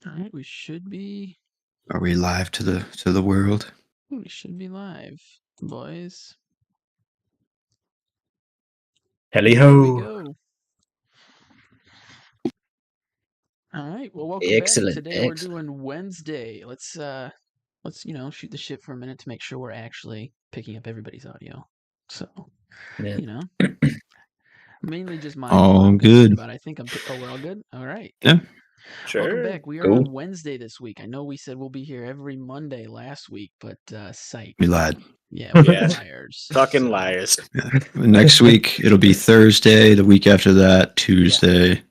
All right, we should be Are we live to the world? live, boys. Helly Here we ho. go. All right, well, welcome Excellent. back. Today we're doing Wednesday. Let's shoot the shit for a minute to make sure we're actually picking up everybody's audio. So, Yeah. mainly just my All I'm good. concerned about. I think we're all good. All right. Yeah. Welcome Sure. back. We are Cool. on Wednesday this week. I know we said we'll be here every Monday last week, but psych. We lied. Yeah, we're Yeah. liars. Fucking So, liars. Next week it'll be Thursday. The week after that, Tuesday.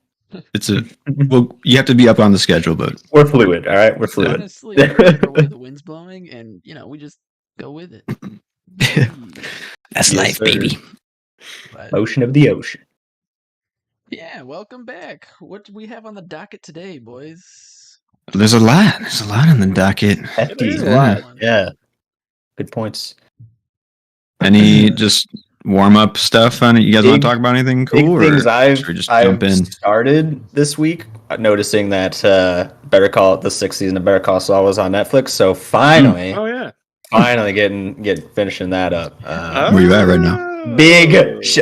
Well, you have to be up on the schedule, but We're fluid, all right? We're fluid. Honestly, whatever way the wind's blowing, and we just go with it. that's Yes, life, sir. baby. But, Ocean of the ocean. yeah, welcome back. What do we have on the docket today, boys? There's a lot. There's a lot on the docket. Hefty. is a lot. Yeah. Good points. Any just warm up stuff on it? You guys want Big- to talk about anything Big cool? things should we just I've jump in? started this week, noticing that the 6th season of Better Call Saul was on Netflix. So finally, Oh yeah. getting finishing that up. Where you at right now? Big.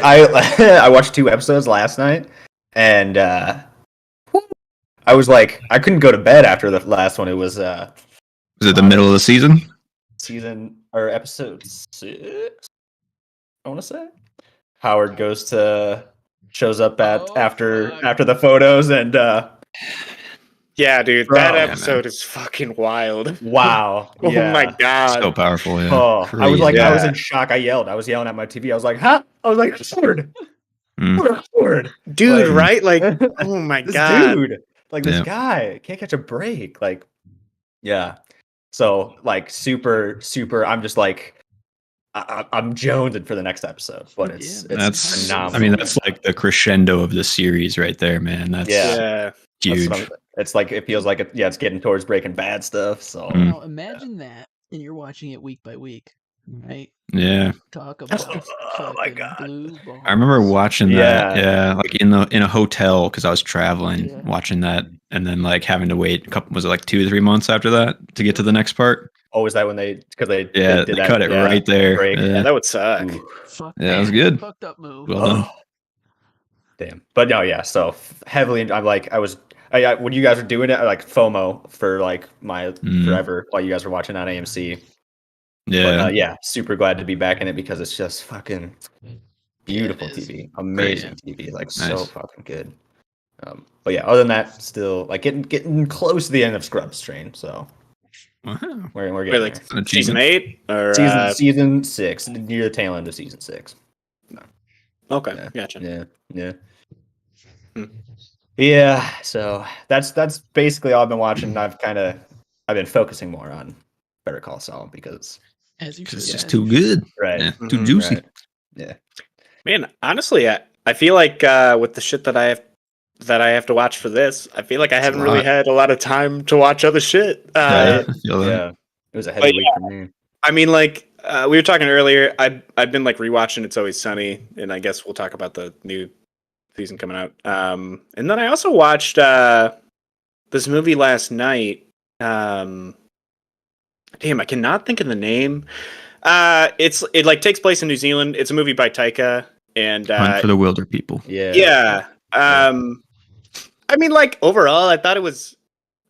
I watched 2 episodes last night, and I was like, I couldn't go to bed after the last one. It was Is it the middle of the season? season or episode 6. I want to say Howard shows up after the photos, and Yeah, dude. Bro. That Yeah, episode is fucking wild. wow, Oh yeah. my god. So powerful. Yeah. Oh, I was Crazy. I was in shock. I was yelling at my TV. I was like, huh? I was like, Howard, Mm. Howard, Dude, Like- right? Like, oh my this god. dude, like this Yeah. guy can't catch a break. Like, yeah. So like super. I'm just like, I'm jonesing for the next episode, but it's That's phenomenal. I mean, that's like the crescendo of the series right there, man. That's Yeah. Yeah. That's huge. what it's like. It feels like it's getting towards Breaking Bad stuff. So Mm. Now imagine that, and you're watching it week by week, right? Yeah. Talk about Oh my fucking God. blue I remember balls. watching that, Yeah. yeah, like in a hotel because I was traveling, Yeah. watching that, and then like having to wait a couple, was it like 2 or 3 months after that to get to the next part? oh, is that when they did Yeah, did they that, cut it yeah, right there. break. Yeah, Yeah, that would suck. Ooh. Fuck Yeah, that was good. Fucked up move. Well done. Damn. But no, yeah. So heavily, I'm like, I when you guys were doing it, I like FOMO for like my forever while you guys were watching on AMC. Yeah, But, yeah, super glad to be back in it because it's just fucking beautiful it is. TV, amazing TV, like so Nice. fucking good. But yeah, other than that, still like getting close to the end of Scrubs train. So wow. we're Wait, getting like there. An season achievement. 8 or Season 6, near the tail end of season 6. okay, Yeah. gotcha. Yeah. Hmm. Yeah, so that's basically all I've been watching. I've been focusing more on Better Call Saul because As you It's should. just too good. right, Yeah, too Mhm. juicy. right. Yeah. Man, honestly, I feel like with the shit that I have to watch for this, I feel like I haven't really lot. had a lot of time to watch other shit. Yeah, I feel that. Yeah. It was a heavy But week for me. I mean, like we were talking earlier, I've been like rewatching It's Always Sunny, and I guess we'll talk about the new season coming out. And then I also watched this movie last night. Damn, I cannot think of the name. It like takes place in New Zealand. It's a movie by Taika, and Hunt for the Wilder People. Yeah. yeah. I mean, like overall, I thought it was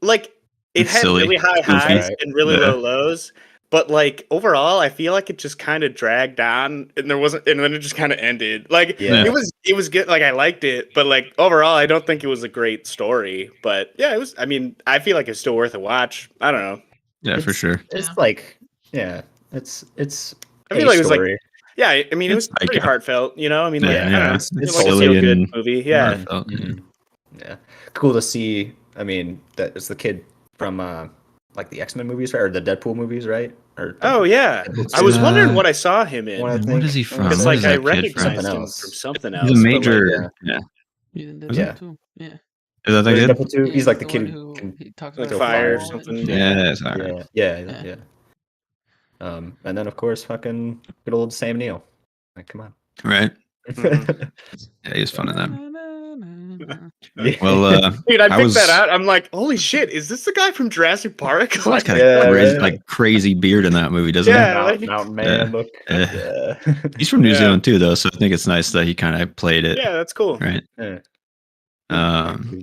like it It's had silly. really high Goofy. highs and really Yeah. low lows. But like overall, I feel like it just kind of dragged on, and then it just kind of ended. Like Yeah. it was good. Like I liked it, but like overall, I don't think it was a great story. But yeah, it was. I mean, I feel like it's still worth a watch. I don't know. Yeah, for sure. It's Yeah. like, yeah, it's I feel like it was like story. yeah. I mean, it was It's like pretty a- heartfelt. You know, I mean, like, Yeah, I don't know. it's It's silly like a feel-good and movie. Yeah. heartfelt, yeah. Mhm. Yeah, cool to see. I mean, that is the kid from like the X-Men movies, right? Or the Deadpool movies, right? Or Oh yeah, Deadpool I was two. wondering what I saw him in. One, I What think. is he from? It's Where like is I that kid from? recognized Something him else. from something else. He's a but, like, major. yeah. Yeah. He's in Is it? Deadpool too. Yeah. Is that Was it good? Deadpool 2? Yeah, He's like the one kid who who can he talks like about fire or fireball and something. shit. Yeah, it's all right. Yeah. And then of course, fucking good old Sam Neill. Like, come on. Right. Mhm. Yeah, he was fun in that. Yeah. Well, Dude, I picked was- that out. I'm like, holy shit, is this the guy from Jurassic Park? He's Like, got Yeah, a yeah. like crazy beard in that movie, doesn't Yeah. Mountain Yeah. Man look. Yeah. Yeah. He's from New Yeah. Zealand too, though, so I think it's nice that he kind of played it. yeah, that's cool. Right. Yeah. Um,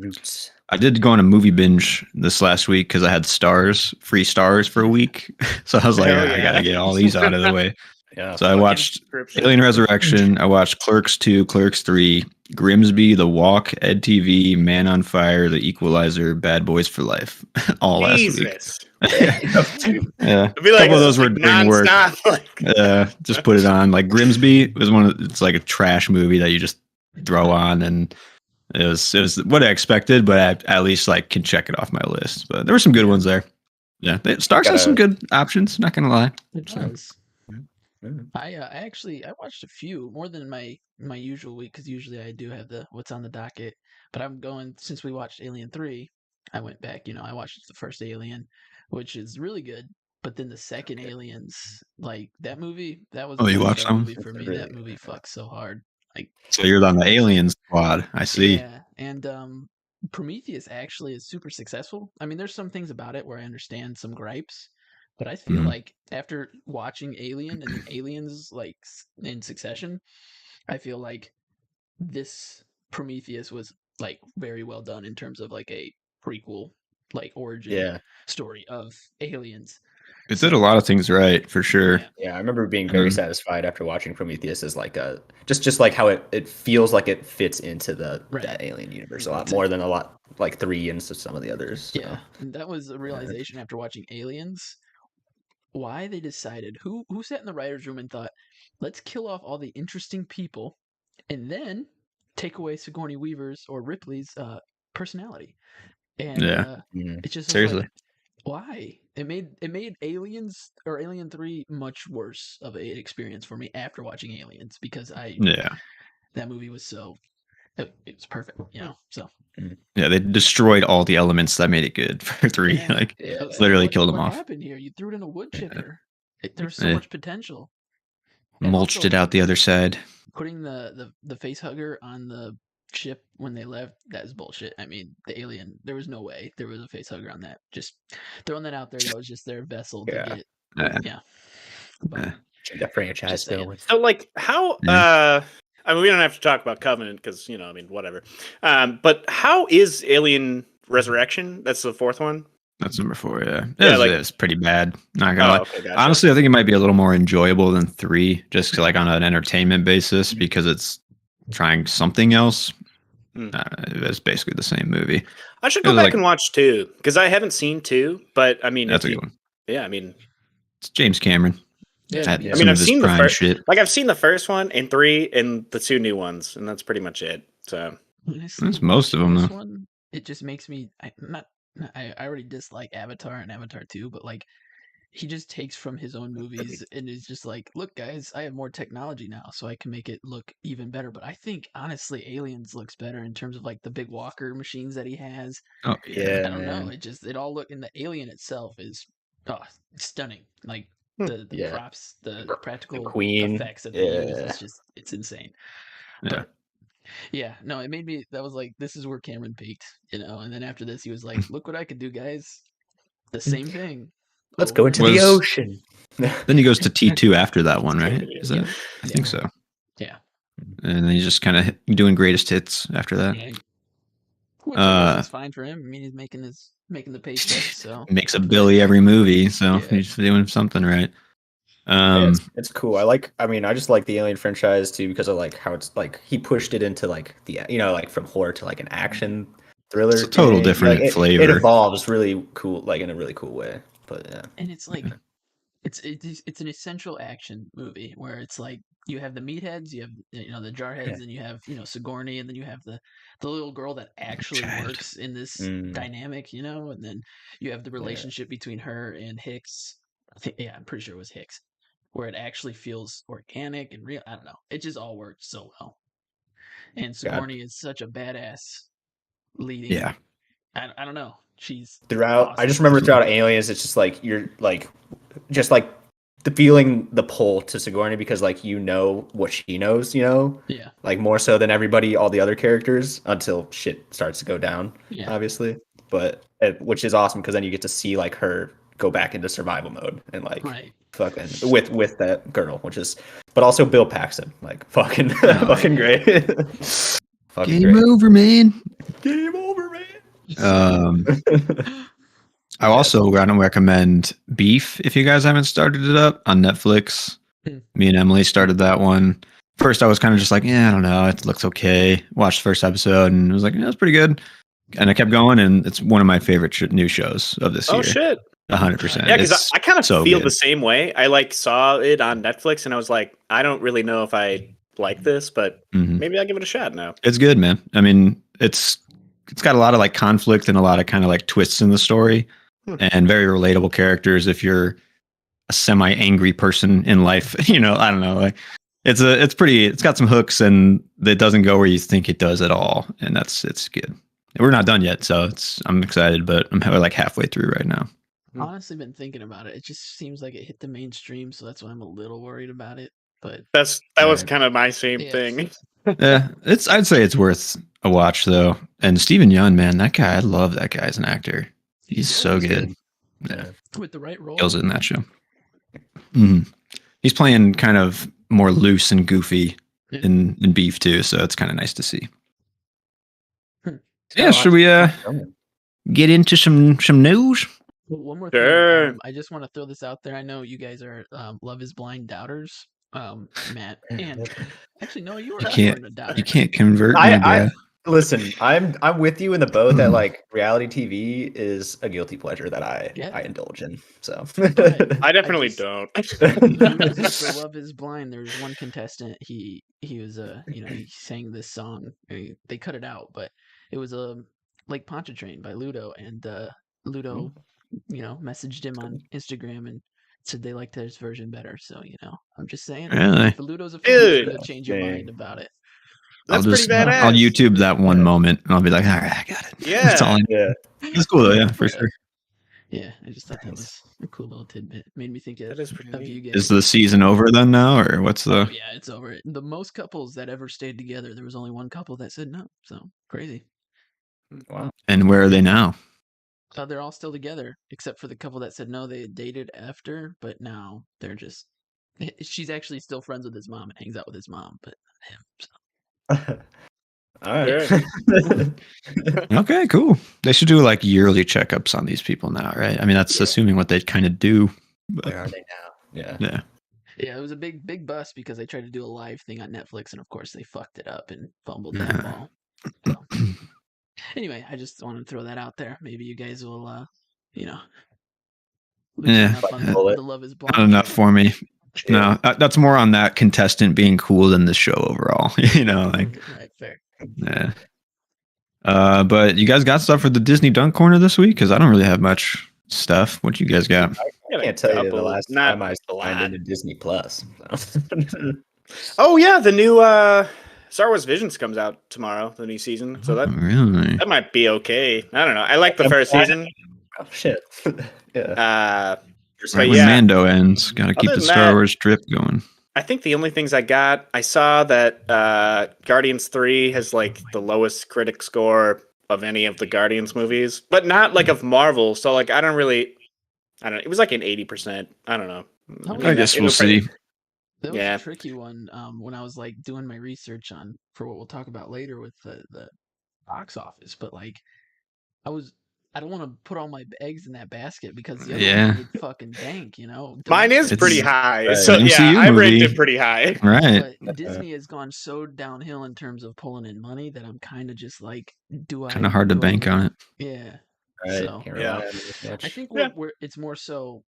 I did go on a movie binge this last week because I had free stars for a week. So I was like, Hell I yeah. gotta get all these out of the way. Yeah. So I Fucking watched subscription. Alien Resurrection. I watched Clerks 2, Clerks 3, Grimsby, The Walk, Ed TV, Man on Fire, The Equalizer, Bad Boys for Life. All last week. Jesus. Yeah. I feel like Couple of those were during work. nonstop, like, Just put it on. Like Grimsby was it's like a trash movie that you just throw on, and it was what I expected, but I at least like can check it off my list. But there were some good ones there. Yeah, Starks has some good options. Not gonna lie. It So, does. Mhm. I watched a few more than my usual week because usually I do have the what's on the docket. But I'm going since we watched Alien 3. I went back. I watched the first Alien, which is really good. But then the second Aliens, like that movie, that was Oh, you a watched standout that one? movie for me. Really That movie fucks so hard. Like so you're on the Alien squad. I see. yeah, and Prometheus actually is super successful. I mean, there's some things about it where I understand some gripes, but I feel Mhm. like after watching Alien and then Aliens like in succession, I feel like this Prometheus was like very well done in terms of like a prequel, like origin Yeah. story of aliens. It did a lot of things right for sure. Yeah. Yeah, I remember being very Mhm. satisfied after watching Prometheus as like a just like how it feels like it fits into Right. that alien universe a lot more than a lot like 3 and some of the others. So. Yeah, and that was a realization after watching Aliens. Why they decided who sat in the writers' room and thought, let's kill off all the interesting people, and then take away Sigourney Weaver's or Ripley's personality. And Yeah. Mhm. it's just Seriously. like, why? It made Aliens or Alien 3 much worse of an experience for me after watching Aliens because Yeah. that movie was so it was perfect, So Yeah, they destroyed all the elements that made it good for 3. Yeah. Like Yeah. I was like, literally killed them what off. happened here? You threw it in a wood chipper. There's so Yeah. much potential. And mulched also, it out the other side. Putting the face hugger on the ship when they left, that is bullshit. I mean, the alien, there was no way there was a face hugger on that. Just throwing that out there, that was just their vessel to Yeah. get. Yeah. Yeah. But, The franchise Just saying. still with so like how I mean, we don't have to talk about Covenant because I mean, whatever. But how is Alien Resurrection? That's the fourth one. That's number 4. Yeah, Yeah, it was pretty bad. Not gonna lie. Okay, gotcha. Honestly, I think it might be a little more enjoyable than 3, just like on an entertainment basis because it's trying something else. Hmm. It's basically the same movie. I should it go was back like- and watch 2 because I haven't seen 2. But I mean, That's a if good you- one. Yeah, I mean, It's James Cameron. yeah. At I I some mean, of I've his seen the prime first. shit. Like I've seen the first one and 3 and the 2 new ones, and that's pretty much it. So honestly, That's most of them, this though. one, it just makes me. I already dislike Avatar and Avatar 2, but like, he just takes from his own movies and is just like, look, guys, I have more technology now, so I can make it look even better. But I think honestly, Aliens looks better in terms of like the big walker machines that he has. Oh Yeah. I don't know. man. It all look, and the alien itself is stunning. Like Hmm. the Yeah. props, the practical Queen, effects that they use. yeah. It's insane. Yeah. But yeah, no, it made me. That was like, this is where Cameron peaked, And then after this, he was like, look what I could do, guys. The same thing. Let's go over into and the Was- over. ocean. Then he goes to T2 after that one, right? Is that? I think so. Yeah. And then he's just kind of doing greatest hits after that. Yeah. Which I Uh, guess is fine for him. I mean, he's making the paycheck, so Makes a billy every movie, so Yeah. he's doing something right. Yeah, it's cool. I just like the Alien franchise too because I like how it's like he pushed it into like the like from horror to like an action thriller. It's a total thing. different Like, flavor. It evolves really cool, like in a really cool way. But yeah, and it's like it's an essential action movie where it's like you have the meatheads, you have the jarheads, Yeah. and you have Sigourney, and then you have the little girl that actually Chad. works in this Mm. dynamic, and then you have the relationship between her and Hicks. I'm pretty sure it was Hicks, where it actually feels organic and real. I don't know. It just all worked so well. And Sigourney is such a badass leading. Yeah. I don't know. She's throughout, I awesome. just remember throughout Aliens, it's just like you're like, just like feeling the pull to Sigourney because like you know what she knows, Yeah. like more so than everybody, all the other characters until shit starts to go down, Yeah. obviously. But which is awesome because then you get to see like her go back into survival mode and like Right. fucking with that girl, which is, but also Bill Paxton, like fucking Oh, fucking yeah. great. Fucking Game great. over, man. Game over, man. I also gotta recommend Beef if you guys haven't started it up on Netflix. Me and Emily started that one. First, I was kind of just like, yeah, I don't know, it looks okay. Watched the first episode and was like, yeah, it's pretty good. And I kept going, and it's one of my favorite new shows of this year. Oh shit! 100%. Yeah, because I kind of so feel good. the same way. I like saw it on Netflix, and I was like, I don't really know if I like this, but Mhm. maybe I'll give it a shot now. It's good, man. I mean, it's got a lot of like conflict and a lot of kind of like twists in the story, and very relatable characters. If you're a semi-angry person in life, I don't know, like it's pretty. It's got some hooks, and it doesn't go where you think it does at all, and it's good. We're not done yet, so I'm excited, but I'm like halfway through right now. Honestly, been thinking about it. It just seems like it hit the mainstream, so that's why I'm a little worried about it. But That was kind of my same Yeah. thing. Yeah, I'd say it's worth a watch though. And Steven Yeun, man, that guy, I love that guy as an actor. He's so good. Yeah, with the right role, kills it in that show. Mhm. He's playing kind of more loose and goofy Yeah. in Beef too, so it's kind of nice to see. Hmm. Yeah, should we get into some news? Well, one more Sure. thing. I just want to throw this out there. I know you guys are Love Is Blind doubters, Matt, and actually, no, you were a doubter. You can't convert me, I Brad. listen. I'm with you in the boat that like reality TV is a guilty pleasure that I indulge in. So I definitely don't. For Love Is Blind, there was one contestant. He was he sang this song. They cut it out, but it was Lake Pontchartrain by Ludo, and Ludo, messaged him on Instagram and said they liked his version better. So I'm just saying, Really? if Ludo's a fan, Dude. you'll change your mind about it. That's pretty badass. I'll YouTube that one moment, and I'll be like, all right, I got it. Yeah. That's all I need. yeah. It's cool though, yeah, for sure. Yeah, I just thought that was a cool little tidbit. Made me think That is pretty of you neat. guys. Is the season over then now, or what's the? Oh, yeah, it's over. The most couples that ever stayed together, there was only one couple that said no. So crazy. Wow. And where are they now? They're all still together, except for the couple that said no. They had dated after, but now they're just. She's actually still friends with his mom and hangs out with his mom, but not him. So. All right. Okay, cool. They should do like yearly checkups on these people now, right? I mean, that's assuming what they kind of do. But, Where are they now? Yeah. yeah. Yeah, it was a big bust because they tried to do a live thing on Netflix, and of course they fucked it up and fumbled that ball. So, anyway, I just wanted to throw that out there. Maybe you guys will, loosen up on the Love Is Blind. Not enough for me. No, that's more on that contestant being cool than the show overall. Like Right, fair. yeah. But you guys got stuff for the Disney Dunk Corner this week? Because I don't really have much stuff. What you guys got? I can't tell you the couple, last not time I a lot. signed into Disney Plus. Oh yeah, the new Star Wars Visions comes out tomorrow, the new season. So Really? that might be okay. I don't know. I like the first season. Oh shit. Yeah. Right But when yeah. Mando ends, got to keep Other the than Star that- Wars drip going. I think the only things I saw that Guardians 3 has like the lowest critic score of any of the Guardians movies, but not like of Marvel. So like I don't know. It was like an 80%. I don't know. I guess we'll see. That was Yeah. a tricky one when I was like doing my research for what we'll talk about later with the box office, but like I don't want to put all my eggs in that basket because the other one would fucking dank, Mine is It's pretty high. right. So An yeah, MCU I movie. ranked it pretty high. Right. But Disney has gone so downhill in terms of pulling in money that I'm kind of just like, Kind of hard to bank on it. Yeah. Right. So, Can't yeah. rely on it as much. I think Yeah. it's more so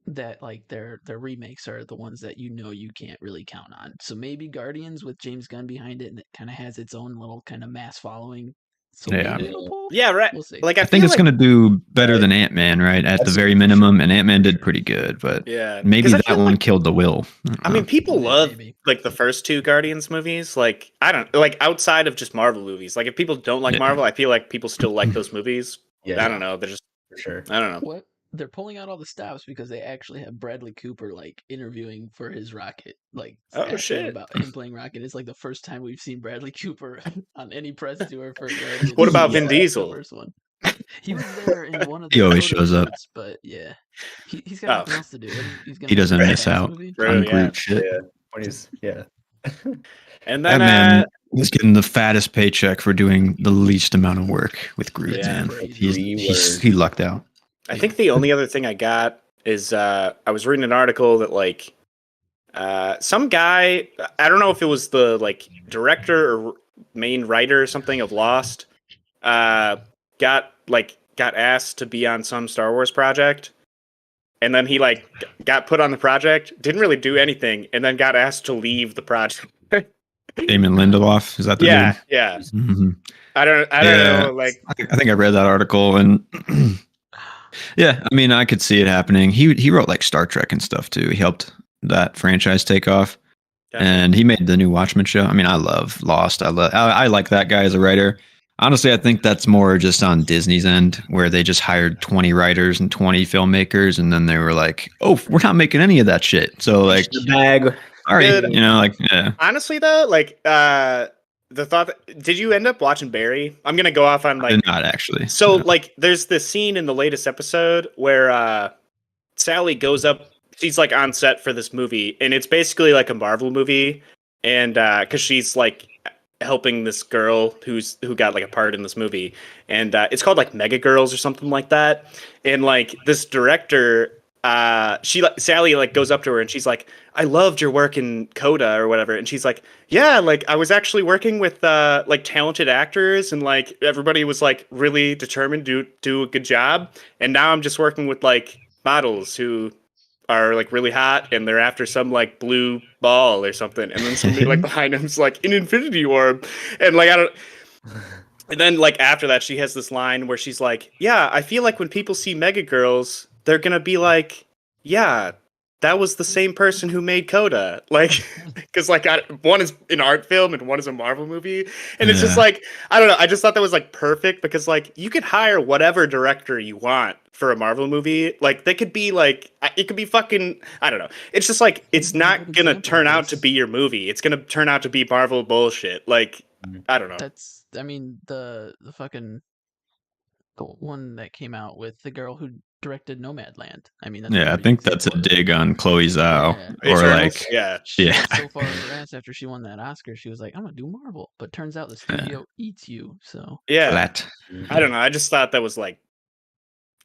that like their remakes are the ones that you can't really count on. So maybe Guardians with James Gunn behind it, and it kind of has its own little kind of mass following. So Yeah. maybe it'll pull. Yeah, right. We'll see. Like I think feel it's like, going to do better than Ant-Man, right? At the That's- very minimum, and Ant-Man did pretty good, but Yeah, maybe 'cause I that feel one like- killed the will. I mean, people love Maybe. like the first two Guardians movies. Like I don't like outside of just Marvel movies. Like if people don't like Yeah. Marvel, I feel like people still like those movies. Yeah, I don't know. They're just for sure. I don't know. What they're pulling out all the stops because they actually have Bradley Cooper like interviewing for his Rocket, like Oh, asking him shit. about him playing Rocket. It's like the first time we've seen Bradley Cooper on any press tour for Guardians. What about since Vin Diesel? The first one. He was there in one of the He always photo shows up. shoots, but yeah, he's Oh. got nothing else to do. He's gonna He doesn't be in the miss Thanos out movie. Really, on yeah. Groot shit. Yeah. When he's And That then man was getting the fattest paycheck for doing the least amount of work with Groot, Yeah. man. Crazy. He lucked out. I think the only other thing I got is I was reading an article that like some guy, I don't know if it was the like director or main writer or something of Lost, got asked to be on some Star Wars project, and then he like got put on the project, didn't really do anything, and then got asked to leave the project. Damon Lindelof, is that the Yeah, dude? yeah. Mhm. I don't Yeah. know. Like, I think I read that article, and yeah, I mean, I could see it happening. He wrote like Star Trek and stuff too. He helped that franchise take off, yeah. and he made the new Watchmen show. I mean, I love Lost. I like that guy as a writer. Honestly, I think that's more just on Disney's end, where they just hired 20 writers and 20 filmmakers, and then they were like, "Oh, we're not making any of that shit." So like, the bag. all right, Dude. you know, like, yeah. honestly though, like the thought that, did you end up watching Barry? I'm gonna go off on I like did not actually. so No. like there's this scene in the latest episode where Sally goes up, she's like on set for this movie, and it's basically like a Marvel movie, and because she's like helping this girl who got like a part in this movie, and it's called like Mega Girls or something like that, and like this director Sally like goes up to her and she's like, I loved your work in Coda or whatever, and she's like, yeah, like I was actually working with like talented actors, and like everybody was like really determined to do a good job, and now I'm just working with like models who are like really hot and they're after some like blue ball or something, and then somebody like behind him's like an infinity orb, and like I don't. And then like after that she has this line where she's like, yeah, I feel like when people see Mega Girls, they're gonna be like, yeah, that was the same person who made Coda, like, because like one is an art film and one is a Marvel movie, and it's just Yeah. like, I don't know, I just thought that was like perfect, because like you could hire whatever director you want for a Marvel movie, like they could be like, it could be fucking, I don't know, it's just like it's not gonna turn out to be your movie, it's gonna turn out to be Marvel bullshit, like I don't know. That's, I mean, the fucking the one that came out with the girl who directed Nomadland. I mean, that's a Yeah, I perfect think that's a example of it. dig on Chloe Zhao, Yeah. or Eternals? like, yeah. She Yeah. got so far in her ass after she won that Oscar, she was like, I'm gonna do Marvel. But turns out the studio eats you, so Yeah, flat. I don't know. I just thought that was like,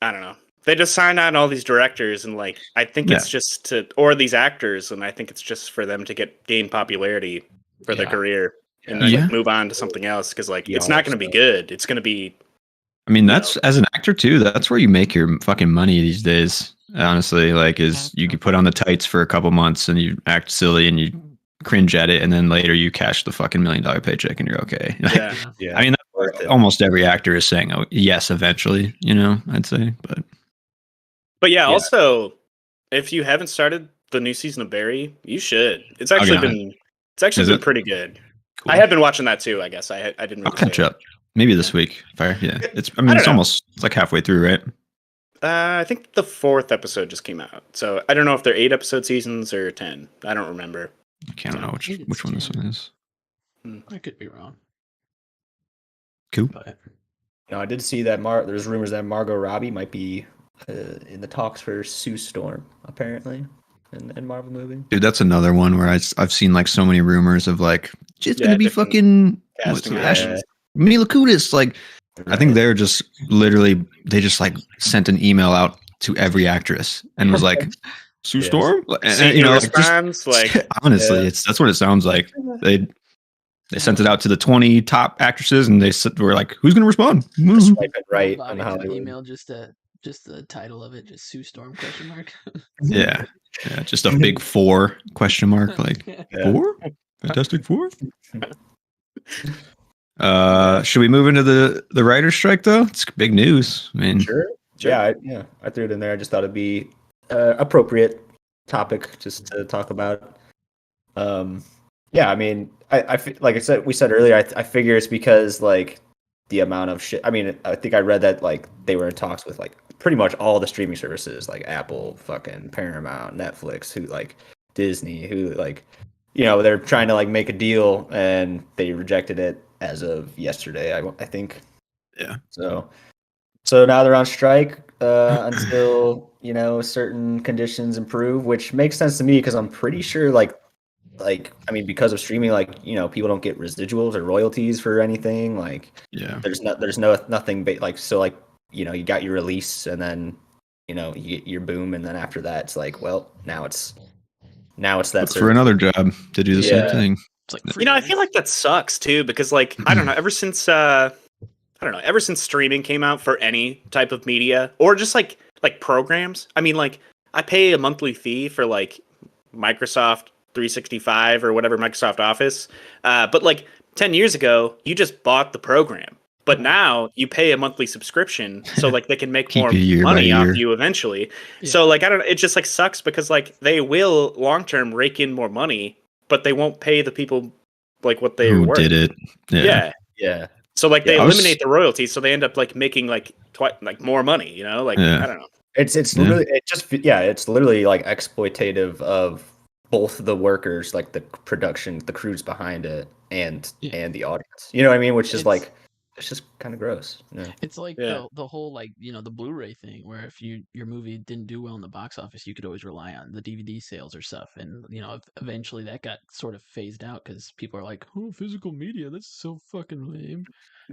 I don't know. They just signed on all these directors, and like, I think it's just or these actors, and I think it's just for them to gain popularity for their Yeah. career, and then Yeah. like, move on to something else, because like Yeah, it's not going to be good. It's going to be I mean, that's as an actor too. That's where you make your fucking money these days. Honestly, like, is you can put on the tights for a couple months and you act silly and you cringe at it, and then later you cash the fucking $1 million paycheck and you're okay. yeah. Yeah. I mean, worth it. almost every actor is saying, "Oh, yes, eventually." You know, I'd say, but But yeah, Yeah. also, if you haven't started the new season of Barry, you should. It's actually get been Is it? pretty good. cool. I have been watching that too. I guess I didn't. I'll Really catch say it. up. Maybe this week. Fire. Yeah, it's. I mean, I don't it's know. almost. It's like halfway through, right? I think the 4th episode just came out, so I don't know if they're 8 episode seasons or 10. I don't remember. I can't know I think it's which one this 10. one is. I could be wrong. Cool. But No, I did see that there's rumors that Margot Robbie might be in the talks for Sue Storm, apparently, in Marvel movie. Dude, that's another one where I've seen like so many rumors of like it's Yeah, gonna be different fucking casting options. Mila Kunis. Like, I think they're just literally they just like sent an email out to every actress and was like, Sue Yes. Storm, and, See you know, who like, just- responds, like, honestly, Yeah. that's what it sounds like. They sent it out to the 20 top actresses, and they were like, "Who's gonna respond?" Swipe it right on Bobby got Hollywood. email just the title of it, just Sue Storm ? Yeah, just a big 4 ? Like Yeah. 4, Fantastic 4. Should we move into the writer's strike though? It's big news. I mean, Sure. Yeah, I threw it in there. I just thought it'd be appropriate topic just to talk about. Yeah, I mean, like I said, we said earlier, I figure it's because like the amount of shit. I mean, I think I read that like they were in talks with like pretty much all the streaming services, like Apple, fucking Paramount, Netflix, who like Disney, who like, you know, they're trying to like make a deal, and they rejected it as of yesterday. I think. Yeah. So now they're on strike until, you know, certain conditions improve, which makes sense to me because I'm pretty sure like I mean, because of streaming, like, you know, people don't get residuals or royalties for anything. Like, Yeah. there's nothing like, so like, you know, you got your release, and then, you know, you get your boom, and then after that it's like, well, now it's that Look for another job to do the Yeah. same thing. It's like You know, I feel like that sucks too, because like I don't know, ever since ever since streaming came out for any type of media or just like programs. I mean, like I pay a monthly fee for like Microsoft 365 or whatever, Microsoft Office. But like 10 years ago, you just bought the program. But now you pay a monthly subscription so like they can make Keep more you year by money year. off you eventually. Yeah. So like I don't know, it just like sucks because like they will long term rake in more money, but they won't pay the people like what they Who were. did it? Yeah. So like they Yeah, eliminate the royalties, so they end up like making like more money, you know? Like Yeah. I don't know. It's Yeah. literally it's literally like exploitative of both the workers, like the production, the crews behind it, and the audience. You know what I mean? Which is It's- like, it's just kind of gross. Yeah. It's like Yeah. the whole like, you know, the Blu-ray thing where if your movie didn't do well in the box office, you could always rely on the DVD sales or stuff, and you know, eventually that got sort of phased out because people are like, oh, physical media, that's so fucking lame.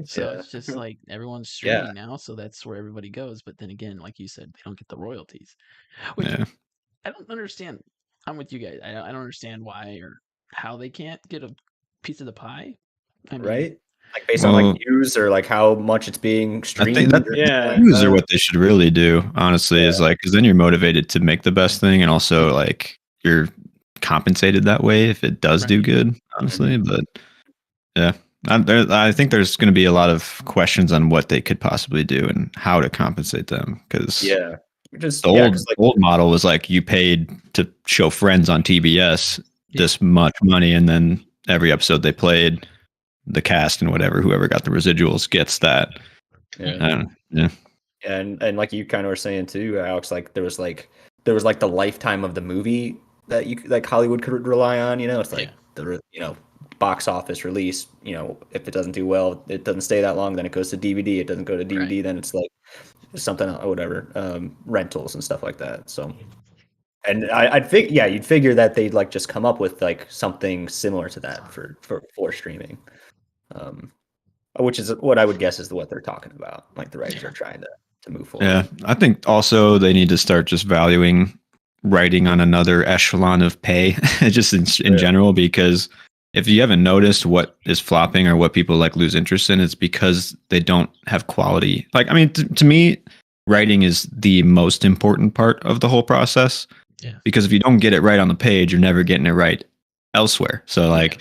So Yeah. it's just like everyone's Yeah. streaming now, so that's where everybody goes. But then again, like you said, they don't get the royalties, which Yeah. I don't understand. I'm with you guys. I don't understand why or how they can't get a piece of the pie. I mean, Right? Like based on Well, like views or like how much it's being I streamed. think that or Yeah. something views like are that. what they should really do, honestly, is like, because then you're motivated to make the best thing, and also like you're compensated that way if it does do Right. good, honestly. But yeah, I think there's going to be a lot of questions on what they could possibly do and how to compensate them, because Yeah. Just the yeah, old 'cause, like, old model was like you paid to show Friends on TBS Yeah. this much money, and then every episode they played, the cast and whoever got the residuals gets that. yeah. I don't know. And like you kind of were saying too, Alex, like there was like the lifetime of the movie that you like Hollywood could rely on. You know, it's like Yeah. the box office release. You know, if it doesn't do well, it doesn't stay that long. Then it goes to DVD. It doesn't go to DVD. Then it's like something or whatever, rentals and stuff like that. So, and I'd think you'd figure that they'd like just come up with like something similar to that for streaming. Which is what I would guess is what they're talking about. Like the writers are trying to move forward. Yeah, I think also they need to start just valuing writing on another echelon of pay, just in general, because if you haven't noticed what is flopping or what people like lose interest in, it's because they don't have quality. Like, I mean, to me, writing is the most important part of the whole process. Yeah. Because if you don't get it right on the page, you're never getting it right elsewhere. So like,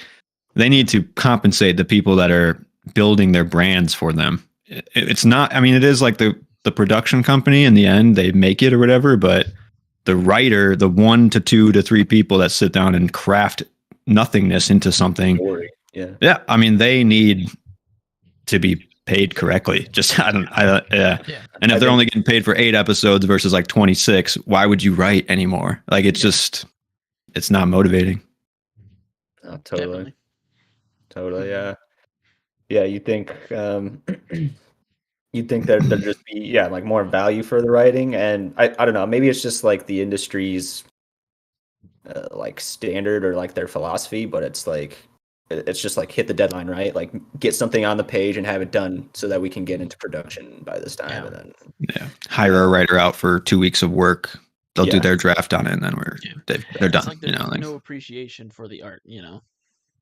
they need to compensate the people that are building their brands for them. It's not, I mean, it is like the production company in the end, they make it or whatever, but the writer, the 1 to 2 to 3 people that sit down and craft nothingness into something. Story. Yeah. Yeah. I mean, they need to be paid correctly. Just, yeah. And if they're only getting paid for 8 episodes versus like 26, why would you write anymore? Like, it's just, it's not motivating. Oh, totally. Definitely. Totally, yeah. Yeah, you think you'd think that there'd just be like more value for the writing, and I don't know, maybe it's just like the industry's like standard or like their philosophy, but it's like it's just like hit the deadline, right? Like get something on the page and have it done so that we can get into production by this time, and then Hire a writer out for 2 weeks of work. They'll do Yeah. their draft on it, and then they're It's done. like there's no appreciation for the art, you know,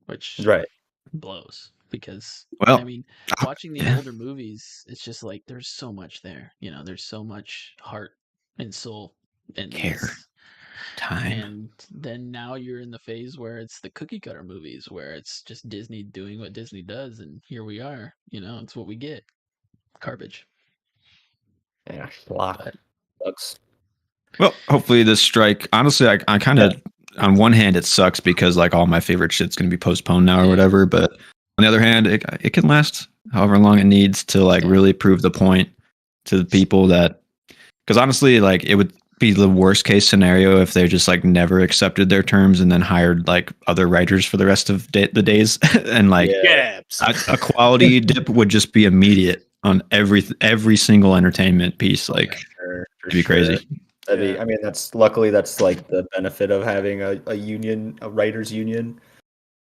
which right. blows because Well, I mean, watching the older movies, it's just like there's so much there, you know, there's so much heart and soul and Care. Time. and then now you're in the phase where it's the cookie cutter movies where it's just Disney doing what Disney does, and here we are, you know, it's what we get. Garbage. Yeah, a lot. Sucks. Well, hopefully this strike. Honestly, I kind of, on one hand, it sucks because like all my favorite shit's going to be postponed now or whatever. But on the other hand, it can last however long it needs to like really prove the point to the people that, because honestly, like it would be the worst case scenario if they just like never accepted their terms and then hired like other writers for the rest of the days and like a quality dip would just be immediate on every single entertainment piece. Like it'd be crazy. I mean, that's like the benefit of having a union, a writers union.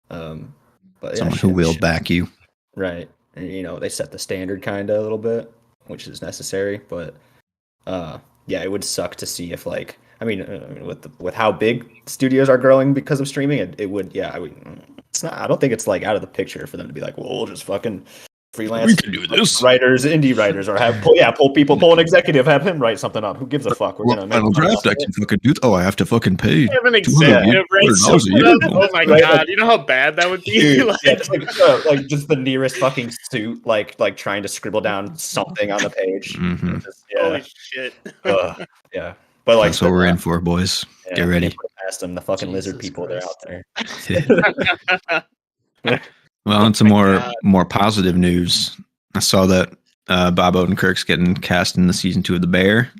But Someone who will back you. Right. And, you know, they set the standard kind of a little bit, which is necessary. But yeah, it would suck to see if like, I mean, with how big studios are growing because of streaming, it would, yeah, it's not, I don't think it's like out of the picture for them to be like, well, we'll just fucking freelance. We can do this. Writers, indie writers, or pull an executive, have him write something up. Who gives a fuck? We're gonna make final draft. I can fucking do. Oh, I have to fucking pay. Have an executive write something up. Oh my god! You know how bad that would be. Dude, yeah, like just the nearest fucking suit, like trying to scribble down something on the page. Mm-hmm. Holy shit! Yeah, but like that's what we're in for, boys. Yeah, get ready. Past them, the fucking lizard people, they're out there. Well, and some more positive news. I saw that Bob Odenkirk's getting cast in the season 2 of The Bear.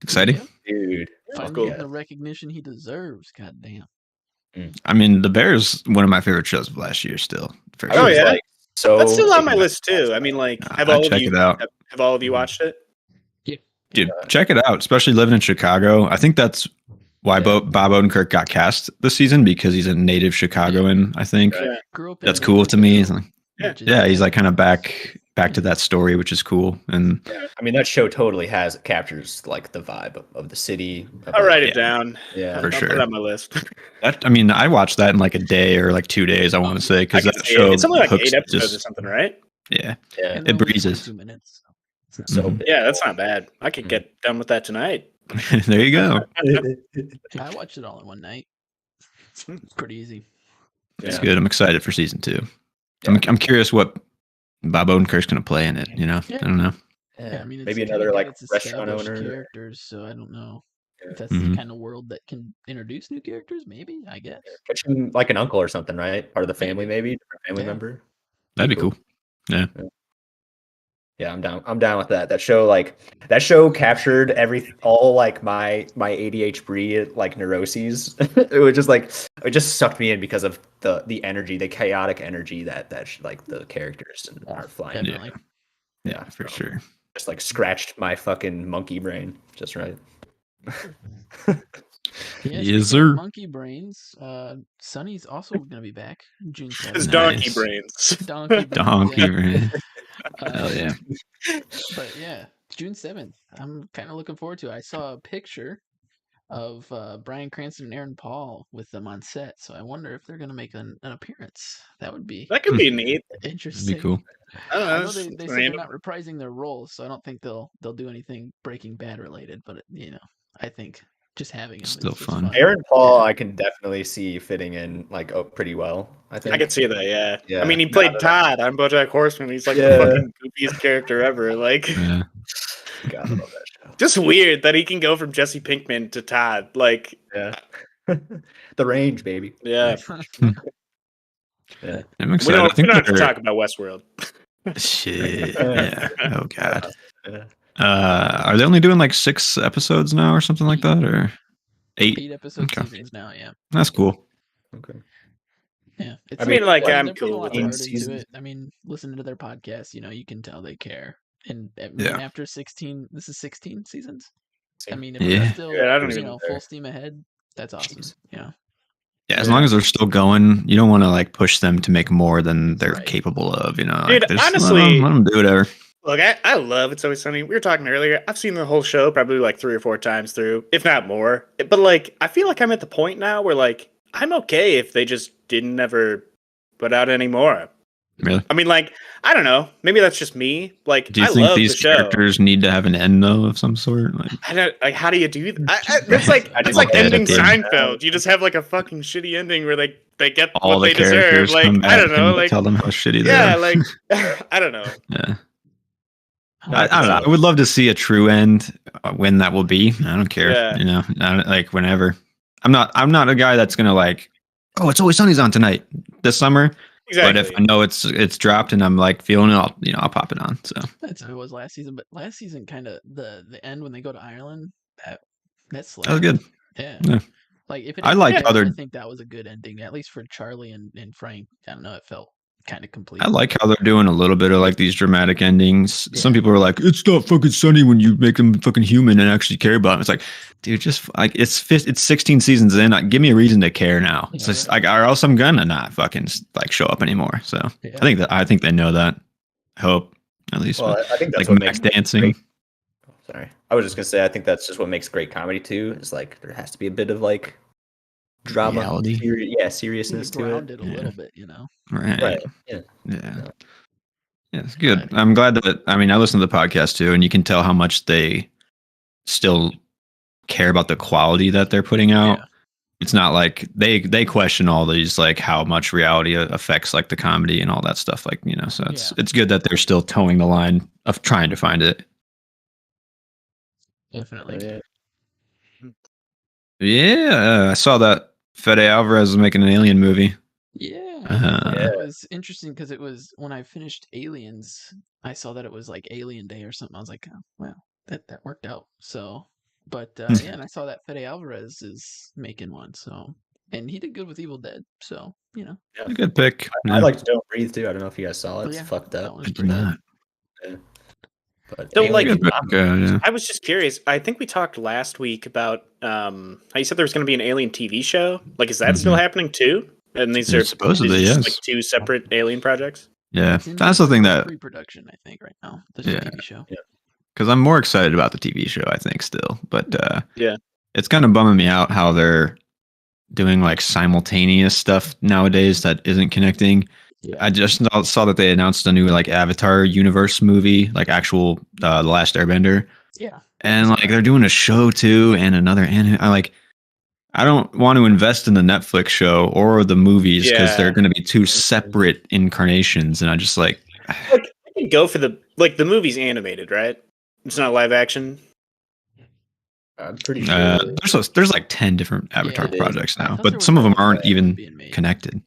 Exciting, dude. Finally getting the recognition he deserves. God damn. I mean, The Bear is one of my favorite shows of last year. Still, oh yeah, like, so that's still on my list too. I mean, like, have all of you watched it? Yeah, dude, check it out. Especially living in Chicago, I think that's why Bob Odenkirk got cast this season, because he's a native Chicagoan. I think that's cool to me. Like, yeah, he's like kind of back to that story, which is cool. And I mean, that show totally captures like the vibe of the city. I'll write it down. Yeah, for sure. Put it on my list. I mean, I watched that in like a day or like 2 days. I want to say, because that show it's only like 8 episodes or something, right? Yeah, it breezes. 2 minutes. So yeah, that's not bad. I could get done with that tonight. There you go. I watched it all in one night. It's pretty easy. It's good. I'm excited for season 2. I'm curious what Bob Odenkirk's going to play in it. You know, I don't know. Yeah, I mean, maybe another like restaurant owner. Characters, so I don't know if that's the kind of world that can introduce new characters. Maybe, I guess. Catch him like an uncle or something, right? Part of the family, maybe different family member. That'd be cool. Yeah. Yeah, I'm down. I'm down with that. That show captured all like my ADHD like neuroses. It just sucked me in because of the energy, the chaotic energy that like the characters are flying. Yeah, for sure. Just like scratched my fucking monkey brain just right. Yes, sir. Monkey brains. Sonny's also gonna be back June 7th. It's donkey brains. Donkey brains. Hell yeah. But yeah, June 7th. I'm kind of looking forward to it. I saw a picture of Bryan Cranston and Aaron Paul with them on set, so I wonder if they're gonna make an appearance. That could be neat. Interesting. That'd be cool. I don't know. I know they said they're not reprising their roles, so I don't think they'll do anything Breaking Bad related. But I think just having him still is fun. Aaron Paul, I can definitely see fitting in like pretty well. I think I could see that. Yeah. I mean, he played Todd on BoJack Horseman. He's like the fucking goofiest character ever. Like, yeah. God, I love that show. Just weird that he can go from Jesse Pinkman to Todd. Like, yeah, the range, baby. Yeah. Yeah. I'm excited. We don't have to talk about Westworld. Shit. Yeah. Oh god. Yeah. Are they only doing like 6 episodes now or something like that, or 8? 8 episode seasons now. Yeah. That's cool. Okay. Yeah. I mean, like, I'm they're cool with putting a it. lot of heart into it. I mean, listening to their podcast, you can tell they care. And after 16, this is 16 seasons. I mean, if they're still I don't even full steam ahead, that's awesome. Jeez. Yeah. Yeah, as long as they're still going, you don't want to like push them to make more than they're capable of. Dude, like, honestly, let them do whatever. Look, I love It's Always Sunny. We were talking earlier. I've seen the whole show probably like 3 or 4 times through, if not more. But like, I feel like I'm at the point now where like I'm okay if they just didn't ever put out any more. Really? I mean, like, I don't know. Maybe that's just me. Like, do you I think love these the show. characters need to have an end though of some sort? Like, I don't like. How do you do that? It's like ending Seinfeld. You just have like a fucking shitty ending where they get all what the they deserve. characters Like, come back I don't know. and Like, tell them how shitty they yeah, are. like I don't know. Yeah. I don't know. I would love to see a true end. When that will be, I don't care. Yeah. Like whenever. I'm not a guy that's gonna like, oh, It's Always Sunny's on tonight this summer. Exactly. But if I know it's dropped and I'm like feeling it, I'll pop it on. So That's how it was last season. But last season, kind of the end when they go to Ireland, that slapped. that was good. Yeah. Yeah. Like if it I ended like there, other- I think that was a good ending, at least for Charlie and Frank. I don't know, it felt kind of complete. I like how they're doing a little bit of like these dramatic endings. Yeah. Some people are like, it's not fucking funny when you make them fucking human and actually care about them. It's like, dude, just like it's 16 seasons in. Like, give me a reason to care now. It's just like, or else I'm gonna not fucking like show up anymore. So Yeah. I think they know that. I hope at least. Well, I think that's like what Max makes dancing. great- Sorry, I was just gonna say I think that's just what makes great comedy too. Is like there has to be a bit of like drama, Reality. seriousness to it. grounded a Yeah. little bit, you know. Right. Right. Yeah. Yeah. Yeah, it's good. I'm glad that I listen to the podcast too, and you can tell how much they still care about the quality that they're putting out. Yeah. It's not like they question all these like how much reality affects like the comedy and all that stuff. Like, so it's good that they're still towing the line of trying to find it. Definitely. Yeah, I saw that Fede Alvarez is making an Alien movie. Yeah. Uh, It was interesting because it was when I finished Aliens, I saw that it was like Alien Day or something. I was like, oh, wow, that worked out. So, but yeah, and I saw that Fede Alvarez is making one. So, and he did good with Evil Dead. So, a good pick. I liked Don't Breathe too. I don't know if you guys saw it. Oh, It's yeah, fucked that up. was I did pretty not. But Don't like Alien- Good pick, yeah. I was just curious. I think we talked last week about how you said there was going to be an Alien TV show. Like, is that still happening too? And these are Supposedly, these are yes. just, like two separate Alien projects. Yeah, it's in that's the thing that pre-production, I think, right now. The Yeah. TV show. because I'm more excited about the TV show, I think, still. But Yeah. it's kind of bumming me out how they're doing like simultaneous stuff nowadays that isn't connecting. Yeah. I just saw that they announced a new like Avatar universe movie, like actual The Last Airbender, Yeah. and like they're doing a show too and another anime. I don't want to invest in the Netflix show or the movies because Yeah. they're going to be two separate incarnations, and I just like. Like, I can go for the movie's animated, right? It's not live action. I'm pretty sure. There's like 10 different Avatar it is. projects I now, thought there but some of was them aren't one even being made. connected.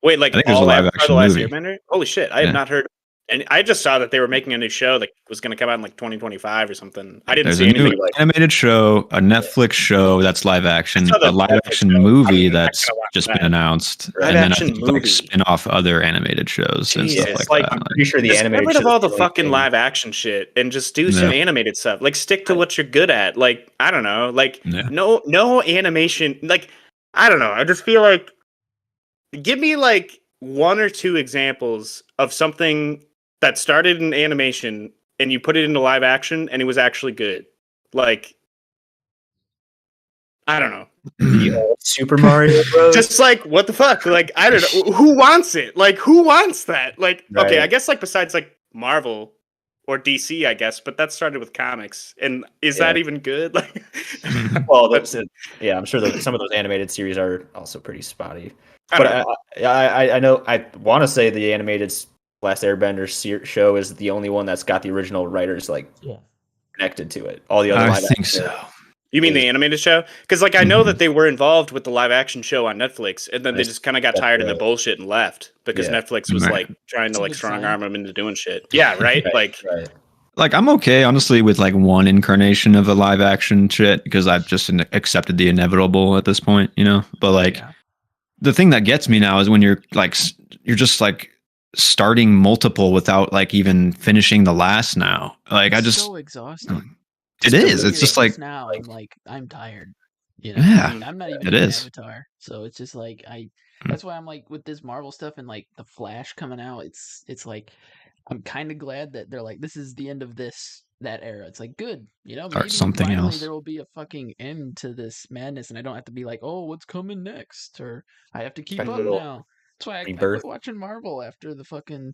Wait, like I think there's a all live Avatar: action The Last movie. Airbender? Holy shit! I Yeah. had not heard. And I just saw that they were making a new show that was going to come out in like 2025 or something. I didn't There's see a anything. new animated show, a Netflix show that's live action, I saw the a live Netflix action show. movie I'm not that's gonna watch just that. been announced, Live and then I action think like movie. spin off other animated shows and stuff Jesus, like like, that. I'm pretty sure the Just animated get rid of show's all the only fucking thing. live action shit and just do some Yeah. animated stuff. Like stick to what you're good at. Like I don't know. Like Yeah. no animation. Like I don't know. I just feel like give me like one or two examples of something that started in animation and you put it into live action and it was actually good. Like I don't know. The old Super Mario Bros. Just like what the fuck? Like I don't know. Who wants it? Like who wants that? Like okay, Right. I guess like besides like Marvel or DC, I guess, but that started with comics. And is that Yeah. even good? Like Well, that's it. Yeah, I'm sure that some of those animated series are also pretty spotty. I But don't know. I know I want to say the animated Last Airbender show is the only one that's got the original writers like Yeah. connected to it. All the other I live think action- so. You mean the animated show? Because like I know Mhm. that they were involved with the live action show on Netflix, and then they Nice. just kind of got That's tired of the right. bullshit and left because Yeah. Netflix was Right. like trying It's to a like good strong sign. arm them into doing shit. Yeah, right. Right, Like right. Like I'm okay, honestly, with like one incarnation of a live action shit because I've just accepted the inevitable at this point, But like Yeah. the thing that gets me now is when you're like you're just like starting multiple without like even finishing the last now. Like I It's just so exhausting. it is. It's just like now I'm like I'm tired. Yeah, I'm not even it in is. Avatar, so it's just like Mm. That's why I'm like with this Marvel stuff and like the Flash coming out. It's like I'm kind of glad that they're like this is the end of that era. It's like good, maybe something finally else. there will be a fucking end to this madness, and I don't have to be like, oh, what's coming next, or I have to keep Like a up little now. That's why I rebirth. quit watching Marvel after the fucking.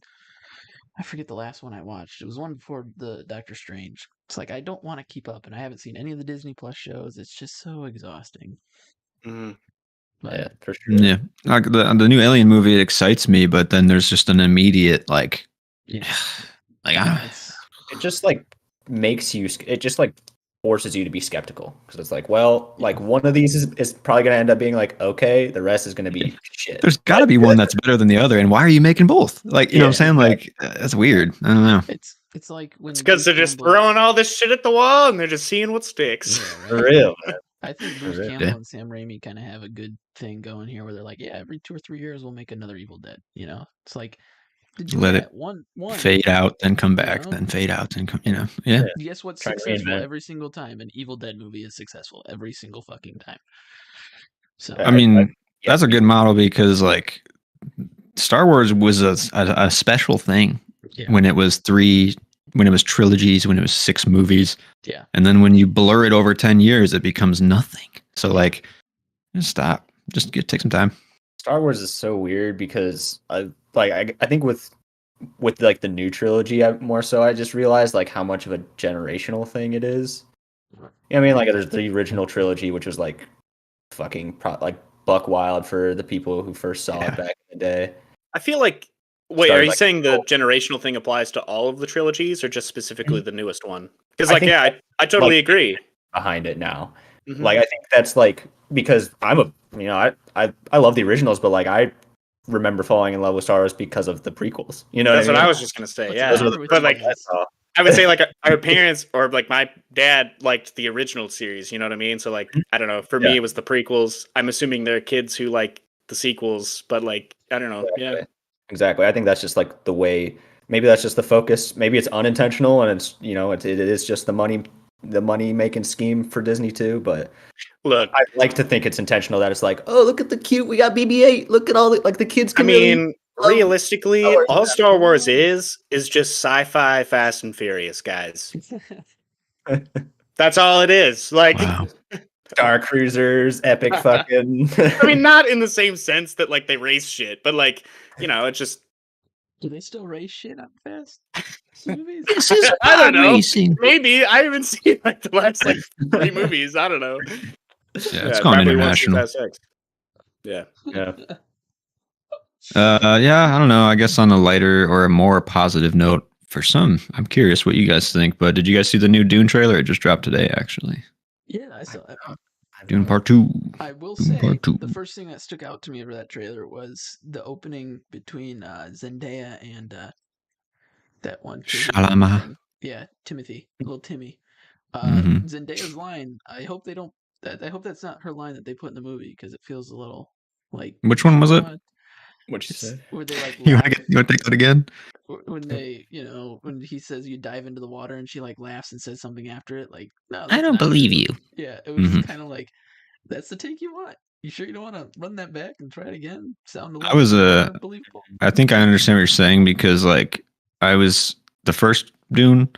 I forget the last one I watched. It was one before the Doctor Strange. It's like I don't want to keep up, and I haven't seen any of the Disney Plus shows. It's just so exhausting. mhm. But Yeah, for sure. yeah, like the new Alien movie excites me, but then there's just an immediate like, yeah, like it's, It just like makes you. It just like forces you to be skeptical because it's like, well, like one of these is probably going to end up being like okay, the rest is going to be shit. There's got to be one that's better than the other, and why are you making both? Like, you know what I'm saying? Like, that's weird. I don't know. It's like when It's because they're Bruce just Campbell- throwing all this shit at the wall and they're just seeing what sticks. For real. I think Bruce Yeah. Campbell and Sam Raimi kind of have a good thing going here, where they're like, yeah, every 2 or 3 years we'll make another Evil Dead. You know, it's like did you Let that it one Fade out, then come back, know? then fade out, then come. You know, yeah. Guess what's Try to successful reinvent. every single time? An Evil Dead movie is successful every single fucking time. So I mean, yeah. that's a good model because like Star Wars was a special thing Yeah. when it was trilogies, when it was 6 movies. Yeah. And then when you blur it over 10 years, it becomes nothing. So like, just stop. Just take some time. Star Wars is so weird because I think with like the new trilogy, more so I just realized like how much of a generational thing it is. I mean, like there's the original trilogy, which was like fucking like buck wild for the people who first saw it back in the day. I feel like. Wait, Started are you like- saying the generational thing applies to all of the trilogies or just specifically the newest one? Because, I like, think yeah, I totally agree. Behind it now. Mhm. Like I think that's like because I love the originals, but like I remember falling in love with Star Wars because of the prequels. You know, That's what what I I mean? was just gonna say. What's Yeah, the matter with but you like, guys? I would say like our parents or like my dad liked the original series. You know what I mean? So like, I don't know. For me, Yeah. it was the prequels. I'm assuming there are kids who like the sequels, but like, I don't know. Yeah, Exactly. I think that's just like the way. Maybe that's just the focus. Maybe it's unintentional, and it's it is just the money making scheme for Disney too. But look, I like to think it's intentional. That it's like, oh, look at the cute. We got BB-8. Look at all the like the kids. I Can really mean, love realistically, Star Wars. all Star Wars is just sci-fi, Fast and Furious, guys. That's all it is. Like, Wow. Star Cruisers, epic fucking. I mean, not in the same sense that like they race shit, but like, it's just do they still race shit on Fast movies? This is I don't know. racing. Maybe I haven't seen like the last like 3 movies. I don't know. Yeah, it's going probably won't see international. Fast X. Yeah. yeah. Yeah, I don't know. I guess on a lighter or a more positive note for some, I'm curious what you guys think. But did you guys see the new Dune trailer? It just dropped today, actually. Yeah, I saw it. Dune Part 2. I will Dune say Part 2. the first thing that stuck out to me over that trailer was the opening between Zendaya and that one kid. Chalamet. Yeah, Timothy, little Timmy. Mhm. Zendaya's line. I hope they don't. I hope that's not her line that they put in the movie because it feels a little like. Which one was it? What'd you It's say? where they like You laugh, want to take that again? when they when he says you dive into the water and she like laughs and says something after it like no I that's don't not believe true. you. Yeah, it was Mhm. kind of like that's the take you want. You sure you don't want to run that back and try it again? Sound a I little was, more believable. I think I understand what you're saying because, like, I was the first Dune,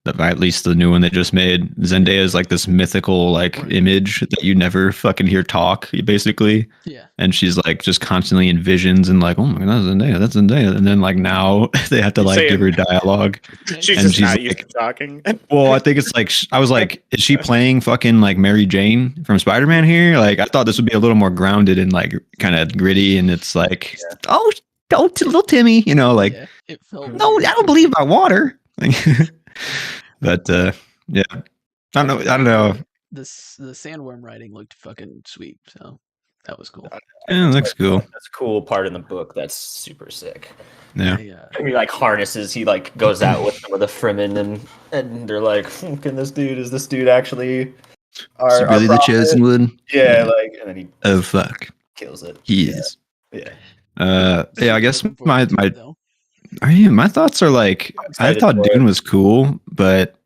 at least the new one they just made. Zendaya is like this mythical, like, Right. image that you never fucking hear talk, basically. Yeah, And she's like just constantly in visions and like, oh my god, that's Zendaya, that's Zendaya. And then like now they have to like Say give it. her dialogue. She's And just she's not used like- to talking. Well, I think it's like I was like, is she playing fucking like Mary Jane from Spider-Man here? Like, I thought this would be a little more grounded and like kind of gritty. And it's like, oh, little Timmy, like, yeah, it felt no, weird. I don't believe about water. But yeah, I don't know. The sandworm writing looked fucking sweet, so that was cool. Yeah, it looks cool. That's a cool part in the book. That's super sick. Yeah. He like harnesses. He like goes out with a Fremen, and they're like, "Can is this dude actually?" Is it really the prophet?" chosen one? Yeah, like, and then he Oh fuck, kills it. he is. Yeah. Yeah, I guess Looking forward to my it, though. my thoughts are like I excited thought for it. Dune was cool, but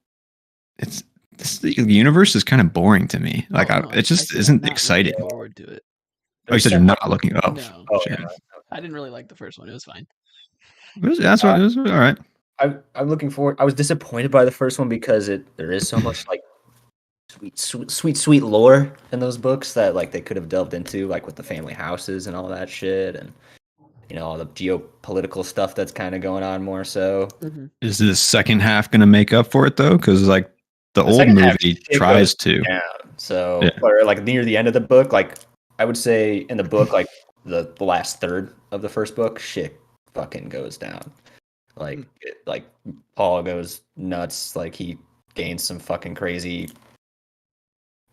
the universe is kind of boring to me. Like Oh, no, it just said I'm isn't not looking exciting. Forward to it. Oh, you said you're not looking. Oh, No, Oh, shit. yeah. I didn't really like the first one. It was fine. That's what it was. All right. I'm looking forward. I was disappointed by the first one because there is so much like sweet lore in those books that like they could have delved into, like with the family houses and all that shit, and all the geopolitical stuff that's kind of going on more so. Is the second half going to make up for it though? Because like the old second half, movie it tries goes to. down. So, Yeah. or like near the end of the book, like I would say in the book, like the last third of the first book, shit fucking goes down. Like, like Paul goes nuts. Like he gains some fucking crazy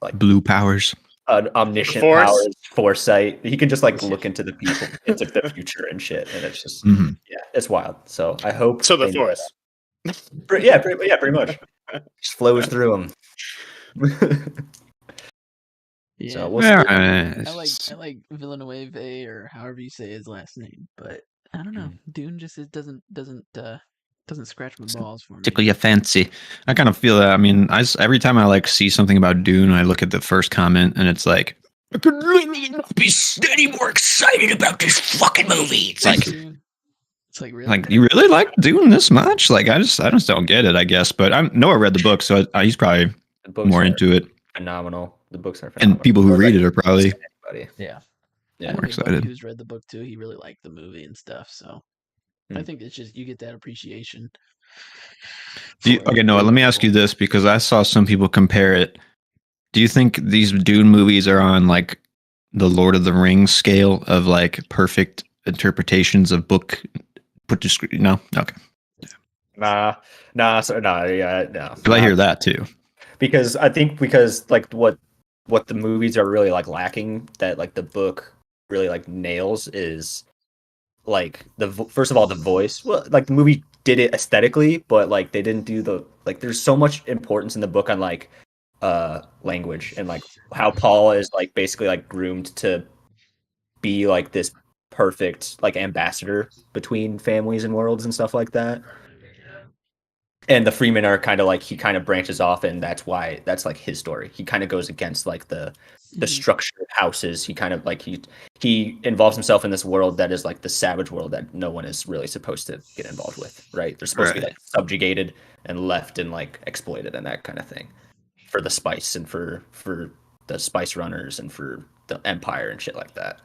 like Blue powers. omniscient Force? powers, foresight. He can just like Yeah. look into the people, into the future and shit, and it's just Mhm. yeah, it's wild. So I hope So the they know Force. that. Pretty much just flows through him. Yeah. So we'll see. I like Villeneuve or however you say his last name, but I don't know. Dune just doesn't scratch my balls for me. Tickle your fancy. I kind of feel that. I mean, every time I like see something about Dune, I look at the first comment and it's like, I could really not be any more excited about this fucking movie. It's like, really? like you really like Dune this much? Like I just don't get it. I guess, but I Noah read the book, so he's probably The books more are into it. phenomenal. The books are phenomenal. And people who read it are probably anybody. Yeah. Yeah. I have more a buddy excited. who's read the book too. He really liked the movie and stuff. So I think it's just you get that appreciation. Okay, Noah, let me ask you this because I saw some people compare it. Do you think these Dune movies are on like the Lord of the Rings scale of like perfect interpretations of book put to screen? No, okay. Yeah, no. Because I hear that too. Because like what the movies are really like lacking that like the book really like nails is like first of all the voice. Well, like the movie did it aesthetically, but like they didn't do the like. There's so much importance in the book on like language and like how Paul is like basically like groomed to be like this perfect like ambassador between families and worlds and stuff like that. And the Freemen are kind of like he kind of branches off, and that's why that's like his story. He kind of goes against like the structure of houses. He kind of like he involves himself in this world that is like the savage world that no one is really supposed to get involved with, right? They're supposed to be like subjugated and left and like exploited and that kind of thing for the spice and for the spice runners and for the empire and shit like that.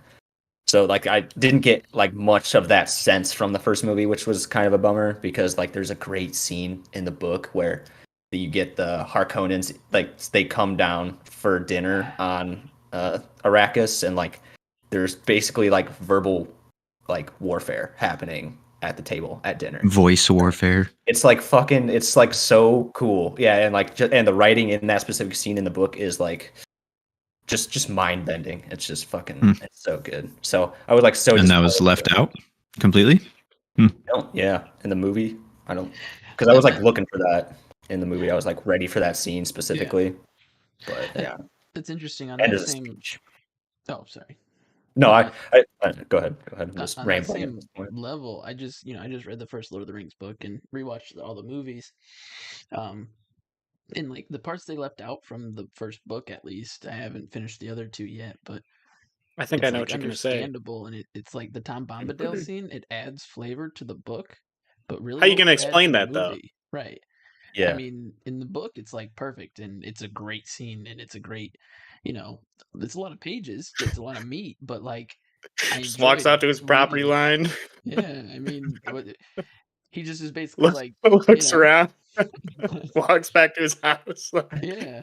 So like I didn't get like much of that sense from the first movie, which was kind of a bummer because like there's a great scene in the book where you get the Harkonnens, like they come down for dinner on Arrakis, and like there's basically like verbal like warfare happening at the table at dinner. Voice warfare. It's like fucking, it's like so cool. Yeah, and like and the writing in that specific scene in the book is like just mind bending. It's just fucking it's so good. So I was like so And that was left out completely. Yeah, in the movie I don't, because I was like looking for that in the movie. I was like ready for that scene specifically. But yeah, it's interesting on and that there's a same. speech. Oh, sorry. No, I go ahead. I'm just On that rambling at same this point. level, I just read the first Lord of the Rings book and rewatched all the movies. And like the parts they left out from the first book, at least I haven't finished the other two yet, but I think it's I know like what you're going to say. understandable, and it's like the Tom Bombadil scene. It adds flavor to the book, but really, How you what going to would it add explain to the that though? movie? Right. Yeah, I mean, in the book, it's like perfect, and it's a great scene, and it's a great, it's a lot of pages, it's a lot of meat, but like, I Just walks enjoyed out to his property reading it. line, Yeah, I mean, he just is basically like, looks around, walks back to his house. yeah,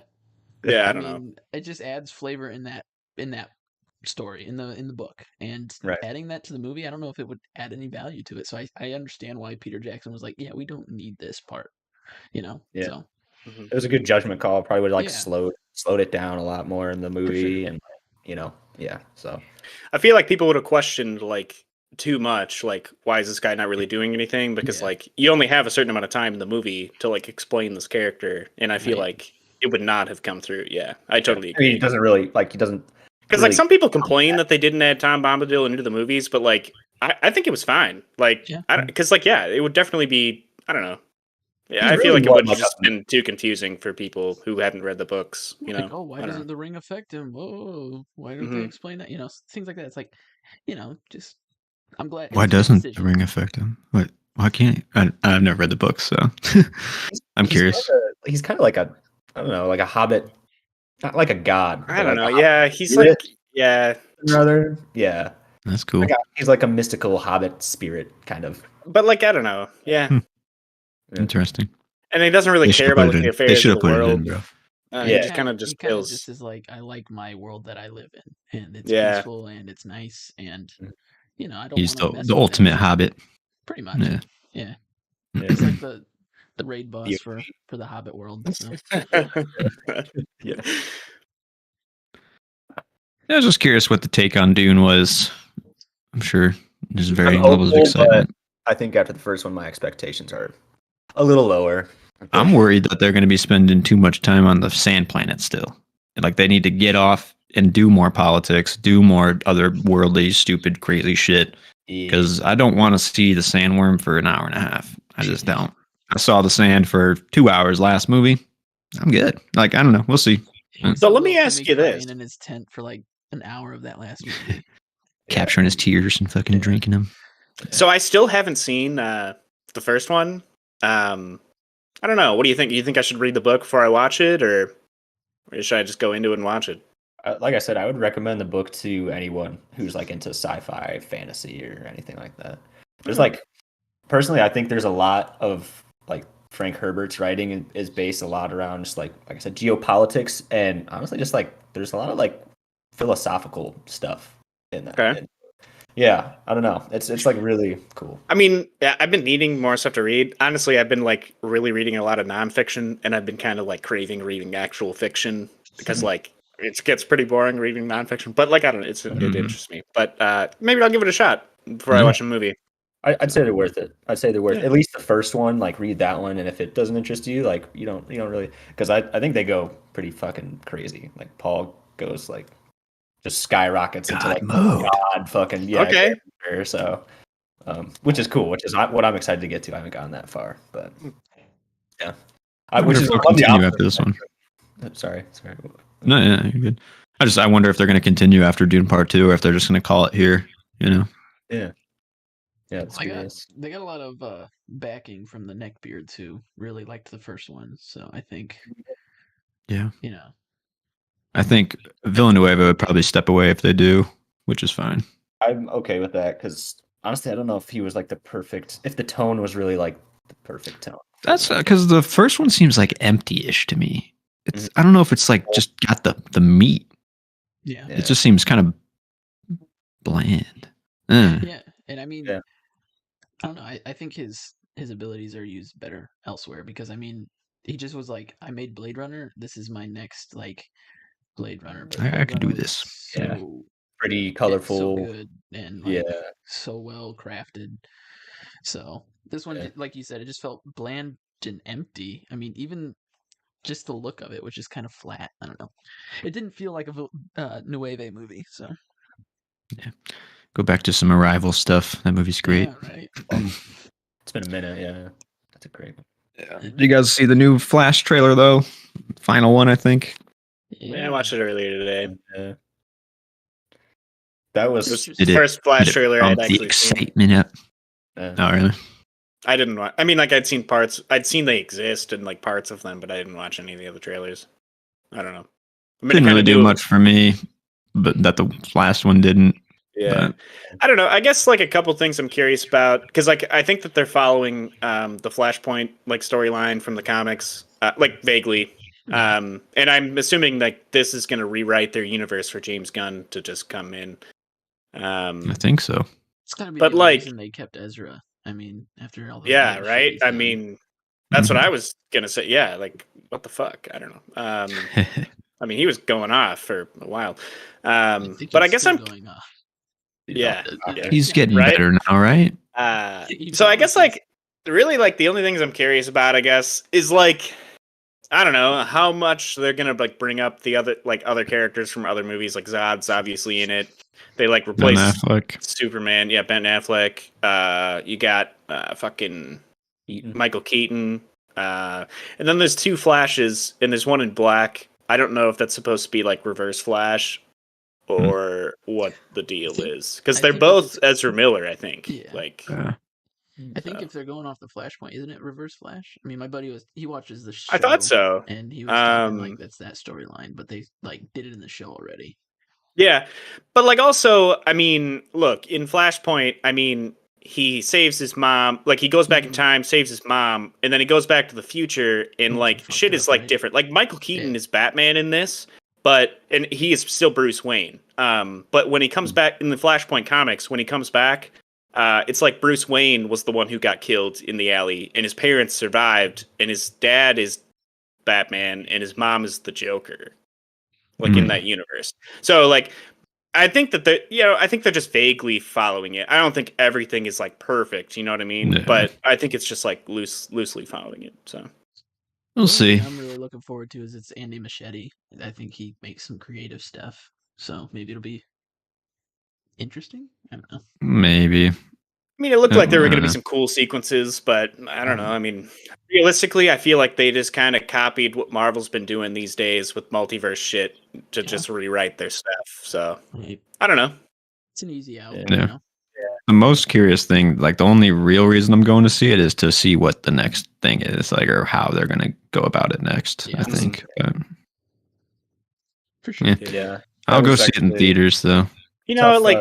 Yeah, I don't know. mean, it just adds flavor in that story in the book, and Right. adding that to the movie, I don't know if it would add any value to it. So I understand why Peter Jackson was like, yeah, we don't need this part, Yeah. So It was a good judgment call. Probably would like Yeah. slowed it down a lot more in the movie, and yeah. So I feel like people would have questioned like too much, like why is this guy not really doing anything? Because Yeah. like you only have a certain amount of time in the movie to like explain this character, and I feel Right. like it would not have come through. Yeah, I totally I mean, agree. he doesn't really Because like some people complain that they didn't add Tom Bombadil into the movies, but like I think it was fine. Like Yeah. because like it would definitely be, I don't know. Yeah, He's I feel really like it more would have like just a- been too confusing for people who hadn't read the books. You like, know, oh, why I don't doesn't know. the ring affect him? Whoa, why don't they Mhm. explain that? Things like that. It's like, just I'm glad. Why it's a good doesn't the decision. ring affect him? Why can't I've never read the book, so I'm curious. He's kind of like a, I don't know, like a hobbit, not like a god. I but don't like know. a Yeah, he's spirit, like rather. Yeah, That's cool. like he's like a mystical hobbit spirit kind of. but like I don't know. Yeah, Hmm. Yeah. Interesting. and he doesn't really They care should about put like, it the in. They affairs should of have the put it world. in, bro. He Yeah. just kind of just feels. just is like, I like my world that I live in, and it's Yeah. peaceful and it's nice, and I don't. He's wanna the mess the with ultimate things. hobbit. Pretty much. Yeah. Yeah. Yeah. He's like the raid boss Yeah. for the Hobbit world. So. Yeah. I was just curious what the take on Dune was. I'm sure there's varying I'm levels of hopeful, excitement. but I think after the first one, my expectations are a little lower. I'm worried that they're going to be spending too much time on the sand planet still. Like they need to get off and do more politics, do more otherworldly, stupid, crazy shit. Because I don't want to see the sandworm for an hour and a half. I just don't. I saw the sand for 2 hours last movie. I'm good. Like I don't know. We'll see. So let me ask you this. In his tent for like an hour of that last movie. Capturing his tears and fucking drinking them. So I still haven't seen the first one. I don't know. What do you think? Do you think I should read the book before I watch it, or should I just go into it and watch it? Like I said, I would recommend the book to anyone who's like into sci-fi, fantasy, or anything like that. There's like, personally, I think there's a lot of like Frank Herbert's writing is based a lot around just like I said, geopolitics, and honestly, just like there's a lot of like philosophical stuff in that. Okay. And, yeah, I don't know. It's like really cool. I mean, yeah, I've been needing more stuff to read. Honestly, I've been like really reading a lot of nonfiction, and I've been kind of like craving reading actual fiction because like it gets pretty boring reading nonfiction. But like I don't know, it interests me. But maybe I'll give it a shot before I watch a movie. I'd say they're worth it. I'd say they're worth at least the first one. Like read that one, and if it doesn't interest you, like you don't really because I think they go pretty fucking crazy. Like Paul goes like just skyrockets into like mode. God fucking Okay. So, which is cool. Which is what I'm excited to get to. I haven't gotten that far, but yeah. I wonder if they'll continue after this one. Sorry. No, yeah, you're good. I wonder if they're going to continue after Dune Part 2 or if they're just going to call it here. You know. Yeah. It's they got a lot of backing from the Neckbeards who really liked the first one, so I think. Yeah. You know. I think Villanueva would probably step away if they do, which is fine. I'm okay with that because honestly, I don't know if he was like if the tone was really like the perfect tone. That's because the first one seems like empty-ish to me. I don't know if it's like just got the meat. Yeah. It just seems kind of bland. Yeah, and I mean, I don't know. I think his abilities are used better elsewhere because I mean, he just was like, I made Blade Runner. This is my next like Blade Runner. I can do this. So pretty colorful, so good, and like, so well crafted. So this one, like you said, it just felt bland and empty. I mean, even just the look of it, which is kind of flat. I don't know. It didn't feel like a Nueve movie. So yeah, go back to some Arrival stuff. That movie's great. Yeah, right. It's been a minute. Yeah, that's a great one. Yeah. Did you guys see the new Flash trailer though? Final one, I think. Yeah, I watched it earlier today. That was the first Flash trailer I'd actually the excitement up. Oh, really? I didn't watch. I mean, like I'd seen parts. I'd seen they exist and like parts of them, but I didn't watch any of the other trailers. I don't know. I mean, didn't really do much for me, but that the last one didn't. Yeah, but I don't know. I guess like a couple things I'm curious about because like I think that they're following the Flashpoint like storyline from the comics, like vaguely. And I'm assuming like this is going to rewrite their universe for James Gunn to just come in. I think so. It's gotta be but the like reason they kept Ezra. I mean, after all. Yeah, right. I mean, that's what I was gonna say. Yeah, like what the fuck? I don't know. I mean, he was going off for a while. But I guess I'm going off. Yeah, he's getting better now, right? So I guess like really like the only things I'm curious about, I guess, is like I don't know how much they're gonna like bring up the other characters from other movies. Like Zod's obviously in it. They like replace Superman. Yeah, Ben Affleck. You got fucking Michael Keaton. And then there's two Flashes, and there's one in black. I don't know if that's supposed to be like Reverse Flash or what the deal is, because they're both Ezra Miller. I think. Yeah. Like. I think if they're going off the Flashpoint, isn't it Reverse Flash? I mean, my buddy he watches the show. I thought so, and he was talking like that's that storyline, but they like did it in the show already. Yeah, but like also, I mean, look, in Flashpoint, I mean, he saves his mom. Like he goes back in time, saves his mom, and then he goes back to the future, and like shit is like different. Like Michael Keaton is Batman in this, and he is still Bruce Wayne. But when he comes back in the Flashpoint comics, when he comes back. It's like Bruce Wayne was the one who got killed in the alley, and his parents survived, and his dad is Batman, and his mom is the Joker, like in that universe. So, like, I think that I think they're just vaguely following it. I don't think everything is like perfect. You know what I mean? Yeah. But I think it's just like loosely following it. So We'll see. I'm really looking forward to is it's Andy Machete. I think he makes some creative stuff, so maybe it'll be interesting. I don't know. Maybe. I mean, it looked like there were I going to don't be know. some cool sequences, but I don't know. I mean, realistically, I feel like they just kind of copied what Marvel's been doing these days with multiverse shit to just rewrite their stuff. So Like, I don't know. it's an easy out. Yeah. You Yeah. know? The most curious thing, like the only real reason I'm going to see it is to see what the next thing is, like, or how they're going to go about it next. Yeah. I think. But For sure. Yeah. Yeah. I'll That go was see it in actually theaters though. You know, tough, like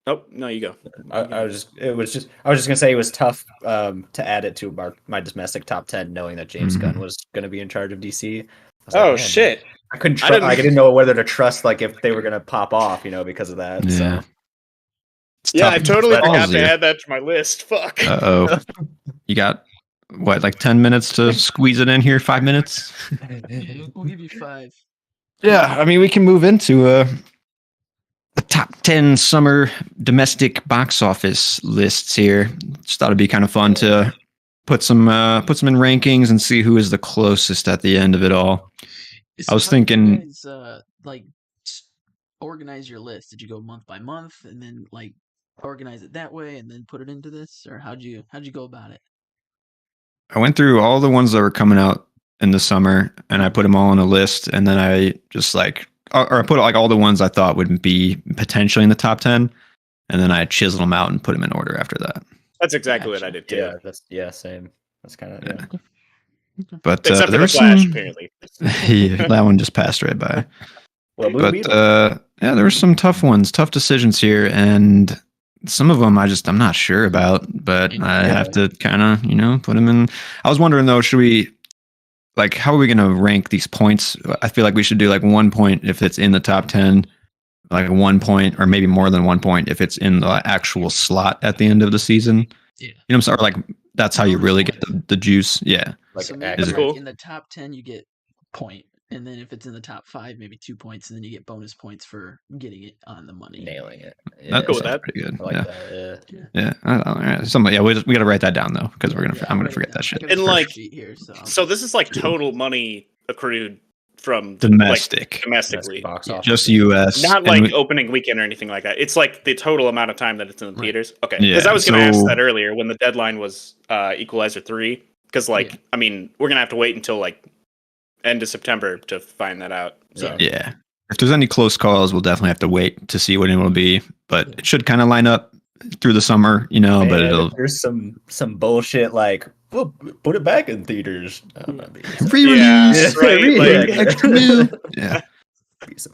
oh no, you go. I was just gonna say it was tough to add it to my domestic top 10, knowing that James Mhm. Gunn was gonna be in charge of DC. I was Oh like, man, shit! I couldn't I trust. didn't- I didn't know whether to trust, like if they were gonna pop off, because of that. Yeah. So It's Yeah, tough I totally forgot to ballsy. add that to my list. Fuck. Uh-oh. You got what, like 10 minutes to squeeze it in here? 5 minutes? We'll give you 5. Yeah, I mean, we can move into the top 10 summer domestic box office lists here. Just thought it'd be kind of fun to put some in rankings and see who is the closest at the end of it all. I was how did you thinking- guys, like organize your list. Did you go month by month and then like organize it that way and then put it into this, or how'd you go about it? I went through all the ones that were coming out in the summer and I put them all on a list, and then I just or I put like all the ones I thought would be potentially in the top 10, and then I chiseled them out and put them in order after that. That's exactly what I did too. same. That's kind of Yeah. But Except for there the was Flash, some, apparently. yeah, that one just passed right by. Well, Blue But Beetle. yeah, there were some tough decisions here, and some of them I'm not sure about, but I have to kind of put them in. I was wondering though, should we how are we going to rank these points? I feel like we should do like 1 point if it's in the top 10, like 1 point, or maybe more than 1 point if it's in the actual slot at the end of the season. Yeah. You know what I'm saying? Or like that's how you really get the juice. Yeah. Like, so act- maybe Is it- cool. in the top 10 you get point, and then if it's in the top 5 maybe 2 points, and then you get bonus points for getting it on the money. nailing it. That Cool with sounds that. pretty good. I like Yeah. that. Yeah. All right. We got to write that down though, because I'm I'll gonna write forget it that down. shit. I got a And, spreadsheet like, here, So this is like total money accrued from Domestic, domestically. Box office. just U.S. Not and like we- opening weekend or anything like that. It's like the total amount of time that it's in the Right. theaters. Okay. Yeah, Because I was going to ask so- that earlier when the deadline was Equalizer 3. Because, Yeah. I mean, we're going to have to wait until like end of September to find that out. So Yeah. If there's any close calls, we'll definitely have to wait to see what it will be. But it should kind of line up through the summer, but Man, it'll if there's some bullshit like, well, put it back in theaters. That'd be re-release, right, like- extra new. Yeah, some-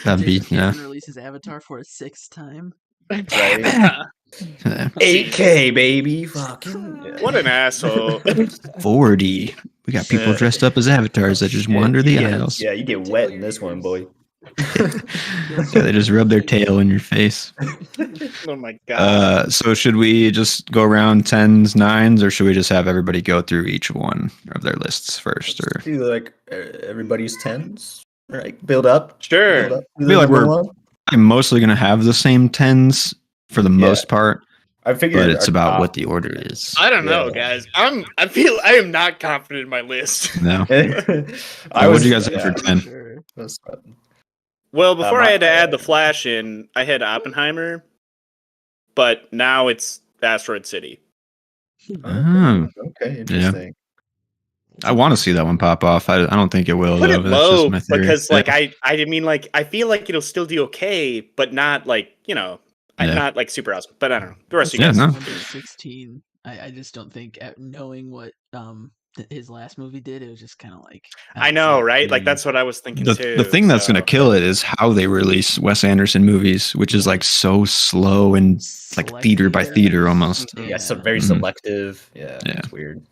that'd be Jason yeah. Cameron releases Avatar for a 6th time. right? Yeah. 8K baby, fucking. Yeah. what an asshole. 40. We got people dressed up as avatars that just wander the aisles. Yeah, you get wet in this one, boy. Yeah, they just rub their tail in your face. Oh my god. So should we just go around 10s, 9s, or should we just have everybody go through each one of their lists first? Or Do like everybody's 10s, right? Build up. Sure. Build up. I feel like Number we're- one. I'm mostly gonna have the same 10s for the most part, I figured but it's our about top- what the order is. I don't know, Yeah. guys. I feel I am not confident in my list. No. I What was do you guys have yeah, for 10? Sure. that's fun. Well, before I my- had to add the Flash in, I had Oppenheimer, but now it's Asteroid City. Oh, Okay, interesting. I want to see that one pop off. I don't think it will. Put though, it but that's just low my theory. because, Yeah. like, I mean, like, I feel like it'll still do okay, but not like Yeah. not like super awesome. But I don't know. The rest of you Yeah, guys. no. 16. I just don't think knowing what his last movie did, it was just kind of like I know, outside. right? Like Mm. that's what I was thinking the, too. the thing that's so- going to kill it is how they release Wes Anderson movies, which is like so slow and like theater by Selective. theater almost. Yeah, so very Mhm. selective. Yeah, Yeah. it's weird.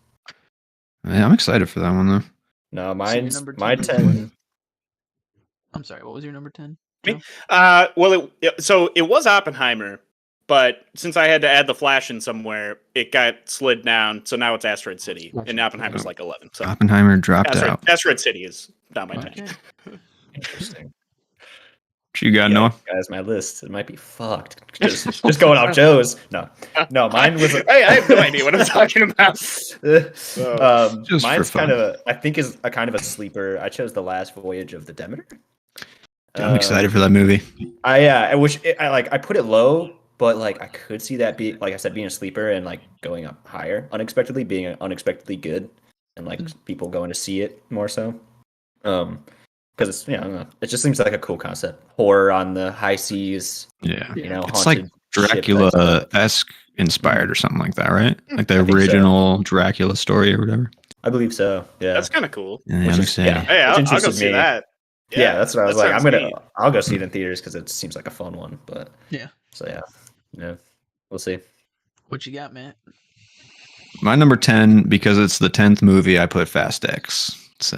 Yeah, I'm excited for that one though. No, So your mine's number my 10 is 10. I'm sorry, what was your number 10? Well, so it was Oppenheimer, but since I had to add the Flash in somewhere, it got slid down. So now it's Asteroid City, and Oppenheimer's like 11. So Oppenheimer dropped out. Asteroid City is not my 10. Okay. Interesting. What you got, Noah? Guys, my list, it might be fucked. Just going off Joe's. No, mine was. I have no idea what I'm talking about. Just mine's for kind fun. of, I think, is a kind of a sleeper. I chose The Last Voyage of the Demeter. I'm excited for that movie. I wish I put it low, but like I could see that be, like I said, being a sleeper and like going up higher unexpectedly, being unexpectedly good, and like people going to see it more so. Because it's, I don't know, it just seems like a cool concept. Horror on the high seas, Yeah. haunted It's like ship type stuff. Dracula-esque inspired or something like that, right? Like the I think so. original Dracula story or whatever. I believe so. Yeah, That's kind of cool. Yeah, Which I'm is- excited. yeah. Hey, I'll go interested see me. that. yeah, that's what I was that like. sounds neat. I'll go see it in theaters because it seems like a fun one. But Yeah. so yeah, we'll see. What you got, Matt? My number 10, because it's the 10th movie, I put Fast X. So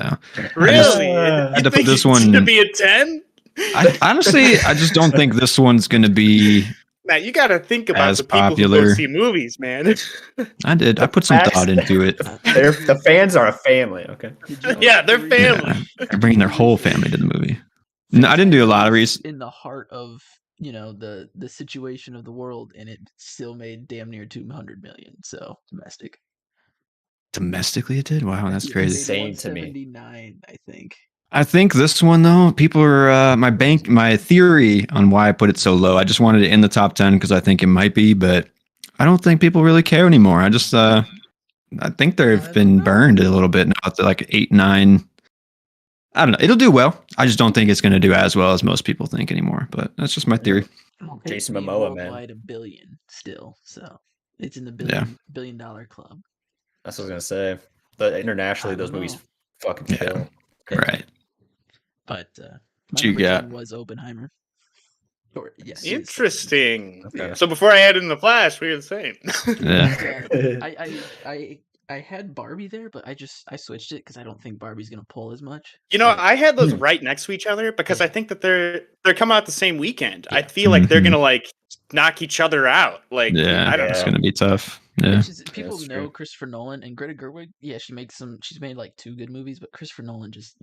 Really? I had to You put think this it's gonna one. be a 10? Honestly, I just don't think this one's going to be. Matt, you got to think about As the people who popular. go see movies, man. I put some Facts. thought into it. The fans are a family. Okay. Did you Yeah, they're agree family. They're bringing their whole family to the movie. No, I didn't do a lot of research. in the heart of the situation of the world, and it still made damn near 200 million. So domestic. Domestically, it did. Wow, that's It crazy. Insane made to me. 179, I think. I think this one though, people are my theory on why I put it so low. I just wanted it in the top 10 because I think it might be, but I don't think people really care anymore. I just I think they've I been don't know. burned a little bit now. It's like 8, 9. I don't know. It'll do well. I just don't think it's going to do as well as most people think anymore. But that's just my theory. Jason It's made Momoa, man. worldwide $1 billion still, so it's in the Yeah. billion dollar club. That's what I was gonna say. But internationally, I those don't movies know. fucking Yeah. kill. Right. But What you number got? 10 was Oppenheimer. Or yes, Interesting. Okay. So before I had it in the flash, we were the same. Yeah. I had Barbie there, but I switched it because I don't think Barbie's gonna pull as much. You know, I had those Hmm. right next to each other because I think that they're coming out the same weekend. I Yeah. feel like they're Mhm. gonna like knock each other out. Like Yeah. I don't It's know. going to be tough. Yeah. It's just, people That's know true. Christopher Nolan and Greta Gerwig. Yeah, she's made like 2 good movies, but Christopher Nolan just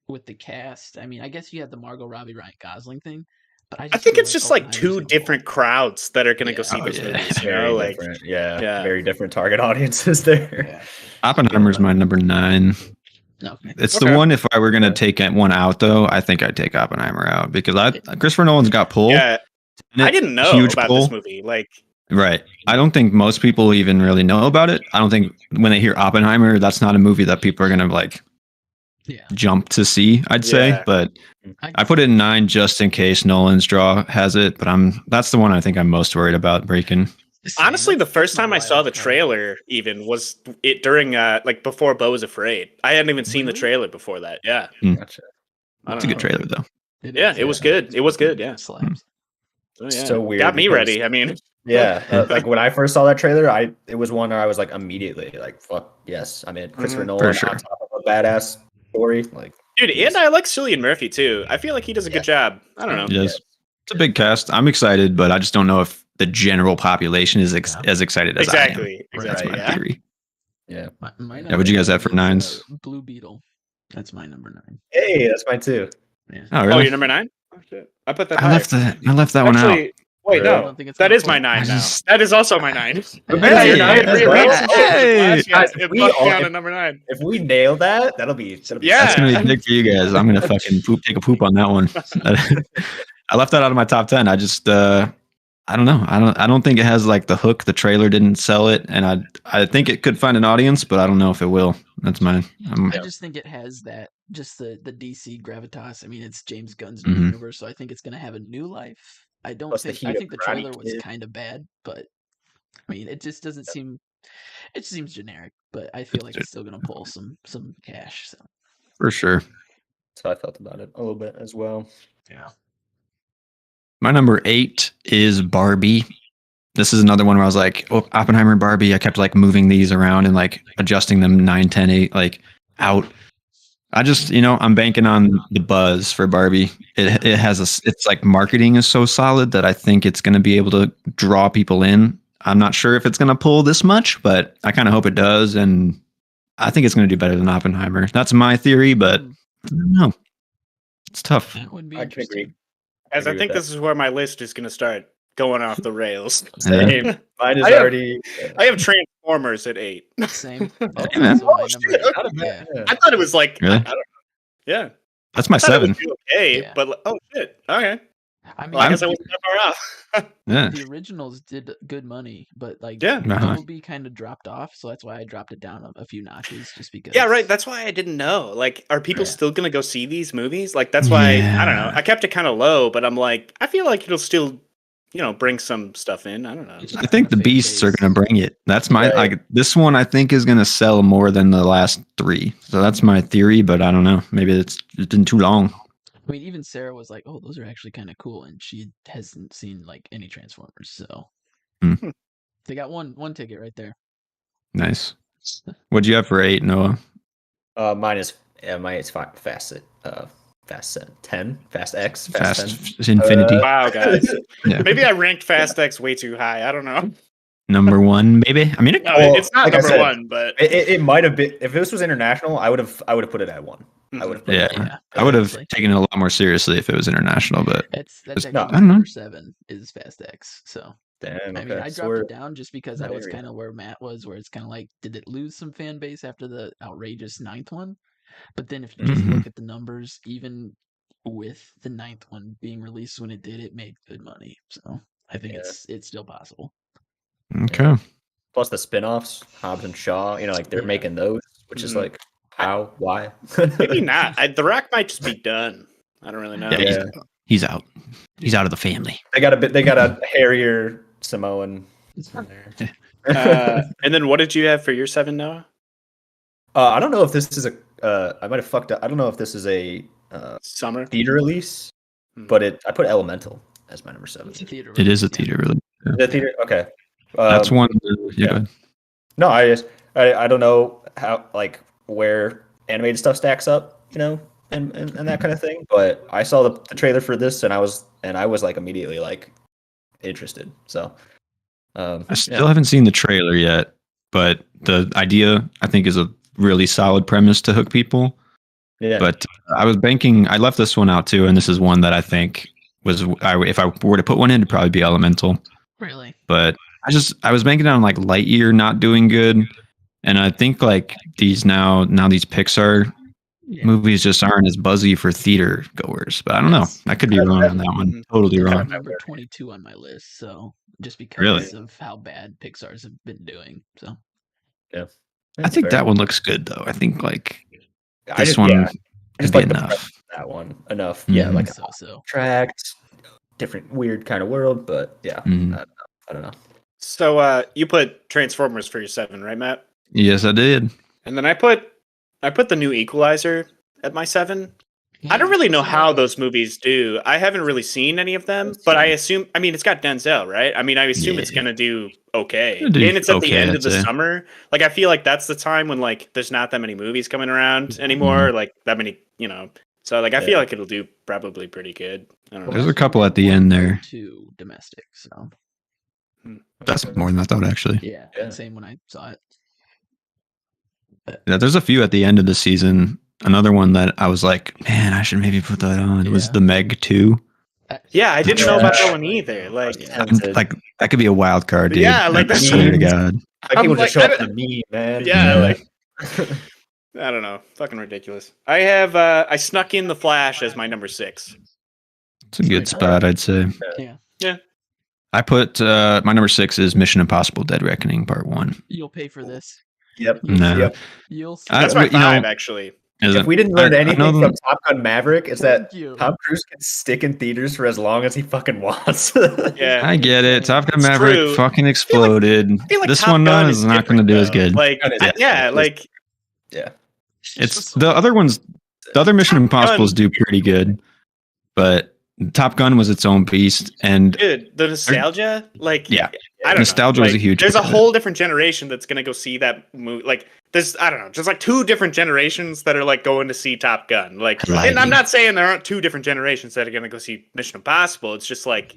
with the cast. I mean, I guess you had the Margot Robbie Ryan Gosling thing, but I I just think feel it's just like Oppenheimer's two gonna pull. different crowds that are gonna go Yeah. see Oh, those yeah. movies. You Very know, like different. Yeah. Very different target audiences there. Yeah. Oppenheimer's my number 9. Okay. It's Okay. the one. If I were going to take one out, though, I think I'd take Oppenheimer out because Christopher Nolan's got pull. yeah. and I it- didn't know huge about pull. this movie. Like Right. I don't think most people even really know about it. I don't think when they hear Oppenheimer, that's not a movie that people are going to like Yeah. jump to see, I'd say. Yeah. But I put it in 9 just in case Nolan's draw has it. But that's the one I think I'm most worried about breaking. honestly, the first time I saw the wild card. trailer even was it during like before Bo Was Afraid. I hadn't even seen the Really? trailer before that. Yeah. Gotcha. I don't It's a good know. trailer, though. Yeah, it was good. It was good. Yeah. Slaps. So, So weird Got me because- ready. I mean, Yeah, like when I first saw that trailer, it was one where I was like immediately like, "Fuck yes!" I mean, Christopher Mhm. Nolan For sure. on top of a badass story, like dude, and I like Cillian Murphy too. I feel like he does a Yeah. good job. I don't know. Yes. It's a big cast. I'm excited, but I just don't know if the general population is as excited as I am. Exactly. That's Exactly. my Yeah. theory. yeah. My Yeah, what'd you guys have for number 9s? Blue Beetle. That's my number 9. Hey, that's mine too. Yeah. Oh, Oh, really? you're number 9? Oh, shit. I put that I high. left that one out. Actually, wait, Really? I no. don't think it's That gonna is my pull. 9 I now. just- That is also my 9. Hey, You're not as even well. reached Hey. it. Guys, It we bumped all- down to number 9. If we nail that, that'll be Yeah. That's gonna be big for you guys. I'm gonna fucking take a poop on that one. I left that out of my top 10. I just I don't know. I don't think it has like the hook. The trailer didn't sell it, and I think it could find an audience, but I don't know if it will. That's mine. I just think it has that just the DC gravitas. I mean, it's James Gunn's new Mhm. universe, so I think it's gonna have a new life. I don't Plus the think heat I of think the Karate trailer was Kid. kind of bad, but I mean, it just doesn't seem. It seems generic, but I feel like it's still gonna pull some cash. So for sure. That's how I felt about it a little bit as well. yeah, My number 8 is Barbie. This is another one where I was like, oh, Oppenheimer and Barbie. I kept like moving these around and like adjusting them 9, 10, 8, like out. I just, I'm banking on the buzz for Barbie. It has it's like marketing is so solid that I think it's going to be able to draw people in. I'm not sure if it's going to pull this much, but I kind of hope it does. And I think it's going to do better than Oppenheimer. That's my theory, but I don't know. It's tough. that would be I can interesting. agree. Guys, I agree think with this is where my list is going to start going off the rails. Yeah. Same. Mine is I have- already. I have Transformers at 8. Same. That's Hey, man. also my Oh, number. shit, 8. not a Yeah. bad- yeah. I thought it was like, Really? I don't know. Yeah. That's my I thought it 7. was okay, Yeah. but oh shit. Okay. I mean, Well, I guess I wasn't that far off. Yeah. the originals did good money, but like Yeah. Uh-huh. Bumblebee kind of dropped off, so that's why I dropped it down a few notches, just because. Yeah, right. That's why I didn't know. Like, are people Yeah. still gonna go see these movies? Like, that's why I don't know. Yeah. I kept it kind of low, but I'm like, I feel like it'll still, bring some stuff in. I don't know. I think the Fan beasts are base. going to bring it. That's my Yeah. like this one. I think is going to sell more than the last 3. So that's my theory, but I don't know. Maybe it's been too long. I mean, even Sarah was like, "Oh, those are actually kind of cool," and she hasn't seen like any Transformers, so Hmm. they got one ticket right there. Nice. What'd you have for 8, Noah? Mine is Fast 10, Fast X, Fast 10. Infinity Wow, guys. Yeah. Maybe I ranked Fast X way too high. I don't know. number 1, maybe. I mean, it, No, Well, it's not like I number said, one, but It might have been if this was international. I would have put it at 1. I would have. yeah, Yeah, I would have exactly. taken it a lot more seriously if it was international. But That's Just- actually no, my I don't know. number 7 is Fast X. So Damn. I mean, okay, I so dropped we're- it down just because I that was area. kind of where Matt was, where it's kind of like, did it lose some fan base after the outrageous 9th one? But then if you just Mhm. look at the numbers, even with the 9th one being released when it did, it made good money. So I think Yeah. it's still possible. okay, Plus the spin-offs, Hobbs and Shaw. Like they're Yeah. making those, which is Mhm. like how, why? maybe not. The Rock might just be done. I don't really know. Yeah, Yeah. he's out. He's out of the family. They got a hairier Samoan. in there. And then what did you have for your 7, Noah? I don't know if this is a. I might have fucked up. I don't know if this is a Summer. theater release, Hmm. but I put Elemental as my number 7. It's a theater. It is a release, yeah. theater, really. The theater. Okay. That's one. yeah. Yeah. No, I don't know how where animated stuff stacks up, and that kind of thing. But I saw the trailer for this, and I was like immediately like interested. So I still haven't seen the trailer yet, but the idea I think is a really solid premise to hook people. yeah. But I was banking. I left this one out too, and this is one that I think was. If I were to put one in, it'd probably be Elemental. Really? But I was banking on like Lightyear not doing good, and I think like these Pixar Yeah. movies just aren't as buzzy for theater goers. But I don't know. Yes. I could be wrong on that one. Totally It's wrong. number 22 on my list, so just because Really? of how bad Pixar's have been doing. So I think that one looks good though. I think like I this just, one yeah, I could just be like the enough. premise of that one enough. Yeah, Mhm. like so. tracked, different weird kind of world, but yeah, Mhm. I don't know. So you put Transformers for your 7, right, Matt? Yes, I did. And then I put the new Equalizer at my 7. I don't really know how those movies do. I haven't really seen any of them, but I assume. I mean, it's got Denzel, right? I mean, I assume it's Yeah. gonna do okay. It'll do And it's at the okay, end I'd of the say. summer. Like, I feel like that's the time when like there's not that many movies coming around anymore. Mm-hmm. Like that many, So like, I Yeah. feel like it'll do probably pretty good. I don't know. There's a couple at the end there. 2 domestic, so That's more than I thought actually. yeah, Yeah. same when I saw it. Yeah, there's a few at the end of the season. Another one that I was like, man, I should maybe put that on. It was Yeah. the Meg 2. Yeah, I didn't know about that Yeah. one either. Like, Yeah. Like that could be a wild card, dude. Yeah, like, I that's swear to memes. God. Like people I'm just like, show up I to me, man. Yeah, Yeah. like I don't know, fucking ridiculous. I have I snuck in the Flash as my number 6. It's a good spot, I'd say. Yeah. Yeah. I put my number 6 is Mission Impossible: Dead Reckoning Part 1. You'll pay for this. Yep. No. Yep. You'll see. That's I- my you know, 5, actually. Is If it? we didn't learn I know anything them- from Top Gun Maverick, is that Thank you. Tom Cruise can stick in theaters for as long as he fucking wants. Yeah. I get it. Top Gun It's Maverick true. fucking exploded. I feel like This Top one Gun is not going to different, do as though. good. Like, Gun is yeah, different. like Yeah. It's the other ones. The other Mission Impossibles do pretty good, but Top Gun was its own beast, and dude, the nostalgia, like, Yeah. I don't Nostalgia know. was a huge There's a part of it. whole different generation that's gonna go see that movie. Like, there's, I don't know, just like 2 different generations that are like going to see Top Gun. Like, I like and I'm it. not saying there aren't 2 different generations that are gonna go see Mission Impossible. It's just like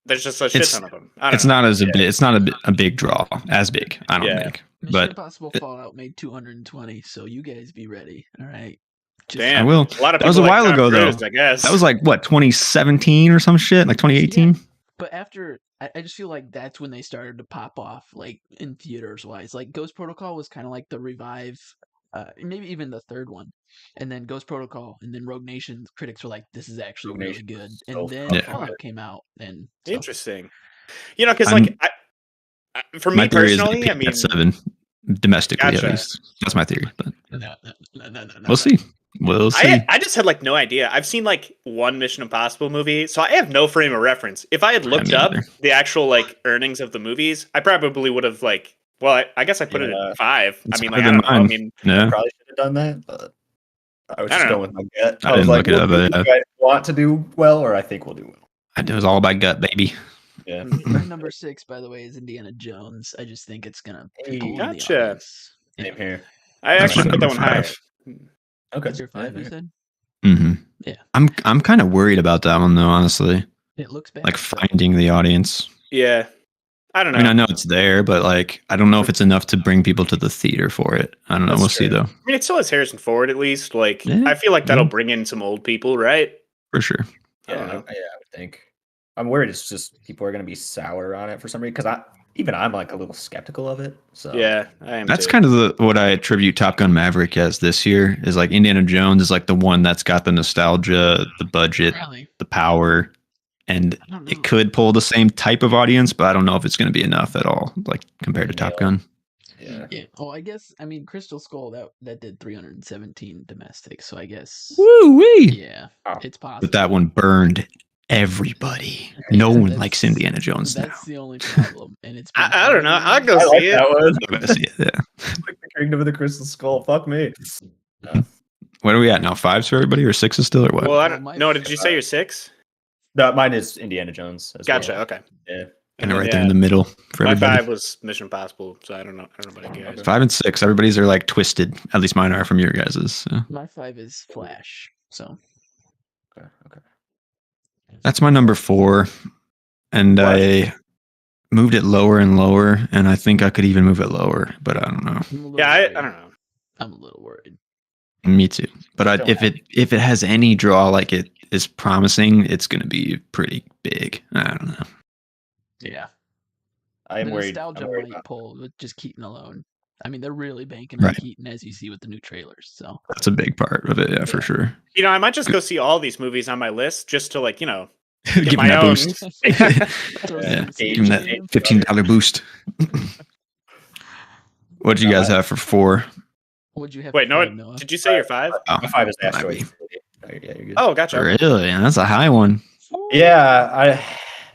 there's just a shit It's- ton of them. I don't it's know. not as a bit. It's not a big draw, as big. I don't Yeah. think. Mission But Impossible Fallout made 220, so you guys be ready. All right. Just- Damn, I will. A lot of That was people a like while Tom ago, though. Cruise, I guess That was like what 2017 or some shit, like 2018. But after, I just feel like that's when they started to pop off, like in theaters wise. Like Ghost Protocol was kind of like the revive, maybe even the third one, and then Ghost Protocol, and then Rogue Nation. Critics were like, "This is actually Rogue really Nation good," was and so then fucking Fallout good. came out, and so, interesting. You know, because I'm- like for My me theory is personally, they I peaked mean, at 7 domestically Gotcha. at least. That's my theory, but no. we'll see. We'll see. I just had like no idea. I've seen like one Mission Impossible movie, so I have no frame of reference. If I had looked me up neither. the actual like earnings of the movies, I probably would have like. Well, I guess I put it Yeah. at 5. It's I mean, higher like I than don't know. I mine. mean, Yeah. Probably should have done that, but I was I just don't going with my gut. I was didn't like, look it up, we'll but do- do I want to do well, or I think we'll do well. It was all about gut, baby. Yeah. My number 6, by the way, is Indiana Jones. I just think it's gonna Hey, pull in the gotcha. audience. Same Yeah. here. I That's actually my put that number one higher. 5. Okay. That's your 5, you said? Mm-hmm. Yeah. I'm kind of worried about that one though, honestly. It looks bad. Like finding the audience. Yeah, I don't I know. mean, I know it's there, but like, I don't know if it's enough to bring people to the theater for it. I don't know. That's We'll see true. though, I mean, it still has Harrison Ford at least. Like, Yeah. I feel like that'll Yeah. bring in some old people, right? for sure. I don't know. Yeah, I would think. I'm worried it's just people are going to be sour on it for some reason because I'm like a little skeptical of it. So Yeah, I am. That's too. kind of what I attribute Top Gun Maverick as this year. Is like Indiana Jones is like the one that's got the nostalgia, the budget, Really? the power, and I don't know. it could pull the same type of audience, but I don't know if it's going to be enough at all, like compared to Top Yeah. Gun. yeah. Yeah. Oh, I guess. I mean, Crystal Skull that did 317 domestic, so I guess. Woo wee! Yeah, Oh. it's possible. But that one burned everybody. No one That's- likes Indiana Jones now. That's the only problem, and it's. been I don't know. harder I'll than- go I like see it. that one. I'm gonna see it, yeah. Like the Kingdom of the Crystal Skull. Fuck me. What are we at now? 5s for everybody, or 6s still, or what? Well, I Oh, don't. my- No, did you say you're 6? No, mine is Indiana Jones. As Gotcha. Well. Okay. Yeah. Kind of right there in the middle for My everybody. 5 was Mission Impossible, so I don't know. I don't know about you guys. 5 and 6, everybody's are like twisted. At least mine are from your guys's. So. My 5 is Flash. So Okay. Okay. That's my number 4, and What? I moved it lower and lower, and I think I could even move it lower, but I don't know. I'm a little Yeah, I worried. don't know. I'm a little worried. Me too. But Don't if it has any draw like it is promising, it's going to be pretty big. I don't know. Yeah. I am The worried. nostalgia I'm worried might about pull with just Keaton alone. I mean, they're really banking Right. on Keaton, as you see with the new trailers. So That's a big part of it, yeah, for sure. You know, I might just go see all these movies on my list just to like, Give get him my that own. boost. Throw Yeah, some give him that CGI. $15 boost. What did you guys have for 4? What'd you have? Wait, for no. five, Noah? Did you say you're 5? Oh, My 5 is might Asteroid be. City. Oh, yeah, you're good. Oh, gotcha. Really? That's a high one. Yeah,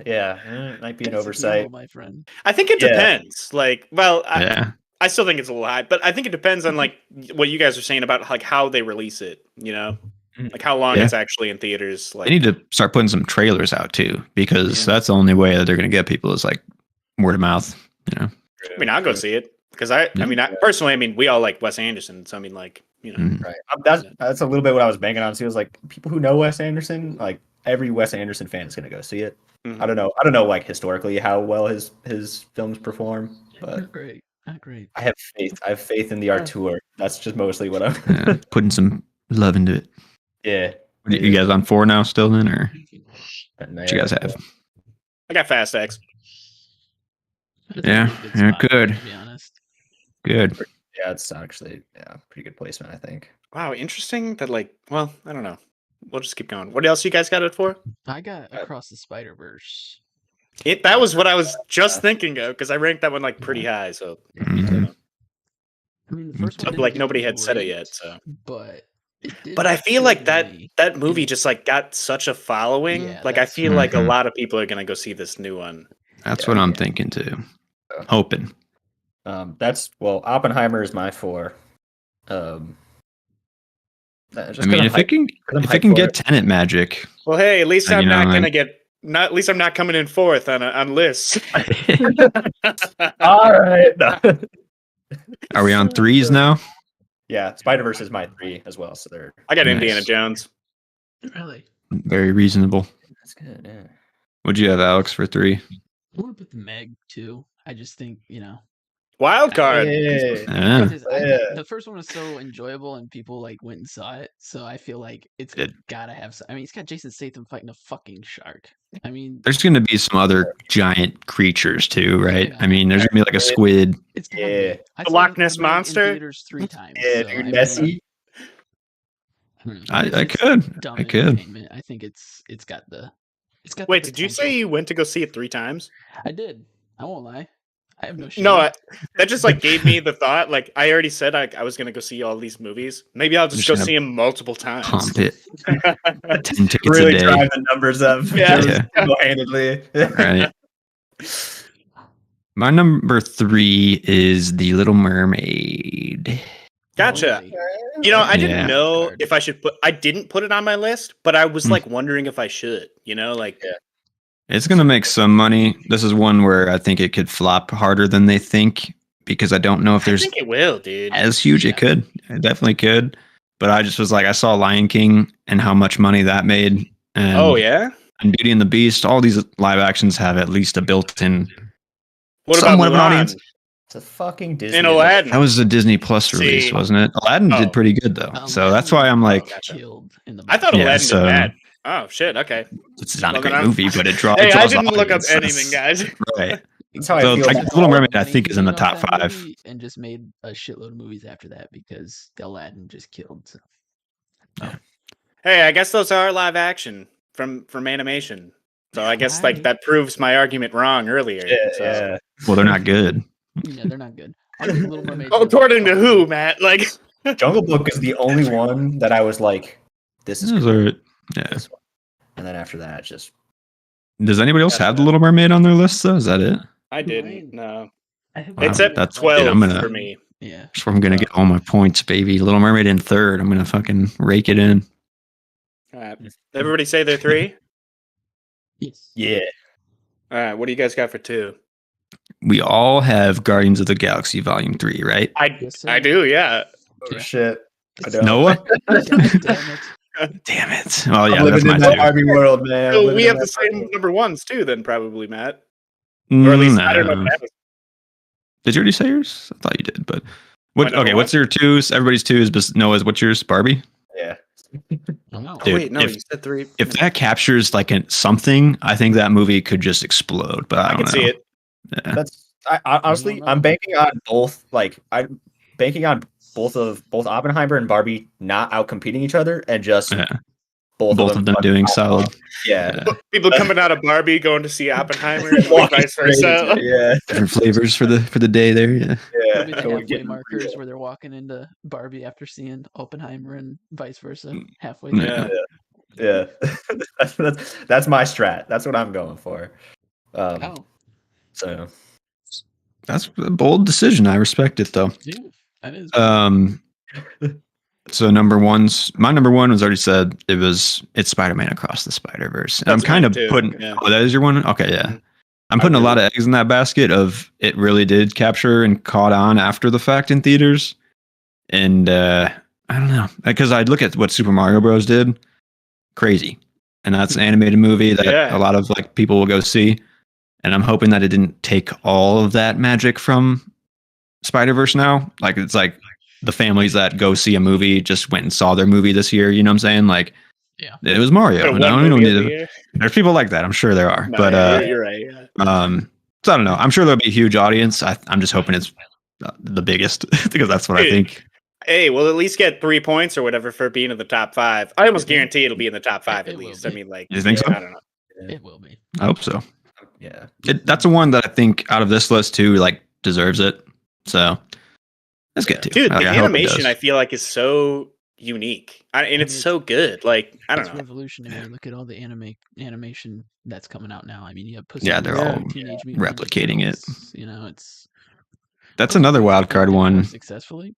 it might be an It's oversight. low, my friend. I think it Yeah. depends. Like, well, Yeah. I still think it's a little high, but I think it depends on like what you guys are saying about like how they release it. You know, Mhm. like how long Yeah. it's actually in theaters. Like, They need to start putting some trailers out too, because Yeah. that's the only way that they're going to get people is like word of mouth. You know, I mean, I'll go see it because I Yeah. mean, personally, I mean, we all like Wes Anderson, so I mean, like, Mhm. Right. That's a little bit what I was banking on. So it was like people who know Wes Anderson, like every Wes Anderson fan is gonna go see it. Mhm. I don't know like historically how well his films perform, Not but great. Not great. I have faith. I have faith in the auteur. That's just mostly what I'm. yeah, putting some love into it. Yeah. You guys on 4 now still then, or And, what you guys have? I got Fast X. That's a Yeah, pretty yeah, spot, good. To be honest. Good. Yeah, it's actually pretty good placement, I think. Wow, interesting. That like, well, I don't know. We'll just keep going. What else you guys got it for? I got Across the Spider-Verse. That was what I was just thinking of because I ranked that one like pretty high. So, Mhm. I mean, the first one like didn't nobody do had said it great, yet. So, but it did but I feel like that certainly- movie just like got such a following. Yeah, Like I that's- feel like a Mhm. lot of people are gonna go see this new one. That's Yeah, what I'm yeah. thinking too. Yeah. Hoping. Oppenheimer is my 4. I mean, if it can get Tenet magic, Well, hey, at least And, I'm you know, not gonna like- get. Not at least I'm not coming in 4th on lists. all right. are we on 3s now? Yeah, Spider Verse is my 3 as well. So they're I got Nice. Indiana Jones. Really? Very reasonable. that's good. Yeah. What'd you have, Alex, for 3? I want to put the Meg too. I just think, Wild card. Yeah. Because the first one was so enjoyable and people like went and saw it, so I feel like it's gotta have. I mean, it's got Jason Statham fighting a fucking shark. I mean, There's going to be some other giant creatures too, right? Yeah. I mean, there's going to be like a squid. it's gotta Yeah. be. I The saw Loch it Ness in Monster? theaters 3 times. Yeah, so, dude, I mean, Nessie. I it's could. dumb I could. entertainment. I think it's got the. Wait, did you say you went to go see it 3 times? I did. I won't lie. I have no shame. No, that just like gave me the thought. Like I already said, I was gonna go see all these movies. Maybe I'll just Just go gonna see them multiple times. Pump it. 10 tickets Really a day. drive the numbers up. Yeah. Single-handedly. Right. My number 3 is The Little Mermaid. Gotcha. Holy- You know, I Yeah. didn't know Card. if I should put. I didn't put it on my list, but I was Hmm. like wondering if I should. You know, like It's going to make some money. This is one where I think it could flop harder than they think because I don't know if I there's think it will, dude. as huge. It could. It definitely could. But I just was like, I saw Lion King and how much money that made. And, Oh yeah. and Beauty and the Beast. All these live actions have at least a built-in. What Somewhat of about an Mulan audience. It's a fucking Disney. and Aladdin? That was a Disney Plus release, See. wasn't it? Aladdin Oh. did pretty good though. So Aladdin that's why I'm like, Gotcha. killed in the. I thought Yeah, Aladdin so- did bad. Oh shit. Okay. it's not Well, a great then movie, but it Hey, I draws didn't the look up audience. anything, guys. Right. That's how I So, feel. like, about Little Mermaid, I Made think, is in the money off top that 5. movie and just made a shitload of movies after that because Aladdin just killed. So. Hey, I guess those are live action from animation. So I guess like Right. that proves my argument wrong earlier. Yeah, so. yeah. Well, they're not good. Yeah, they're not good. I think Little Mermaid. According to who, Matt? Like Jungle Book is the only one that I was like, this is Those cool. are- yeah. This one. And then after that, just Does anybody else Gotcha. have The Little Mermaid on their list though? Is that it? I didn't. No, I have Wow, it's Little at that's- 12 I'm gonna- for me. Yeah. That's where I'm gonna get all my points, baby. Little Mermaid in 3rd. I'm gonna fucking rake it in. All right. Everybody say they're 3. Yes. yeah. All right. What do you guys got for 2? We all have Guardians of the Galaxy Volume 3, right? Yes, sir. I do. Yeah. Oh Yeah. shit. I It's- don't. Noah? God damn it. Damn it. Oh I'm yeah, that's living in my that 2. Barbie world, man. I'm So living we in have the that Barbie same world. number 1s too, then probably Matt, or at least I don't know. If Matt was- Did you already say yours? I thought you did, but what? My number Okay, one? what's your 2s? Everybody's 2s, but Noah's. What's yours? Barbie. Yeah. Oh, no. Oh, Dude, wait, no, if- you said 3. If that captures like something, I think that movie could just explode. But I I don't can know. see it. Yeah. That's I honestly don't know. I'm banking on both I'm banking on both Oppenheimer and Barbie not out competing each other and just Yeah. both Of them doing solid. Yeah. Yeah. People coming out of Barbie going to see Oppenheimer and Walking vice versa. crazy. Yeah. Different flavors for the day there. Yeah. Yeah. There'll be the So we're halfway getting markers real. where they're walking into Barbie after seeing Oppenheimer and vice versa. Halfway. Yeah. through. Yeah. Yeah. that's my strat. That's what I'm going for. Oh, So That's a bold decision. I respect it though. yeah, that is. So my number one was already said. It's Spider-Man Across the Spider-Verse. And I'm That's kind mine of too, putting. yeah. Oh, that is your one. Okay, yeah. Mhm. I'm putting a agree. lot of eggs in that basket of it really did capture and caught on after the fact in theaters. And I don't know, because I'd look at what Super Mario Bros. Did, crazy, and that's an animated movie that Yeah. a lot of like people will go see. And I'm hoping that it didn't take all of that magic from Spider-Verse now. Like it's like the families that go see a movie just went and saw their movie this year. You know what I'm saying? Like, Yeah. it was Mario. Put And I one don't movie need of the to, year. there's people like that. I'm sure there are. No, but you're right. Yeah. so I don't know. I'm sure there'll be a huge audience. I'm just hoping it's the biggest because that's what I Dude. think. Hey, we'll at least get 3 points or whatever for being in the top 5. I almost Mhm. guarantee it'll be in the top 5 It at will least. I be. mean, like, You think so? I don't know. It will be. I hope so. yeah. That's the one that I think out of this list too, like deserves it. So let's get to. Dude, Like, the I hope it animation does. I feel like is so unique, and it's so good. Like, I don't It's know. revolutionary. Look at all the animation that's coming out now. I mean, you have Puss Yeah, in they're Boots all and Teenage Mutant Ninja replicating it. Turtles, You know, it's That's another wild card did more one. successfully.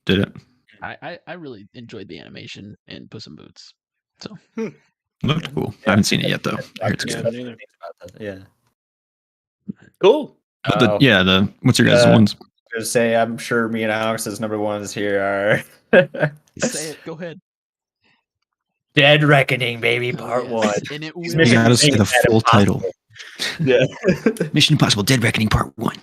Did it? I really enjoyed the animation in Puss in Boots. Looked cool. I haven't seen it yet though. I heard it's Yeah, good. me neither. Yeah. Cool. But Oh. What's your guys' Uh, ones? Just say I'm sure me and Alex's number ones here are Say it. Go ahead. Dead Reckoning, baby, Oh, part yes. one. And it He's will You making gotta me say think the that full title. Yeah. Mission Impossible: Dead Reckoning Part 1.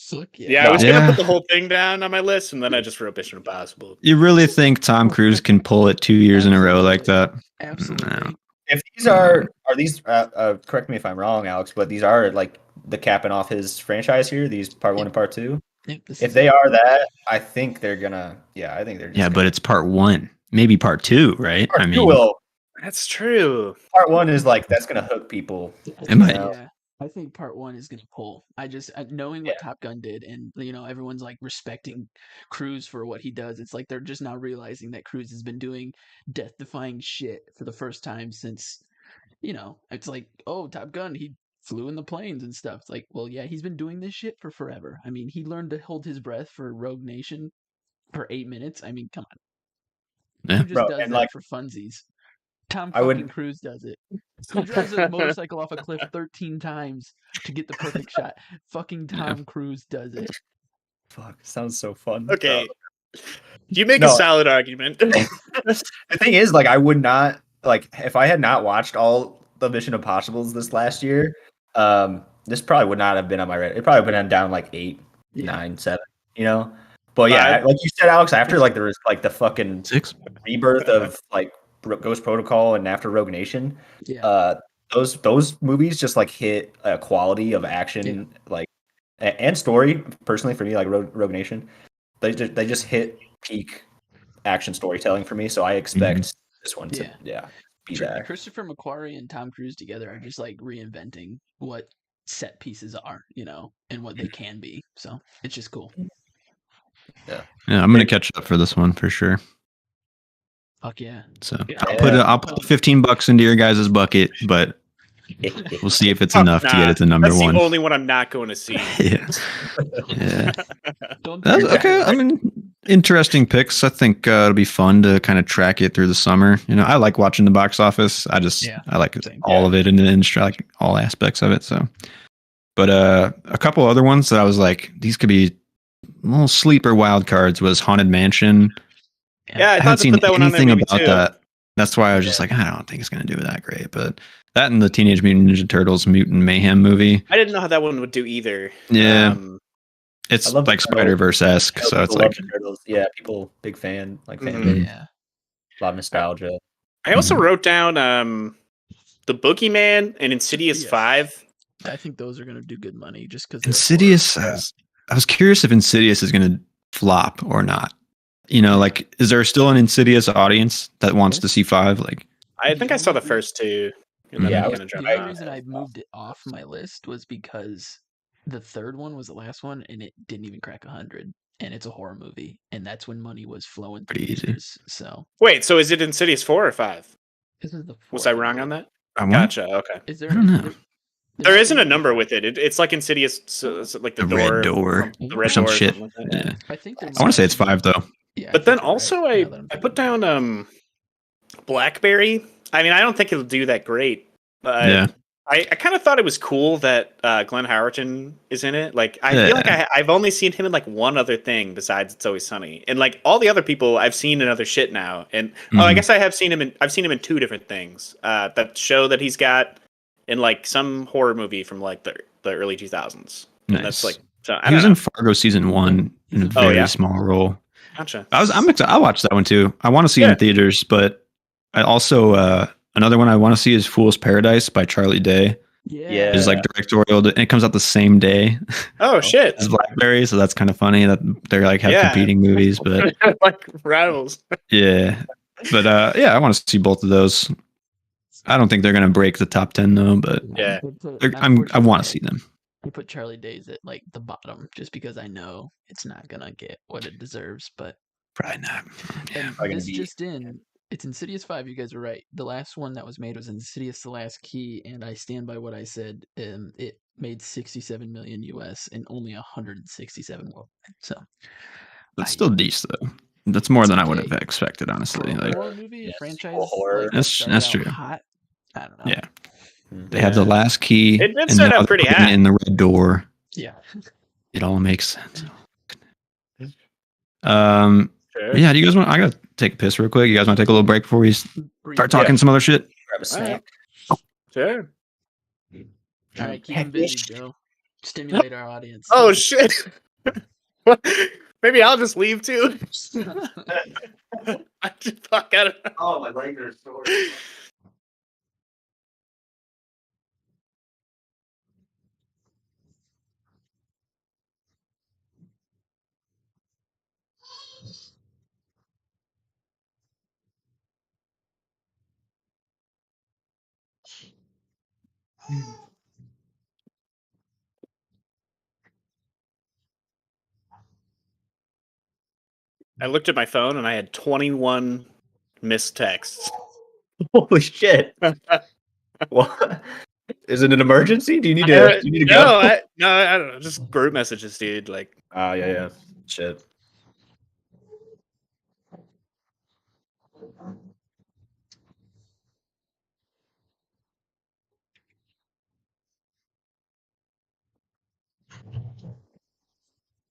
Fuck yeah. Yeah, I was gonna Yeah. put the whole thing down on my list, and then I just wrote Mission Impossible. You really think Tom Cruise can pull it 2 years in a row like that? Absolutely. If these are these correct me if I'm wrong, Alex, but these are like the capping off his franchise here, these part 1 and part 2. Yep, this If is they it. are that, I think they're gonna I think they're just Yeah, but gonna, it's part 1, maybe part 2, right? part I 2 mean, will That's true. part 1 is like that's gonna hook people. It might. Yeah. I think part 1 is going to pull. I just knowing what Top Gun did, and everyone's like respecting Cruise for what he does. It's like they're just now realizing that Cruise has been doing death-defying shit for the first time since, it's like, oh, Top Gun, he flew in the planes and stuff. It's like, well, yeah, he's been doing this shit for forever. I mean, he learned to hold his breath for Rogue Nation for 8 minutes. I mean, come on. Yeah. Who just Bro, does and, that like, for funsies? Tom I would- fucking Cruise does it. Who drives a motorcycle off a cliff 13 times to get the perfect shot? Fucking Tom Cruise does it. Fuck, sounds so fun. Okay, you make No. a solid argument. The thing is, like, I would not like if I had not watched all the Mission Impossibles this last year. This probably would not have been on my radar. It probably would have been down like 8, 9, 7. But yeah, like you said, Alex, after like there was like the fucking 6. rebirth of like Ghost Protocol and after Rogue Nation, Yeah. those movies just like hit a quality of action like and story. Personally, for me, like Rogue Nation, they just hit peak action storytelling for me. So I expect this one to be that. Christopher McQuarrie and Tom Cruise together are just like reinventing what set pieces are, and what they can be. So it's just cool. Yeah, I'm gonna catch up for this one for sure. Fuck yeah. So Yeah. I'll put $15 into your guys' bucket, but we'll see if it's enough to get it to number That's 1. the only one I'm not going to see. Yeah. Yeah. Don't That's do that. okay. I mean, interesting picks. I think it'll be fun to kind of track it through the summer. I like watching the box office. I like Same. all of it in the industry, like all aspects of it. So, but a couple other ones that I was like, these could be little sleeper wild cards was Haunted Mansion. Yeah, I I thought haven't to seen put that one on there anything maybe about too. that. That's why I was just like, I don't think it's going to do that great. But that and the Teenage Mutant Ninja Turtles Mutant Mayhem movie. I didn't know how that one would do either. Yeah. Um, It's I love the like Turtles. Spider-Verse esque. So it's People love like, the Turtles. Yeah, people big fan, like fan Mhm. base, Yeah. a lot of nostalgia. I also wrote down the Boogeyman and Insidious Yes. 5. I think those are going to do good money just because Insidious. I was curious if Insidious is going to flop or not. Like, is there still an Insidious audience that wants to see 5? Like, I think I saw the first 2. And then Yeah, I I kind of was- dropped The only off. reason I moved it off my list was because the third one was the last one, and it didn't even crack 100. And it's a horror movie, and that's when money was flowing through Pretty easy. theaters. So Wait, so is it Insidious 4 or 5? this is the Was fourth I wrong one. on that? I want Gotcha. Okay. Is there? I don't know. There isn't a number with it. It's like Insidious, so it's like the The door, red door. the Or red some door, shit. something like that. Yeah. I think there I want to say it's 5 though. Yeah, But I then think you're also right, I now that I'm I put thinking about down Blackberry. I mean, I don't think it'll do that great, but Yeah. I kind of thought it was cool that Glenn Howerton is in it. Like, I feel like I've only seen him in like one other thing besides It's Always Sunny, and like all the other people I've seen in other shit now. And I Mhm. guess I've seen him in 2 different things. That show that he's got in like some horror movie from like the early 2000s. And that's Nice. like, so I He don't was know. in Fargo season 1 in a Oh, very yeah? small role. Gotcha. I'm excited. I watched that one too. I want to see it Yeah. in theaters, but I also another one I want to see is Fool's Paradise by Charlie Day. Yeah. It's like directorial, and it comes out the same day Oh shit! as Blackberry, so that's kind of funny that they're like have Yeah. competing movies. But Like rivals. yeah, but yeah, I want to see both of those. I don't think they're gonna break the top 10 though, but Yeah. I want to see them. I put Charlie Days at like the bottom just because I know it's not gonna get what it deserves. But Probably not. Yeah. and Probably gonna this be- just in, it's Insidious 5. You guys are right. The last one that was made was Insidious: The Last Key, and I stand by what I said. It made 67 million US and only 167 worldwide. So That's still decent though. That's more than I would okay. have expected, honestly. for a Like, horror movie, a Yeah, franchise, sequel horror. like, That's started out true. Hot. I don't know. yeah, they had the Yeah. last key. It did and start now out pretty they're putting it hot. in the red door. Yeah. It all makes sense. Sure. Yeah. Do you guys want? I gotta take a piss real quick. You guys want to take a little break before we start talking some other shit? Grab a snack. Sure. All right, keep him busy, Joe. Stimulate our audience. Oh shit! Maybe I'll just leave too. I just fuck out of. Oh, my legs are sore. I looked at my phone and I had 21 missed texts. Holy shit! What? Is it an emergency? Do you need to? Do you need to go? I don't know. Just group messages, dude. Like, Oh yeah. Shit.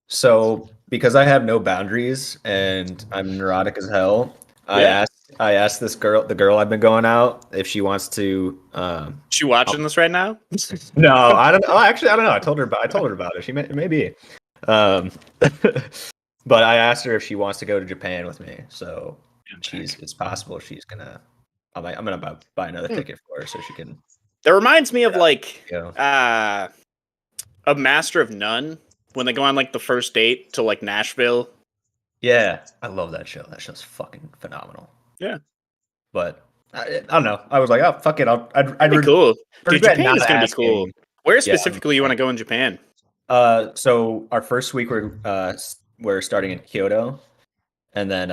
So, because I have no boundaries and I'm neurotic as hell, Yeah. I asked the girl I've been going out, if she wants to. she watching this right now? No, I don't. Oh, actually, I don't know. I told her about it. She may be. But I asked her if she wants to go to Japan with me. So it's possible she's gonna. I'm gonna buy another ticket for her so she can. That reminds me of like go. a Master of None when they go on like the first date to like Nashville. Yeah, I love that show. That show's fucking phenomenal. Yeah, but I don't know. I was like, oh fuck it. I'd be cool. Dude, regret Japan not is gonna be asking. cool. Where specifically you want to go in Japan? So our first week we're starting in Kyoto, and then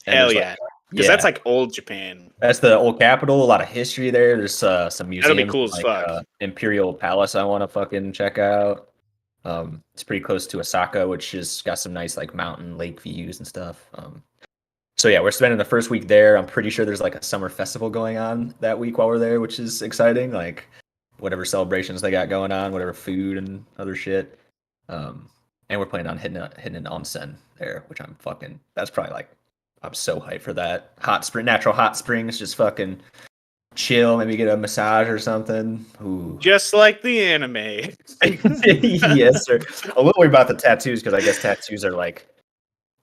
hell yeah, because that's like old Japan. That's the old capital. A lot of history there. There's some museums. That'll be cool as fuck. Imperial Palace. I want to fucking check out. It's pretty close to Osaka, which has got some nice like mountain lake views and stuff. So yeah, we're spending the first week there. I'm pretty sure there's like a summer festival going on that week while we're there, which is exciting. Like whatever celebrations they got going on, whatever food and other shit. And we're planning on hitting an onsen there, which that's probably like, I'm so hyped for that. Natural hot springs, just fucking chill, maybe get a massage or something. Ooh. Just like the anime. Yes, sir. A little worried about the tattoos because I guess tattoos are like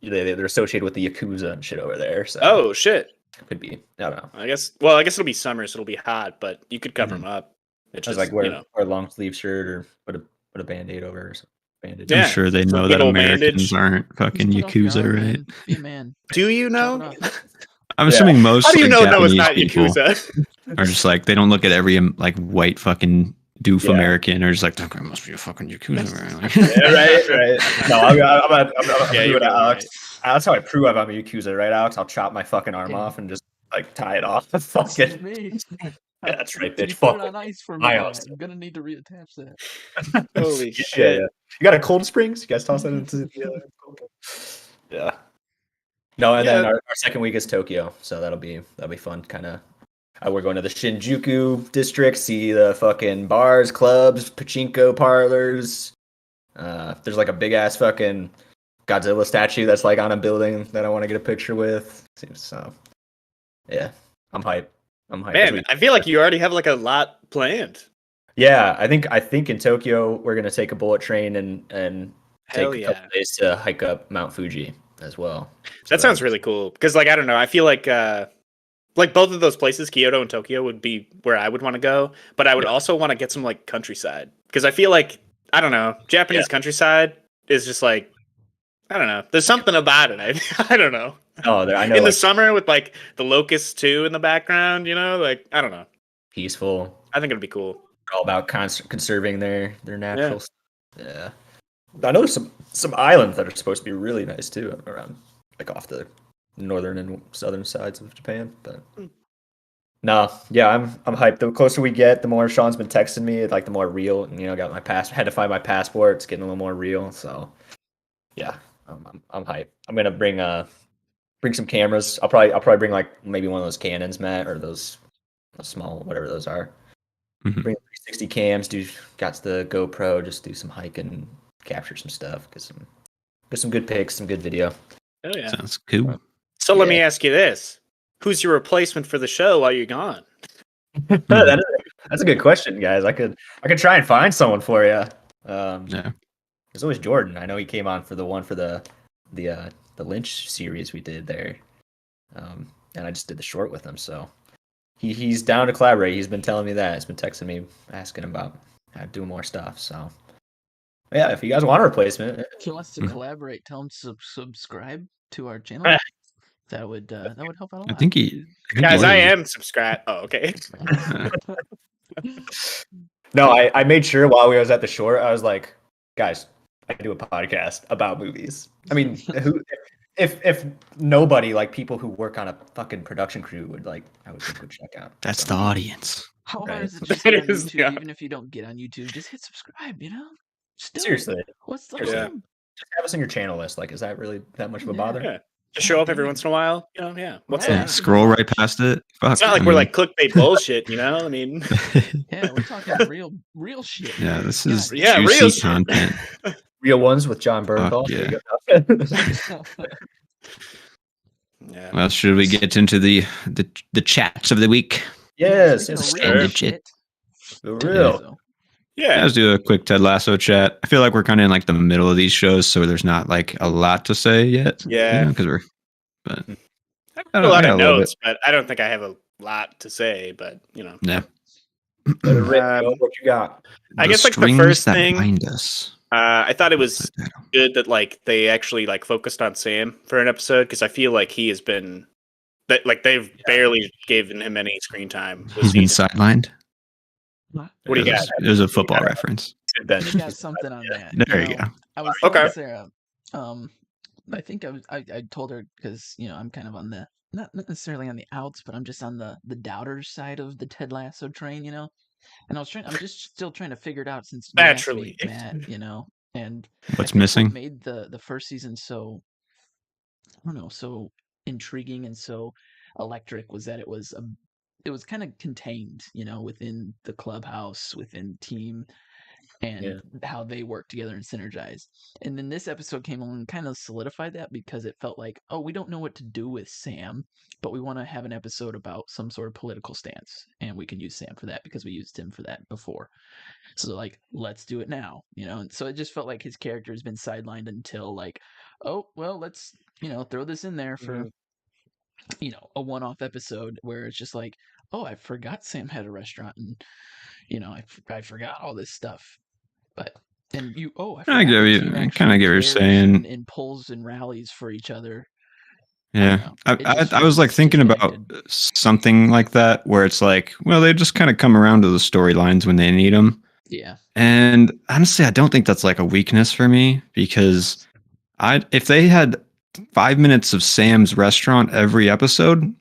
they're associated with the Yakuza and shit over there. So oh shit, could be. I don't know. I guess it'll be summer, so it'll be hot, but you could cover them up. It's just like wear a long sleeve shirt or put a band-aid over or something. I'm sure they know that Americans aren't fucking Yakuza, right? Be a man. Do you know? I'm assuming most. How do you know Japanese that was not people Yakuza? are just like they don't look at every like white fucking doof American or just like that guy must be a fucking Yakuza, right? Right. No, I'm you're Alex. Right. That's how I prove I'm a Yakuza, right, Alex? I'll chop my fucking arm off and just like tie it off. Fucking. Me. Yeah, that's right, bitch. Put it on ice for me. I'm gonna need to reattach that. Holy shit! Yeah. You got a Cold Springs? You guys toss that into the yeah. No, and then our second week is Tokyo, so that'll be fun. Kind of, we're going to the Shinjuku district, see the fucking bars, clubs, pachinko parlors. There's like a big ass fucking Godzilla statue that's like on a building that I want to get a picture with. So, yeah, I'm hyped. Man, I feel like you already have like a lot planned. Yeah, I think in Tokyo we're gonna take a bullet train and take a couple days to hike up Mount Fuji as well. That sounds really cool because, like, I don't know, I feel like both of those places, Kyoto and Tokyo, would be where I would want to go, but I would also want to get some like countryside because I feel like I don't know, Japanese countryside is just like I don't know. There's something about it. I don't know. Oh, I know. In the summer with like the locusts too in the background, like I don't know. Peaceful. I think it'd be cool. All about conserving their natural. Yeah. I know there's some islands that are supposed to be really nice too around like off the northern and southern sides of Japan. But no, yeah, I'm hyped. The closer we get, the more Sean's been texting me. Like the more real. Got my had to find my passport. It's getting a little more real. So yeah, I'm hyped. I'm gonna bring some cameras. I'll probably bring like maybe one of those Canons, Matt, or those small whatever those are. Mm-hmm. Bring 360 cams. Got the GoPro. Just do some hiking, capture some stuff. Get some good pics, some good video. Oh yeah, sounds cool. So let me ask you this: who's your replacement for the show while you're gone? That's a good question, guys. I could try and find someone for you. Yeah. There's always Jordan. I know he came on for the Lynch series we did there, and I just did the short with him. So he's down to collaborate. He's been telling me that. He's been texting me asking about how to do more stuff. So yeah, if you guys want a replacement, If he wants to collaborate, tell him to subscribe to our channel. That would help out a lot. I think he. Guys, I am subscribed. Oh, okay. no, I made sure while we was at the short, I was like, guys, I do a podcast about movies. I mean, if nobody, like people who work on a fucking production crew would like, I would think would check out. That's the audience. How hard Right. is it just to get on That is, YouTube? yeah. Even if you don't get on YouTube, just hit subscribe. You know, just do it. Seriously, What's the Seriously. harm? just have us in your channel list. Like, is that really that much of a Yeah. bother? Yeah. Just show up every once in a while. You know, yeah. What's Yeah. Yeah, that? scroll right past it. Fuck, It's not like I we're mean, like clickbait bullshit, you know? I mean, Yeah, we're talking real shit. yeah, this is Yeah, juicy real shit. content. Real ones with John Bernthal. yeah. There you go. yeah. Well, should we get into the chats of the week? yes, Speaking yes, of Standard real shit. the Yeah, real. so- Yeah. Let's do a quick Ted Lasso chat. I feel like we're kind of in like the middle of these shows, so there's not like a lot to say yet. Yeah. because we're. But I I have a lot got of a little notes, but I don't think I have a lot to say, but you know. yeah. Let it rip, Um, bro. What you got? I guess, like, the strings first that thing- bind us. I thought it was good that like they actually like focused on Sam for an episode because I feel like he has been that like they've barely given him any screen time this He's been season. sidelined. What do you got? It was a football reference. Ben. You got something on that. There you go. I was Okay. telling Sarah. I think I told her because I'm kind of on the not necessarily on the outs, but I'm just on the doubters side of the Ted Lasso train, And I'm just still trying to figure it out since you asked me, Naturally. Matt, and What's I think what missing? made the first season so I don't know, so intriguing and so electric was that it was kind of contained, within the clubhouse, within team, and how they work together and synergize. And then this episode came along and kind of solidified that because it felt like, oh, we don't know what to do with Sam, but we want to have an episode about some sort of political stance, and we can use Sam for that because we used him for that before. So like, let's do it now, And so it just felt like his character has been sidelined until like, oh, well, let's throw this in there for a one-off episode where it's just like, oh, I forgot Sam had a restaurant, and I forgot all this stuff. But and I get what you- I kinda get what you're saying. and pulls and rallies for each other. Yeah, It just I was like feels thinking about disconnected. something like that where it's like, well, they just kind of come around to the storylines when they need them. Yeah, And honestly, I don't think that's like a weakness for me because if they had 5 minutes of Sam's restaurant every episode,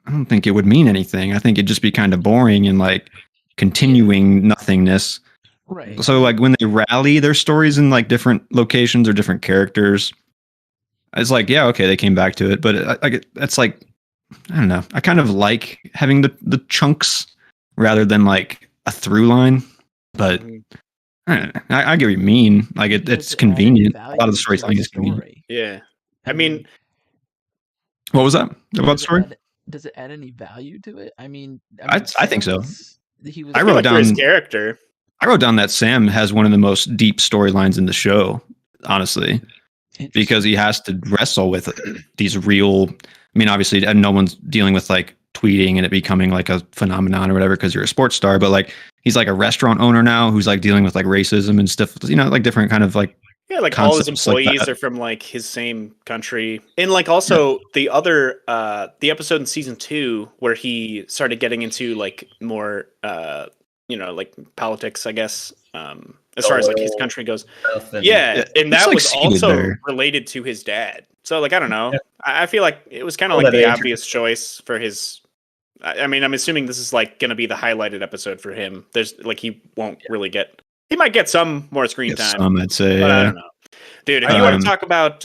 I don't think it would mean anything. I think it'd just be kind of boring and like continuing nothingness. right. So like when they rally their stories in like different locations or different characters, it's like, yeah, okay, they came back to it, but it's like, I don't know. I kind of like having the chunks rather than like a through line, but I don't know. I get what you mean. Like Does it's it add convenient. any A lot of the value to storytelling is convenient. story? Yeah. I mean, What was that about the story? Does it add any value to it? I think so. He was. I I wrote feel like for his down- character. I wrote down that Sam has one of the most deep storylines in the show, honestly, because he has to wrestle with these real. I mean, obviously, no one's dealing with like tweeting and it becoming like a phenomenon or whatever because you're a sports star, but like he's like a restaurant owner now who's like dealing with like racism and stuff, like different kind of like. Yeah, like all his concepts like employees that. are from like his same country. And like also the other the episode in season 2 where he started getting into like more like politics, I guess. As far as like his country goes. Yeah, and that like was seated also there. related to his dad. So like I don't know. I feel like it was kind of Oh, like that the age. obvious choice for his I mean, I'm assuming this is like going to be the highlighted episode for him. There's like he won't really get. He might get some more screen time. Some, I'd say. But I Yeah. don't know. Dude, if you want Um, to talk about,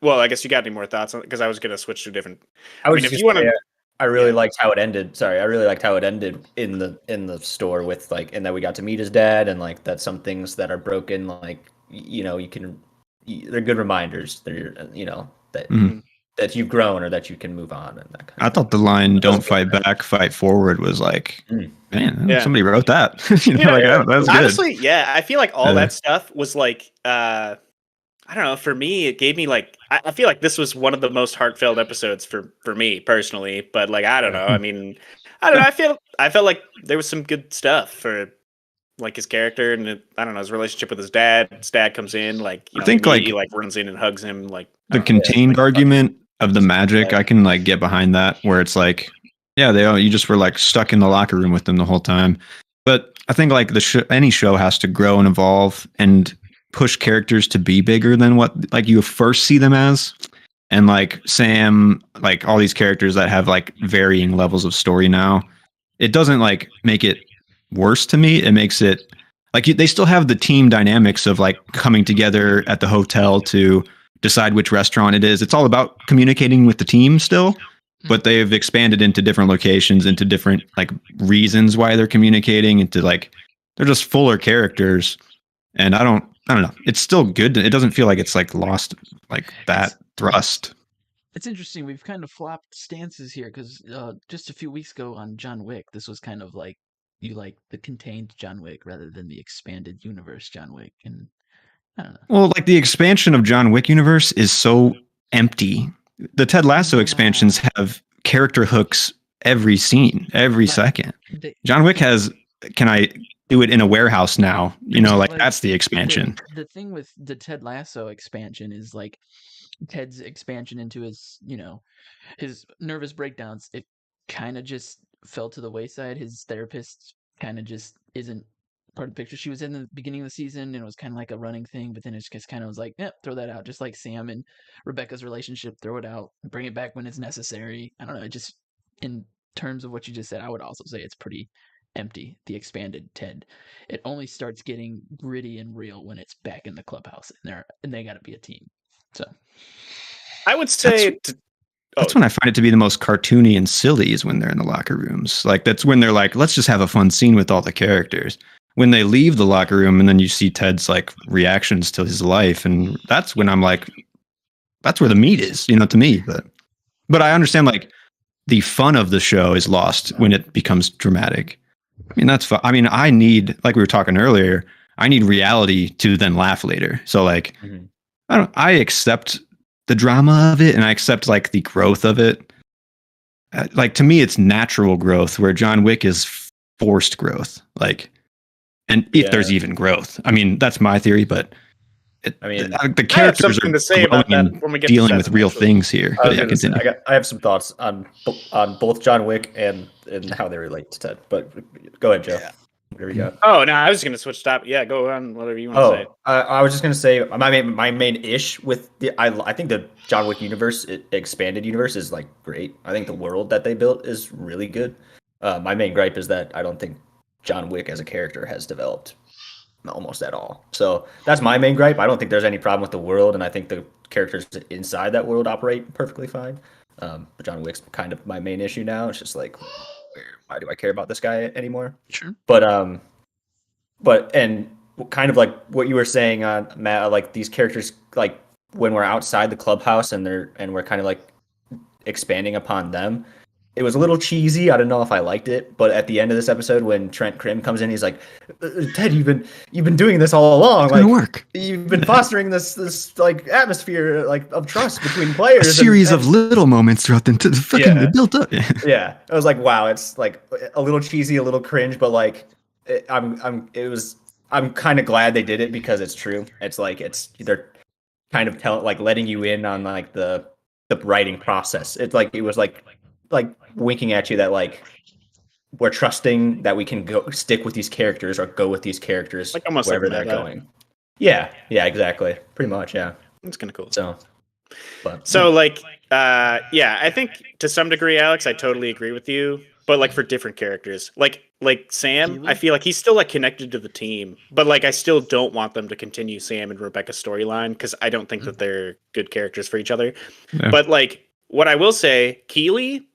well, I guess you got any more thoughts on it? Because I was going to switch to different. I was mean, if just you wanna- gonna say, I really liked how it ended. Sorry, I really liked how it ended in the store with like, and that we got to meet his dad, and like that some things that are broken, like you can, they're good reminders. They're that Mhm. that you've grown or that you can move on and that kind I of thought the line "Don't fight back, fight forward" was like, man, Yeah. somebody wrote that. That's good. Honestly, yeah, I feel like all Yeah. that stuff was like, I don't know. For me, it gave me like, I feel like this was one of the most heartfelt episodes for me personally. But like, I don't know. I mean, I don't know. I felt like there was some good stuff for like his character and I don't know his relationship with his dad. His dad comes in, like I think, he like, runs in and hugs him. Like The I don't know, contained argument of the magic, Yeah. I can like get behind that, where it's like, yeah, you just were like stuck in the locker room with them the whole time. But I think like any show has to grow and evolve and push characters to be bigger than what like you first see them as. And like Sam, like all these characters that have like varying levels of story now, it doesn't like make it worse to me. It makes it like they still have the team dynamics of like coming together at the hotel to decide which restaurant it is. It's all about communicating with the team still, but they've expanded into different locations, into different like reasons why they're communicating, into like they're just fuller characters. And I don't know. It's still good. It doesn't feel like it's like lost like that thrust. It's interesting. We've kind of flopped stances here because just a few weeks ago on John Wick, this was kind of like you like the contained John Wick rather than the expanded universe John Wick, and I don't know. Well, like the expansion of John Wick universe is so empty. The Ted Lasso expansions have character hooks every scene, every second. John Wick has, can I do it in a warehouse now? You know, like that's the expansion. The thing with the Ted Lasso expansion is like Ted's expansion into his, his nervous breakdowns. It kind of just fell to the wayside. His therapist kind of just isn't part of the picture. She was in the beginning of the season and it was kind of like a running thing, but then it just kind of was like, throw that out. Just like Sam and Rebecca's relationship, throw it out, bring it back when it's necessary. I don't know. Just in terms of what you just said, I would also say it's pretty empty, the expanded Ted. It only starts getting gritty and real when it's back in the clubhouse and they got to be a team. So I would say that's when I find it to be the most cartoony and silly, is when they're in the locker rooms. Like that's when they're like, let's just have a fun scene with all the characters. When they leave the locker room and then you see Ted's like reactions to his life, and that's when I'm like, that's where the meat is, to me. But I understand like the fun of the show is lost when it becomes dramatic. I mean, that's fun. I mean, I need, like we were talking earlier, I need reality to then laugh later. So like, I accept the drama of it and I accept like the growth of it. Like to me, it's natural growth, where John Wick is forced growth. Like, and if there's even growth, I mean, that's my theory, but the characters are to say about that when we get dealing with real things here. I have some thoughts on both John Wick and how they relate to Ted. But go ahead, Joe. Here we go. Oh no, I was going to switch topic. Yeah, go on. Whatever you want to say. I was just going to say my main ish with I think the John Wick universe, expanded universe, is like great. I think the world that they built is really good. My main gripe is that I don't think John Wick as a character has developed almost at all. So that's my main gripe. I don't think there's any problem with the world, and I think the characters inside that world operate perfectly fine. But John Wick's kind of my main issue now. It's just like, why do I care about this guy anymore? Sure. But and kind of like what you were saying, Matt, like these characters, like when we're outside the clubhouse and we're kind of like expanding upon them. It was a little cheesy. I don't know if I liked it, but at the end of this episode, when Trent Krim comes in, he's like, "Ted, you've been doing this all along. It's gonna work. You've been fostering this like atmosphere like of trust between players. A series of little moments throughout the fucking built up." Yeah, I was like, wow, it's like a little cheesy, a little cringe, but like, I'm kind of glad they did it because it's true. It's like they're kind of letting you in on like the writing process. It's like it was like winking at you that like we're trusting that we can go stick with these characters or go with these characters like almost wherever they're going. Yeah, exactly. Pretty much, yeah. That's kind of cool. I think to some degree, Alex, I totally agree with you, but like for different characters. Like Sam, I feel like he's still like connected to the team, but like I still don't want them to continue Sam and Rebecca's storyline because I don't think that they're good characters for each other. Yeah. But like what I will say, Keely,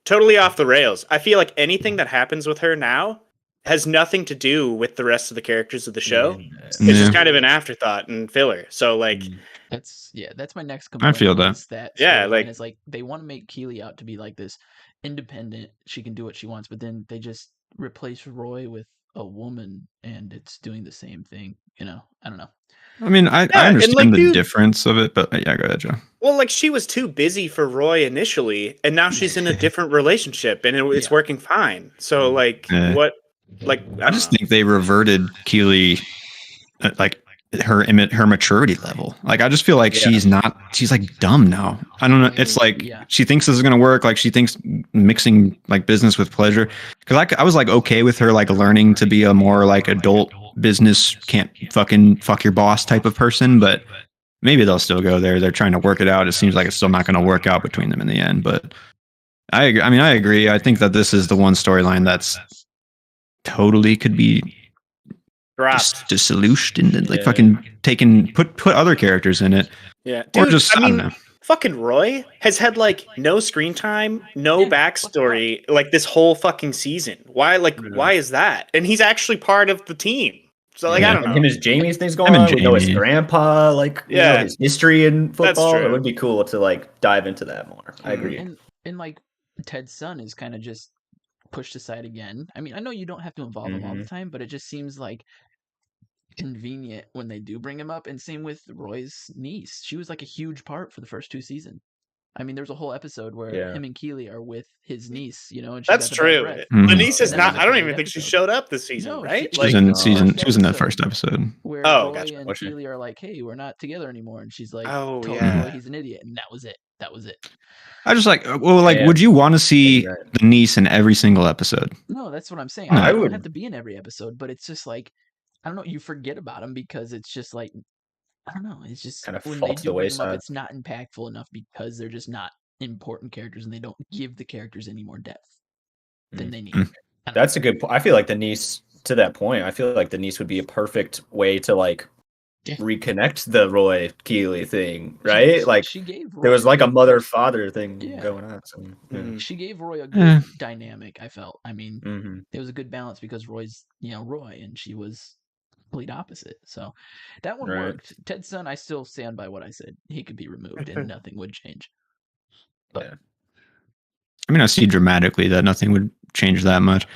totally off the rails. I feel like anything that happens with her now has nothing to do with the rest of the characters of the show. It's Yeah. just kind of an afterthought and filler. So like, That's my next I complaint. feel that. Is that Yeah, storyline like- is like they want to make Keely out to be like this independent, she can do what she wants, but then they just replace Roy with a woman and it's doing the same thing, you know? I don't know. I mean, I and, understand like, the dude- difference of it, but yeah, go ahead, Joe. well, like she was too busy for Roy initially, and now she's in a different relationship, and it's Yeah. working fine. So like, Yeah. what? Like, I just think they reverted Keely, like her maturity level. Like I just feel like Yeah. she's like dumb now. I don't know. It's like Yeah. she thinks this is gonna work. Like she thinks mixing like business with pleasure. Because I was like okay with her like learning to be a more like adult business can't fucking fuck your boss type of person, but maybe they'll still go there. They're trying to work it out. It seems like it's still not going to work out between them in the end. But I agree. I think that this is the one storyline that's totally could be dropped. disillusioned and like Yeah. fucking put other characters in it, Yeah, or dude, just I mean, don't know. fucking Roy has had like no screen time, no Yeah, backstory, like this whole fucking season. Why? Like, Mhm. why is that? And he's actually part of the team. So like, Yeah. I don't know. Him as Jamie's things going Him and on. We know his Jamie. grandpa, like Yeah. his history in football. true. It would be cool to like dive into that more. I Mhm. agree. And like Ted's son is kind of just pushed aside again. I mean, I know you don't have to involve him all the time, but it just seems like convenient when they do bring him up. And same with Roy's niece. She was like a huge part for the first 2 seasons. I mean, there's a whole episode where Yeah. him and Keely are with his niece, you know, and she's That's got the bad true. breath. Mhm. Denise is And that not. was a I don't great even think she episode. showed up this season, No, right? She like- was in No. season. She was in that Episode. first episode. Where Oh, Roy gotcha. and What's her- Keely are like, "Hey, we're not together anymore," and she's like, Oh, "Told yeah. Roy he's an idiot," and that was it. That was it. I just like Yeah. would you want to see Right. the niece in every single episode? No, that's what I'm saying. No, I I don't would- have to be in every episode, but it's just like I don't know. You forget about him because it's just like I don't know. It's just Kinda when fall they to do the bring them up, wayside. it's not impactful enough because they're just not important characters and they don't give the characters any more depth than they need. Mm. I don't That's a good point. I feel like the niece, to that point, I feel like the niece would be a perfect way to like Yeah. reconnect the Roy Keely thing, know. right? Like she gave there was Roy like a good- mother-father thing Yeah. going on. So, yeah. Mhm. She gave Roy a good Eh. dynamic. I felt. I mean, Mhm. it was a good balance because Roy's Roy and she was complete opposite. So that one Right. worked. Ted's son, I still stand by what I said. He could be removed and nothing would change. But I mean, I see dramatically that nothing would change that much.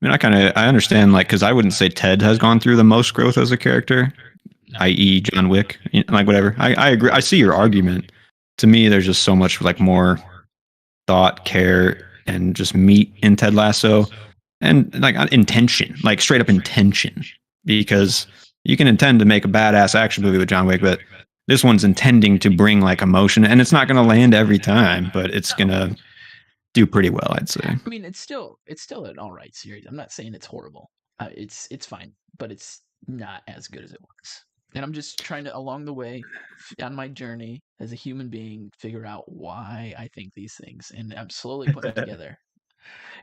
I mean, I understand, like, because I wouldn't say Ted has gone through the most growth as a character, i.e., John Wick, like whatever. I agree. I see your argument. To me, there's just so much like more thought, care, and just meat in Ted Lasso, and like intention, like straight up intention, because you can intend to make a badass action movie with John Wick, but this one's intending to bring like emotion, and it's not going to land every time, but it's going to do pretty well, I'd say. I mean, it's still an all right series. I'm not saying it's horrible. It's fine, but it's not as good as it was. And I'm just trying to, along the way, on my journey as a human being, figure out why I think these things, and I'm slowly putting it together.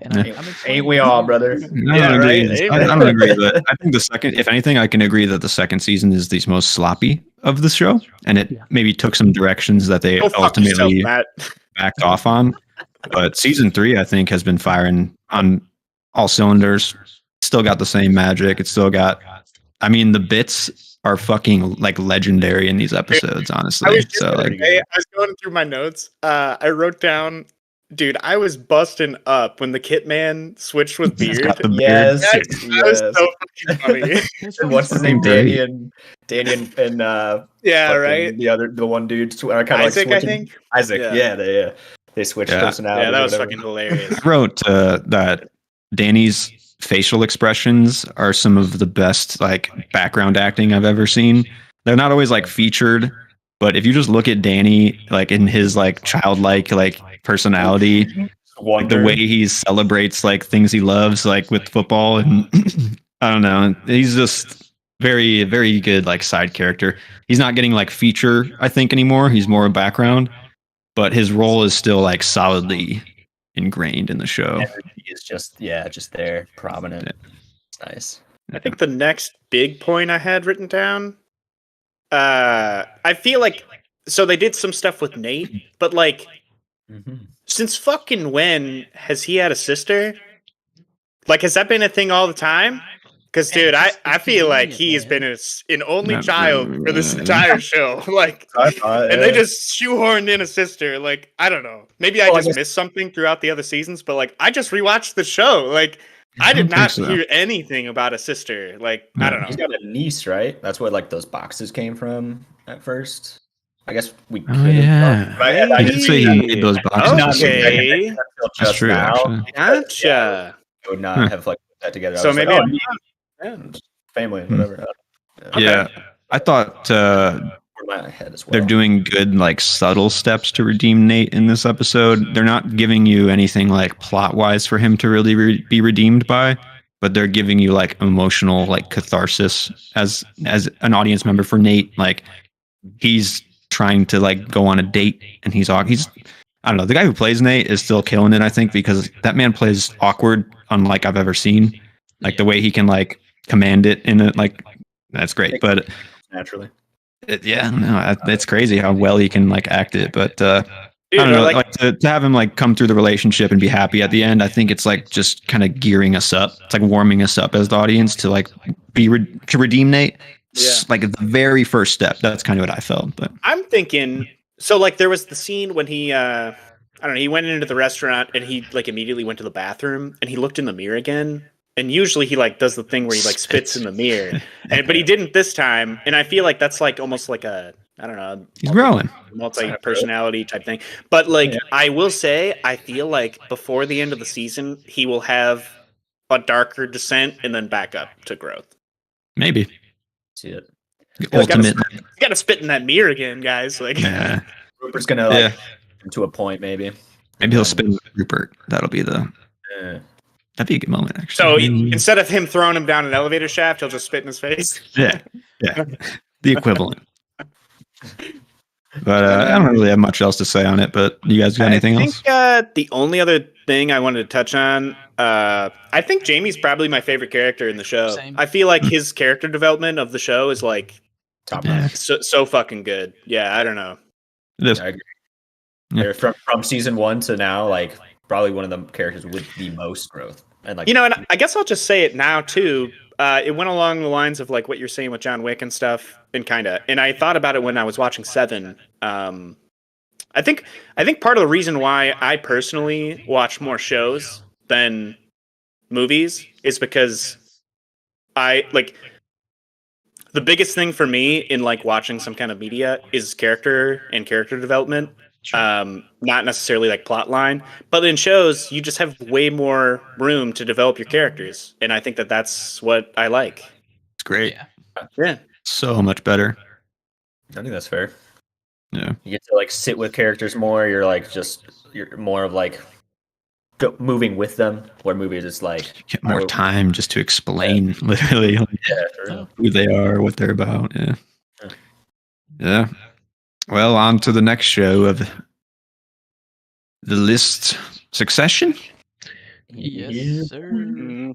And I'm Ain't explaining we it to all, you. brother? I Yeah, don't agree. right. I don't agree, but I think the second, if anything, I can agree that the second season is the most sloppy of the show, and it Yeah. maybe took some directions that they Go fuck yourself, ultimately Matt. backed off on. But season 3, I think, has been firing on all cylinders. Still got the same magic. It's still got. I mean, the bits are fucking like legendary in these episodes. I Honestly, was just so gonna like, say, I was going through my notes. I wrote down, dude, I was busting up when the Kit Man switched with he's beard. got the beard. Yes. That was so fucking funny. It's And what's his funny. name? Great. Danny and Yeah, fucking right. the one dude kind of like Isaac, I switching. think. Isaac, Yeah. they switched Yeah. personalities. Yeah, that or was whatever. fucking hilarious. I wrote that Danny's facial expressions are some of the best like background acting I've ever seen. They're not always like featured, but if you just look at Danny like in his like childlike like personality, like the Wonder. way he celebrates like things he loves like with football, and I don't know, he's just very very good like side character. He's not getting like feature I think anymore. He's more a background, but his role is still like solidly ingrained in the show. Energy is just there, prominent. Yeah. It's nice. I think the next big point I had written down, I feel like, so they did some stuff with Nate, but like, Mhm. since fucking when has he had a sister? Like, has that been a thing all the time? Because, dude, I feel like he's been an only child for this entire show. Like, and they just shoehorned in a sister. Like, I don't know. Maybe I just missed something throughout the other seasons, but like, I just rewatched the show. Like, I did not hear anything about a sister. Like, I don't know. He's got a niece, right? That's where like those boxes came from at first. I guess we could. Yeah. I did say he made those boxes. Okay. That's true, actually. Gotcha. I would not have like put that together. So maybe family, whatever. Yeah, I thought My head as well. they're doing good, like subtle steps to redeem Nate in this episode. They're not giving you anything like plot wise for him to really be redeemed by, but they're giving you like emotional like catharsis as an audience member for Nate. Like he's trying to like go on a date, and he's I don't know. The guy who plays Nate is still killing it, I think, because that man plays awkward unlike I've ever seen. Like the way he can like command it in it, like that's great. But naturally, it's crazy how well he can like act it. But I don't know, like to have him like come through the relationship and be happy at the end. I think it's like just kind of gearing us up. It's like warming us up as the audience to like to redeem Nate. Yeah. Like the very first step. That's kind of what I felt. But I'm thinking. So like there was the scene when he I don't know, he went into the restaurant and he like immediately went to the bathroom and he looked in the mirror again. And usually he like does the thing where he like spits in the mirror. But he didn't this time. And I feel like that's like almost like a, I don't know, he's growing. Multi-personality type thing. But like I will say, I feel like before the end of the season, he will have a darker descent and then back up to growth. Maybe. See it. Ultimate. You gotta spit in that mirror again, guys. Like Rupert's gonna like to a point, maybe. Maybe he'll spin with Rupert. That'll be that'd be a good moment, actually. So instead of him throwing him down an elevator shaft, he'll just spit in his face. Yeah, the equivalent. But I don't really have much else to say on it. But you guys got anything else? The only other thing I wanted to touch on, I think Jamie's probably my favorite character in the show. Same. I feel like his character development of the show is like Top notch. so fucking good. Yeah, I don't know. It is. I agree. From season 1 to now, like probably one of the characters with the most growth. And like and I guess I'll just say it now too. It went along the lines of like what you're saying with John Wick and stuff, and I thought about it when I was watching Seven. I think part of the reason why I personally watch more shows than movies is because I like the biggest thing for me in like watching some kind of media is character and character development. Not necessarily like plot line, but in shows you just have way more room to develop your characters, and I think that's what I like. It's great. Yeah, So much better. I think that's fair. Yeah. You get to like sit with characters more. You're more of like moving with them. Where movies, it's like Get more time just to explain literally who they are, what they're about. Yeah. Well, on to the next show of the list, Succession. Yes, sir.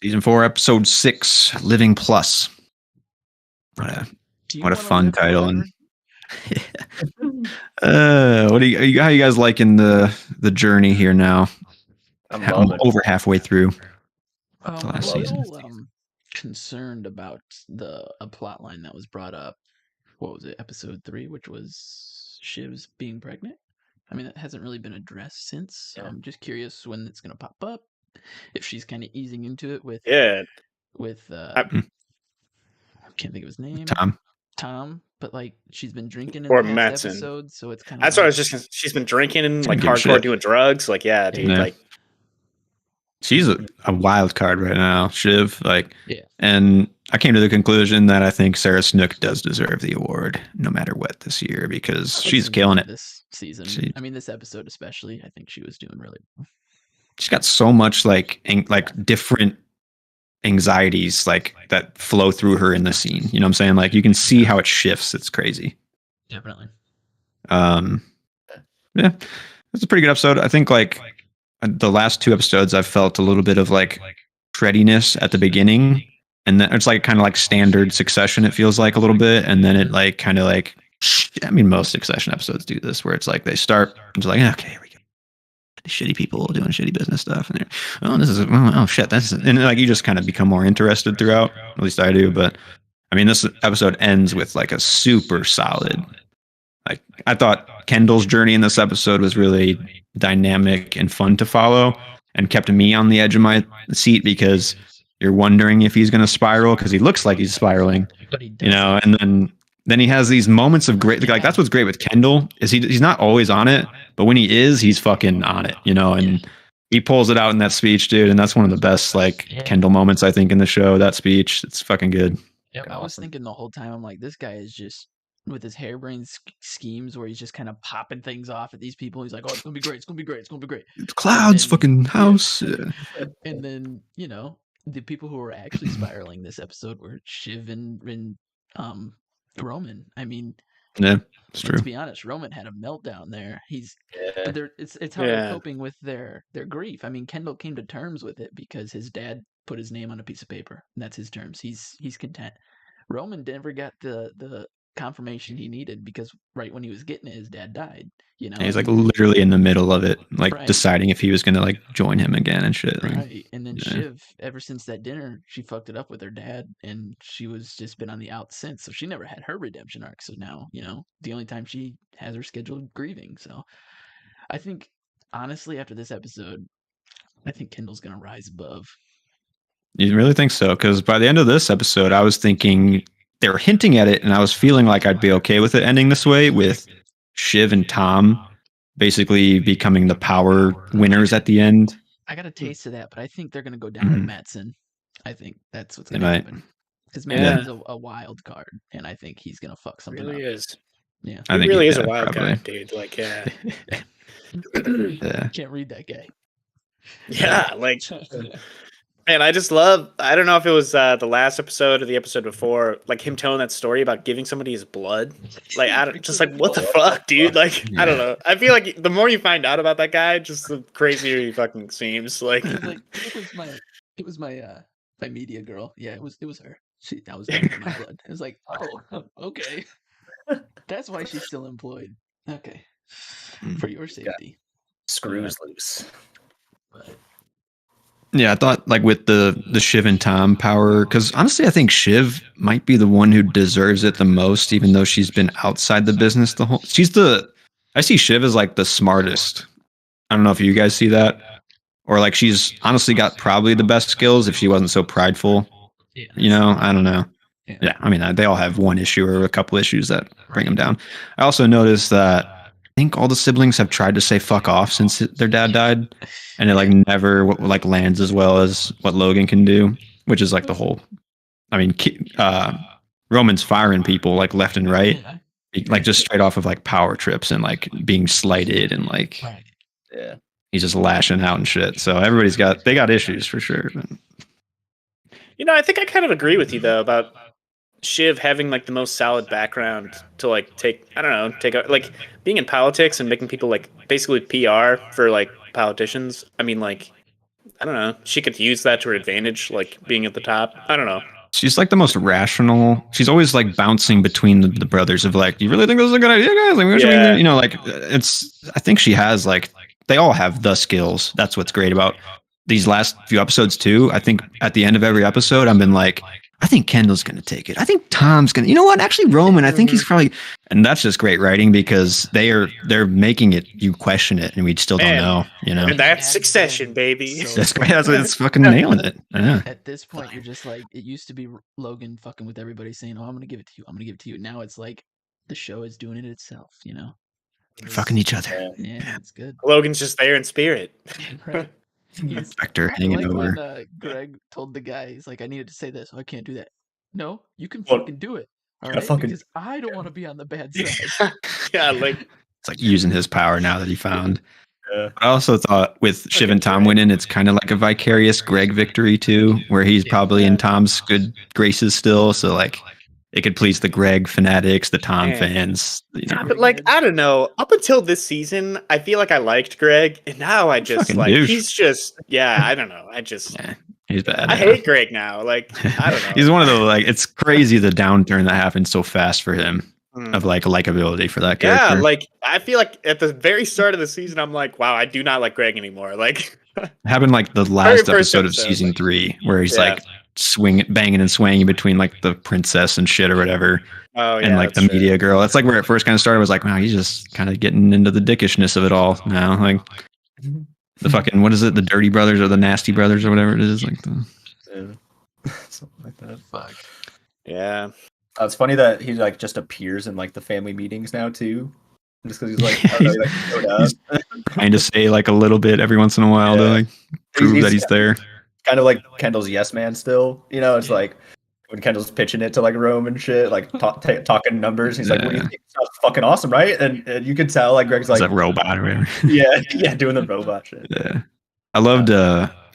Season 4, episode 6, Living Plus. What a fun title. And how you guys liking the journey here now? I'm over halfway through the last season. Concerned about a plot line that was brought up. What was it, episode 3, which was Shiv's being pregnant? I mean, it hasn't really been addressed since. So I'm just curious when it's going to pop up. If she's kind of easing into it with I can't think of his name. Tom, but like she's been drinking in or the past Mattson. episodes, so it's kind of That's what I was just. She's been drinking and like hardcore doing drugs. Like dude, like she's a wild card right now, Shiv. And I came to the conclusion that I think Sarah Snook does deserve the award, no matter what, this year, because she's killing it this season. I mean, this episode especially. I think she was doing really well. She's got so much like different anxieties like that flow through her in the scene. You know what I'm saying? Like you can see how it shifts. It's crazy. Definitely. Yeah, it's a pretty good episode. I think like the last 2 episodes, I've felt a little bit of like treadiness at the beginning, and then it's like kind of like standard Succession. It feels like a little bit, and then it like kind of like, I mean, most Succession episodes do this, where it's like they start, it's like okay, here we go, shitty people doing shitty business stuff, and this is oh shit, that's and like you just kind of become more interested throughout. At least I do. But I mean, this episode ends with like a super solid. Like I thought Kendall's journey in this episode was really dynamic and fun to follow, and kept me on the edge of my seat because you're wondering if he's going to spiral because he looks like he's spiraling, But he you know. And then he has these moments of great, like that's what's great with Kendall is he's not always on it, but when he is, he's fucking on it, you know. And he pulls it out in that speech, dude. And that's one of the best like Kendall moments I think in the show. That speech, it's fucking good. I was thinking the whole time, I'm like, this guy is just with his harebrained schemes where he's just kind of popping things off at these people. He's like, oh, it's gonna be great, it's gonna be great, it's gonna be great. It's clouds, then- fucking house. And then, you know, the people who were actually spiraling this episode were Shiv and Roman. I mean, Yeah, it's true. let's be honest, Roman had a meltdown there. But it's how they're coping with their grief. I mean, Kendall came to terms with it because his dad put his name on a piece of paper. And that's his terms. He's content. Roman never got the confirmation he needed because right when he was getting it, his dad died. You know, And he's like literally in the middle of it, like Right. deciding if he was gonna like join him again and shit. Like, right. And then yeah. Shiv, ever since that dinner, she fucked it up with her dad, and she was just been on the out since. So she never had her redemption arc. So now, you know, the only time she has her scheduled grieving. So I think honestly, after this episode, I think Kendall's gonna rise above. You really think so? Because by the end of this episode, I was thinking they were hinting at it, and I was feeling like I'd be okay with it ending this way, with Shiv and Tom basically becoming the power winners at the end. I got a taste of that, but I think they're gonna go down with Mattson. I think that's what's They gonna might. happen. Because Yeah. Mattson's a wild card, and I think he's gonna fuck something really up. is. Yeah, I He think really is yeah, a wild probably. card, dude. Like, yeah, Yeah. can't read that guy. yeah. Like, and I just love. I don't know if it was the last episode or the episode before, like him telling that story about giving somebody his blood. Like, I don't just like what the fuck, dude. Like, I don't know. I feel like the more you find out about that guy, just the crazier he fucking seems. Like, It was like it was my my media girl. Yeah, it was her. I was giving her my blood. It was like, oh, okay. That's why she's still employed. Okay, for your safety. Screws loose. Yeah, I thought like with the Shiv and Tom power, because honestly, I think Shiv might be the one who deserves it the most, even though she's been outside the business the whole. I see Shiv as like the smartest. I don't know if you guys see that, or like she's honestly got probably the best skills if she wasn't so prideful. Yeah. You know, I don't know. Yeah. Yeah, I mean, they all have one issue or a couple issues that bring them down. I also noticed that I think all the siblings have tried to say fuck off since their dad died, and it like never like lands as well as what Logan can do, which is like the whole. I mean, Roman's firing people like left and right, Yeah. like just straight off of like power trips and like being slighted and like Right. Yeah. he's just lashing out and shit. So everybody's got issues for sure. you know, I think I kind of agree with you though about Shiv having like the most solid background to like take like being in politics and making people like basically PR for like politicians. I mean, like, I don't know, she could use that to her advantage, like being at the top. I don't know. She's like the most rational. She's always like bouncing between the brothers of like, do you really think this is a good idea, guys? Like, what should we Yeah. do? You know, like I think she has like, they all have the skills. That's what's great about these last few episodes too. I think at the end of every episode, I've been like, I think Kendall's going to take it. I think Tom's going to, you know what? Actually, Roman, I think he's probably, and that's just great writing because they're making it, you question it and we still don't Man. know, you know? And that's Succession, baby. So- That's great. It's fucking nailing it. Yeah. At this point, you're just like, it used to be Logan fucking with everybody saying, oh, I'm going to give it to you. I'm going to give it to you. Now it's like the show is doing it itself, you know? Fucking each other. Yeah, it's good. Logan's just there in spirit. Right. He's- Spectre I hanging like over. when Greg told the guy, he's like, I needed to say this. Oh, I can't do that. No, you can Well, fucking do it. All I right? fucking- Because I don't want to be on the bad side. Yeah, like It's like using his power now that he found. Yeah. I also thought with Shiv and Tom winning, it's kind of like a vicarious Greg victory too, where he's probably in Tom's good graces still. So like, it could please the Greg fanatics, the Tom Man. fans. You know, but like I don't know. Up until this season, I feel like I liked Greg, and now I just Fucking like douche. he's just I don't know. I just yeah, he's bad. I hate Greg now. Like I don't know. He's one of the like. It's crazy the downturn that happened so fast for him. of like likability for that Yeah, character. like I feel like at the very start of the season, I'm like, wow, I do not like Greg anymore. Like, Happened like the last first episode of episode, season like- 3, where he's Yeah. like banging and swinging between like the princess and shit or whatever, oh yeah, and like the that's true. media girl. That's like where it first kind of started. I was like, wow, he's just kind of getting into the dickishness of it all now. Like the fucking, what is it? The Dirty Brothers or the Nasty Brothers or whatever it is. Like the, Something like that. Fuck. Yeah, It's funny that he like just appears in like the family meetings now too, just because he's like, Yeah, I don't know, he, like showed up. he's trying to say like a little bit every once in a while to Yeah. like prove He's- that he's there. Kind of like Kendall's yes man still. You know, it's like when Kendall's pitching it to like Rome and shit, like talking numbers. He's like, "What do you Yeah. think? Sounds fucking awesome, right?" And you can tell like Greg's Is like, that robot or whatever? yeah, doing the robot shit. Yeah. I loved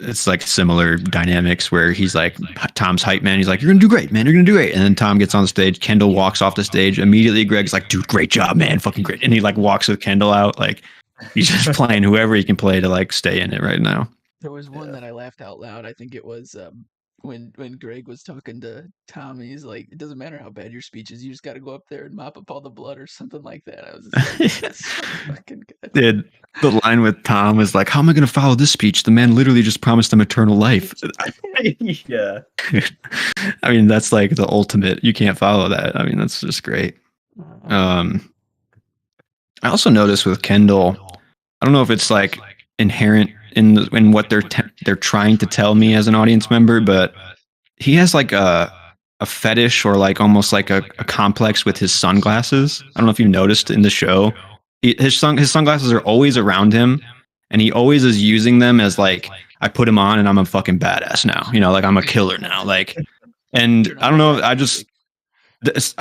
it's like similar dynamics where he's like Tom's hype man. He's like, "You're gonna do great, man. You're gonna do great." And then Tom gets on stage. Kendall walks off the stage. Immediately, Greg's like, "Dude, great job, man. Fucking great." And he like walks with Kendall out. Like he's just playing whoever he can play to like stay in it right now. There was one that I laughed out loud. I think it was when Greg was talking to Tom. He's like, "It doesn't matter how bad your speech is. You just got to go up there and mop up all the blood or something like that." I was just like, "That's so fucking good." Dude, the line with Tom is like, "How am I gonna follow this speech? The man literally just promised them eternal life." Yeah, I mean, that's like the ultimate. You can't follow that. I mean, that's just great. I also noticed with Kendall, I don't know if it's like inherent in what they're trying to tell me as an audience member, but he has like a fetish or like almost like a complex with his sunglasses. I don't know if you noticed in the show, his sunglasses are always around him, and he always is using them as like, I put him on and I'm a fucking badass now, you know, like I'm a killer now, like. And I don't know,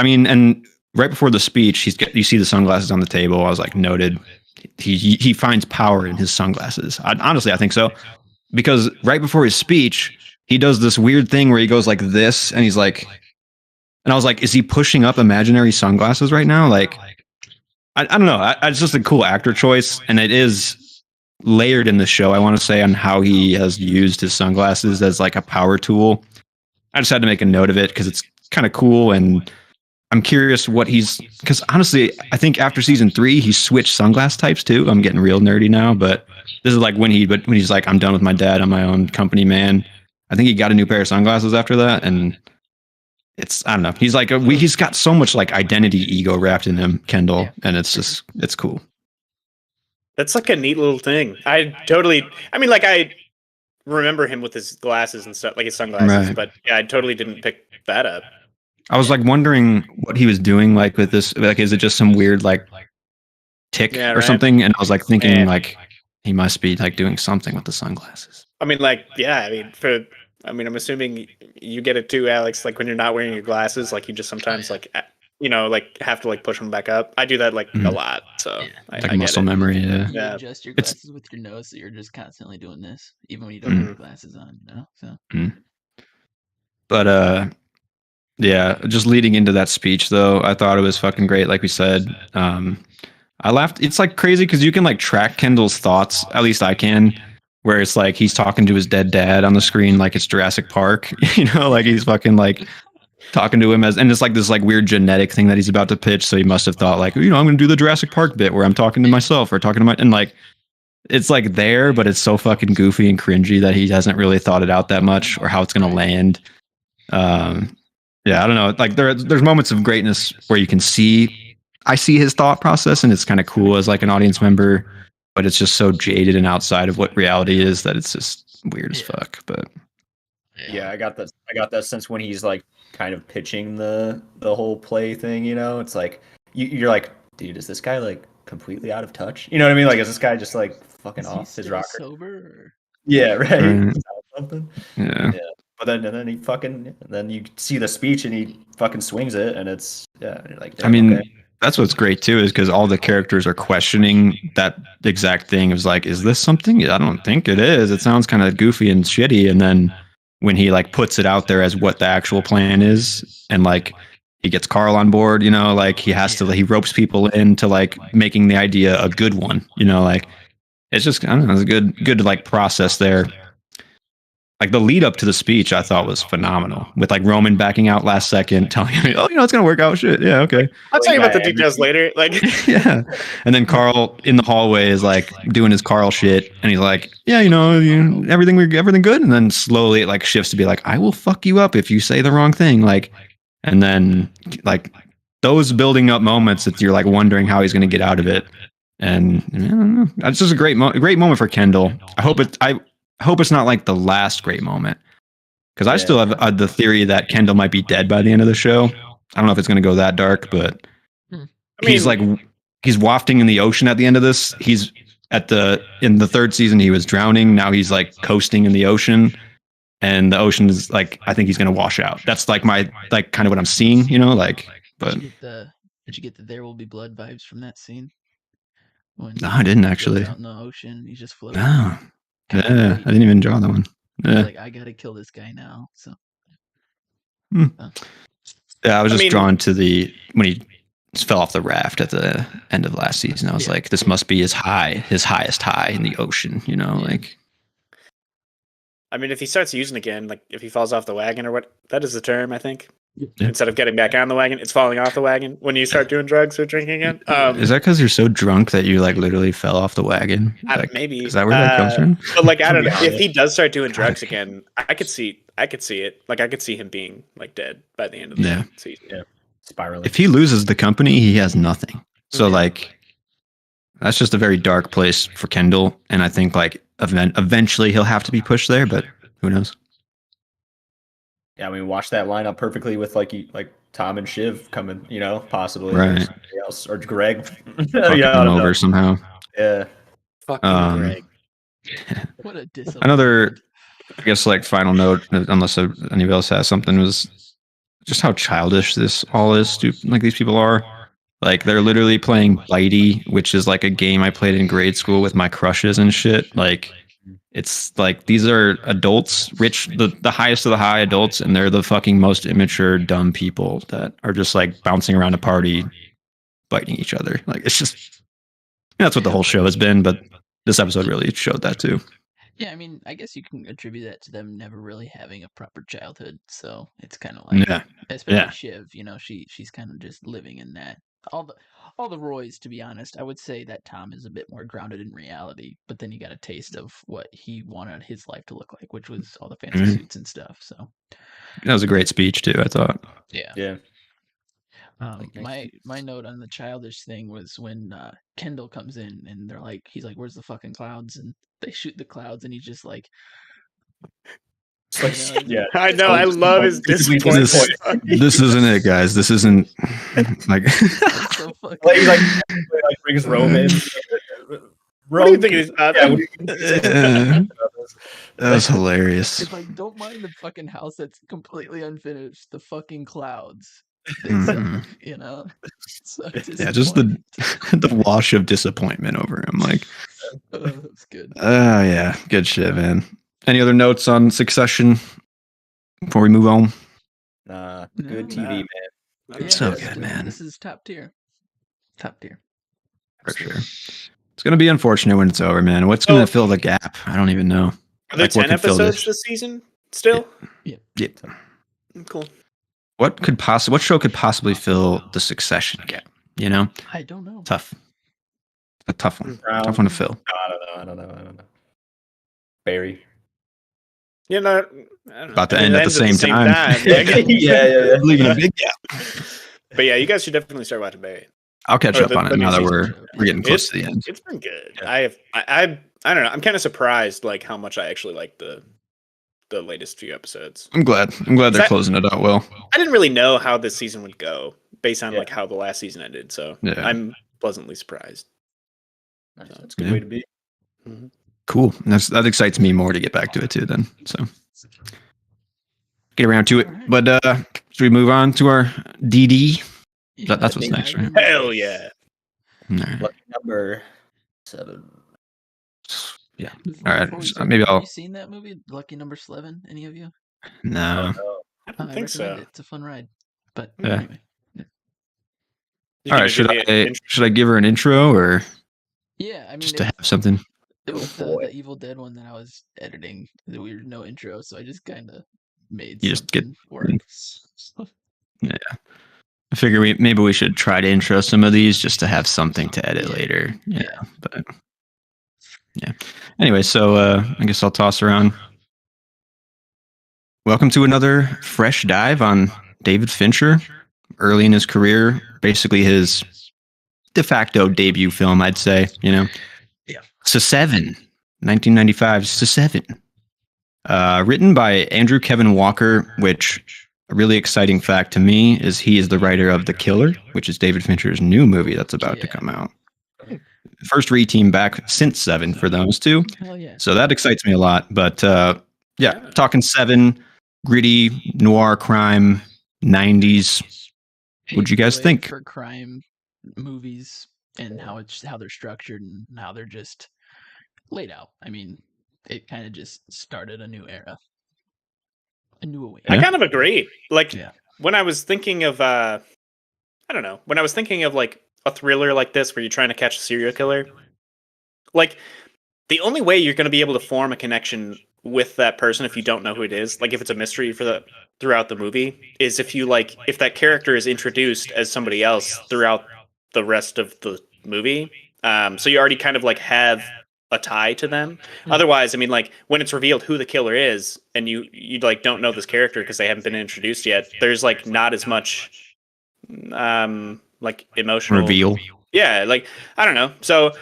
and right before the speech, you see the sunglasses on the table. I was like, noted. He finds power in his sunglasses. Honestly, I think so, because right before his speech, he does this weird thing where he goes like this, and he's like, and I was like, is he pushing up imaginary sunglasses right now? Like, I don't know. It's just a cool actor choice, and it is layered in the show, I want to say, on how he has used his sunglasses as like a power tool. I just had to make a note of it because it's kind of cool, and I'm curious what because honestly, I think after season 3, he switched sunglass types too. I'm getting real nerdy now, but this is like when he's like, I'm done with my dad, I'm my own company man. I think he got a new pair of sunglasses after that, and I don't know. He's like he's got so much like identity ego wrapped in him, Kendall, and it's cool. that's like a neat little thing. I mean, like I remember him with his glasses and stuff, like his sunglasses, Right. but yeah, I totally didn't pick that up. I was like wondering what he was doing, like with this, like, is it just some weird like tick Yeah, or right. something? And I was like thinking Yeah. like he must be like doing something with the sunglasses. I mean, like, yeah, I'm assuming you get it too, Alex. Like when you're not wearing your glasses, like you just sometimes like, like have to like push them back up. I do that like a Mhm. lot, so Yeah. I, Like I get muscle it. memory, yeah. You Yeah. adjust your It's- glasses with your nose, so you're just constantly doing this, even when you don't Mm. have your glasses on. You know, so But yeah, just leading into that speech though, I thought it was fucking great. Like we said, I laughed. It's like crazy because you can like track Kendall's thoughts. At least I can. Where it's like he's talking to his dead dad on the screen, like it's Jurassic Park. You know, like he's fucking like talking to him and it's like this like weird genetic thing that he's about to pitch. So he must have thought like, I'm going to do the Jurassic Park bit where I'm talking to myself or talking to and like it's like there, but it's so fucking goofy and cringy that he hasn't really thought it out that much or how it's going to land. Yeah, I don't know. Like there's moments of greatness where you can I see his thought process, and it's kind of cool as like an audience member, but it's just so jaded and outside of what reality is that it's just weird as fuck. But Yeah, I got that sense when he's like kind of pitching the whole play thing. You know, it's like you're like, dude, is this guy like completely out of touch? You know what I mean? Like, is this guy just like fucking is he off his still rocker? sober? Or? Yeah, right. Right. Something. yeah, But then you see the speech and he fucking swings it, and it's you're like, I mean, okay. that's what's great too, is because all the characters are questioning that exact thing. It was like, is this something? I don't think it is. It sounds kind of goofy and shitty. And then when he like puts it out there as what the actual plan is, and like he gets Carl on board, like he ropes people into like making the idea a good one, like it's just, I don't know, it's a good like process there. like the lead up to the speech, I thought was phenomenal. With like Roman backing out last second, telling me, "Oh, it's gonna work out." Shit, yeah, okay. I'll tell you about the details later. Like, Yeah. And then Carl in the hallway is like doing his Carl shit, and he's like, "Yeah, everything good." And then slowly it like shifts to be like, "I will fuck you up if you say the wrong thing." Like, and then like those building up moments that you're like wondering how he's gonna get out of it. And I don't know. That's just a great moment for Kendall. I hope it's not like the last great moment, because I still have the theory that Kendall might be dead by the end of the show. I don't know if it's going to go that dark, but he's wafting in the ocean at the end of this. He's in the third season he was drowning. Now he's like coasting in the ocean, and the ocean is like, I think he's going to wash out. That's like my kind of what I'm seeing, like. But did you get the There Will Be Blood vibes from that scene? No, I didn't actually. Out in the ocean, he's just floating. No. Yeah, I didn't even draw that one. Yeah. Like, I gotta kill this guy now. So. Yeah, I was just drawn to when he fell off the raft at the end of last season. I was like, this must be his highest high in the ocean. Like. I mean, if he starts using again, like if he falls off the wagon or what, that is the term, I think. Yeah. Instead of getting back on the wagon, it's falling off the wagon when you start doing drugs or drinking again. Is that because you're so drunk that you like literally fell off the wagon? Maybe. Is that where that comes from? But like, I don't know. If he does start doing drugs again, I could see it. Like, I could see him being like dead by the end of the season. Yeah, spiraling. If he loses the company, he has nothing. So like, that's just a very dark place for Kendall, and I think like eventually he'll have to be pushed there, but who knows? Yeah, I mean, watch that line up perfectly with like Tom and Shiv coming, possibly, right? Or somebody else, or Greg, over somehow. Yeah, fucking Greg. What a disappointment. Another, I guess, like final note, unless anybody else has something, was just how childish this all is. Like these people are, like they're literally playing Blighty, which is like a game I played in grade school with my crushes and shit. Like. It's like these are adults, rich, the highest of the high adults, and they're the fucking most immature, dumb people that are just like bouncing around a party, biting each other. Like it's just that's what the whole show has been, but this episode really showed that too. Yeah, I mean, I guess you can attribute that to them never really having a proper childhood. So it's kind of like, especially Shiv, she's kind of just living in that. All the Roys, to be honest, I would say that Tom is a bit more grounded in reality, but then you got a taste of what he wanted his life to look like, which was all the fancy suits and stuff. So that was a great speech too, I thought. Yeah. My note on the childish thing was when Kendall comes in and he's like, "Where's the fucking clouds?" And they shoot the clouds, and he's just like. I know. I love his disappointment. This isn't it, guys. This isn't like. He brings Roman. What do you think he's about? That was hilarious. It's like, don't mind the fucking house that's completely unfinished. The fucking clouds. So just the wash of disappointment over him. Like, that's good. Yeah, good shit, man. Any other notes on Succession before we move on? Good TV, man. It's so good, man. This is top tier. Top tier. For sure. It's going to be unfortunate when it's over, man. What's going to fill the gap? I don't even know. Are there 10 episodes this season still? Yeah. Cool. What show could possibly fill the Succession gap? I don't know. Tough. A tough one. Tough one to fill. I don't know. Barry. About to end at the same time. Yeah. Leaving a big gap. But yeah, you guys should definitely start watching Barry. I'll catch up on it now that we're getting close to the end. It's been good. Yeah. I don't know. I'm kind of surprised like how much I actually like the latest few episodes. I'm glad they're closing it out well. I didn't really know how this season would go based on like how the last season ended, so I'm pleasantly surprised. That's a good way to be. Mm-hmm. Cool. That excites me more to get back to it too. Then get around to it. But should we move on to our DD? That's what's next, right? Hell yeah! Right. Lucky number 7. Yeah. All right. Maybe Have you seen that movie, Lucky Number 11? Any of you? No. I don't think so. It's a fun ride. But anyway. Yeah. All right. Should I give her an intro or? Yeah, I mean, just to have something. With boy. the Evil Dead one that I was editing, we were no intro, so I just kind of made You just get- something work. I figure maybe we should try to intro some of these just to have something to edit Yeah. later. Yeah. But yeah. Anyway, so I guess I'll toss around. Welcome to another fresh dive on David Fincher. Early in his career, basically his de facto debut film, I'd say. Yeah. So 1995, so 7. Written by Andrew Kevin Walker, which a really exciting fact to me is he is the writer of The Killer, which is David Fincher's new movie that's about to come out. First re-team back since 7 for those two. Hell yeah. So that excites me a lot. But talking 7, gritty, noir crime, 90s. What'd you guys Paved the way think? for crime movies and how they're structured and how they're just laid out? I mean, it kind of just started a new era, a new awakening. I Yeah. kind of agree. Like Yeah. when I was thinking of I don't know, when I was thinking of like a thriller like this where you're trying to catch a serial killer, like the only way you're going to be able to form a connection with that person if you don't know who it is, like if it's a mystery throughout the movie, is if that character is introduced as somebody else throughout the rest of the movie. So you already kind of like have a tie to them. Otherwise, I mean, like when it's revealed who the killer is and you like don't know this character because they haven't been introduced yet, there's like not as much like emotional Reveal. Yeah, like I don't know. So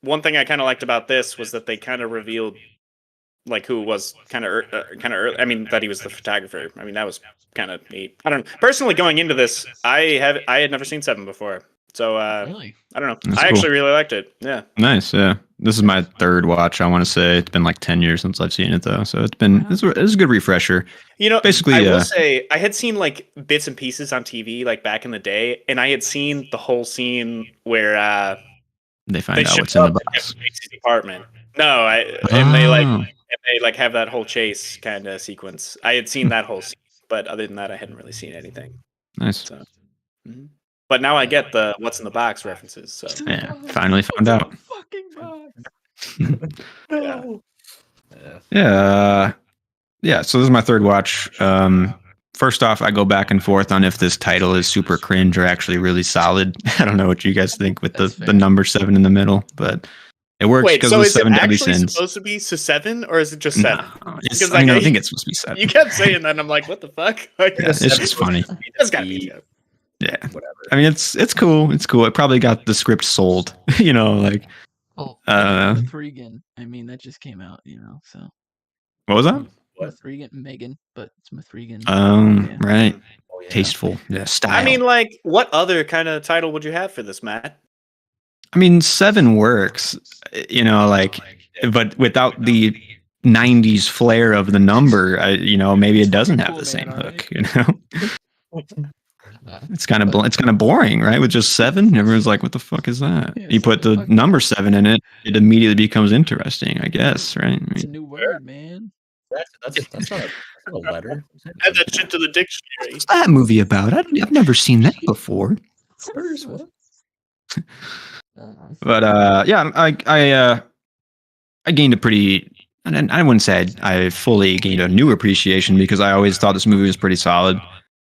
one thing I kind of liked about this was that they kind of revealed like who was kind of early. I mean, that he was the photographer. I mean, that was kind of neat. I don't know. Personally, going into this, I had never seen 7 before, so Really? I don't know. That's I cool. actually really liked it. Yeah. Nice, yeah. This is my third watch. I want to say it's been like 10 years since I've seen it though, so it's a good refresher. You know, Basically, I will say I had seen like bits and pieces on TV like back in the day, and I had seen the whole scene where They find they out showed what's in the up at box. Kevin Spacey's apartment. No, and they like have that whole chase kind of sequence. I had seen that whole scene, but other than that, I hadn't really seen anything. Nice. So, but now I get the what's in the box references. So Yeah, finally found out. Fucking box. Yeah. So this is my third watch. First off, I go back and forth on if this title is super cringe or actually really solid. I don't know what you guys think with That's the fair. number 7 in the middle, but it works wait, because so of the is it 7 deadly actually sins. supposed to be 7 or is it just No, 7? it's, Because, I like, think it's supposed to be 7. You kept saying that, and I'm like, what the fuck? Like, Yeah, it's just funny. That's gotta be a joke. Yeah, Whatever. I mean it's cool. It's cool. It probably got the script sold. You know, like Well, Uh, Mithrigan. I mean, that just came out, so what was that? What? Mithrigan, Megan, but it's Mithrigan. Yeah. Right. Oh, yeah. Tasteful. Yeah, style. I mean, like, what other kind of title would you have for this, Matt? I mean, 7 works, you know, like, but without the 90s flair of the number, maybe it doesn't have Cool, the same man, hook, you know? It's kind of boring, right? With just 7, everyone's like, what the fuck is that? Yeah, You put the fuck. number 7 in it, it immediately becomes interesting, I guess, right? I It's a mean, new word, man. That's not a letter. Add that shit to the dictionary. what's that movie about? I've never seen that before. What? But I gained a pretty, and I wouldn't say I fully gained a new appreciation because I always thought this movie was pretty solid.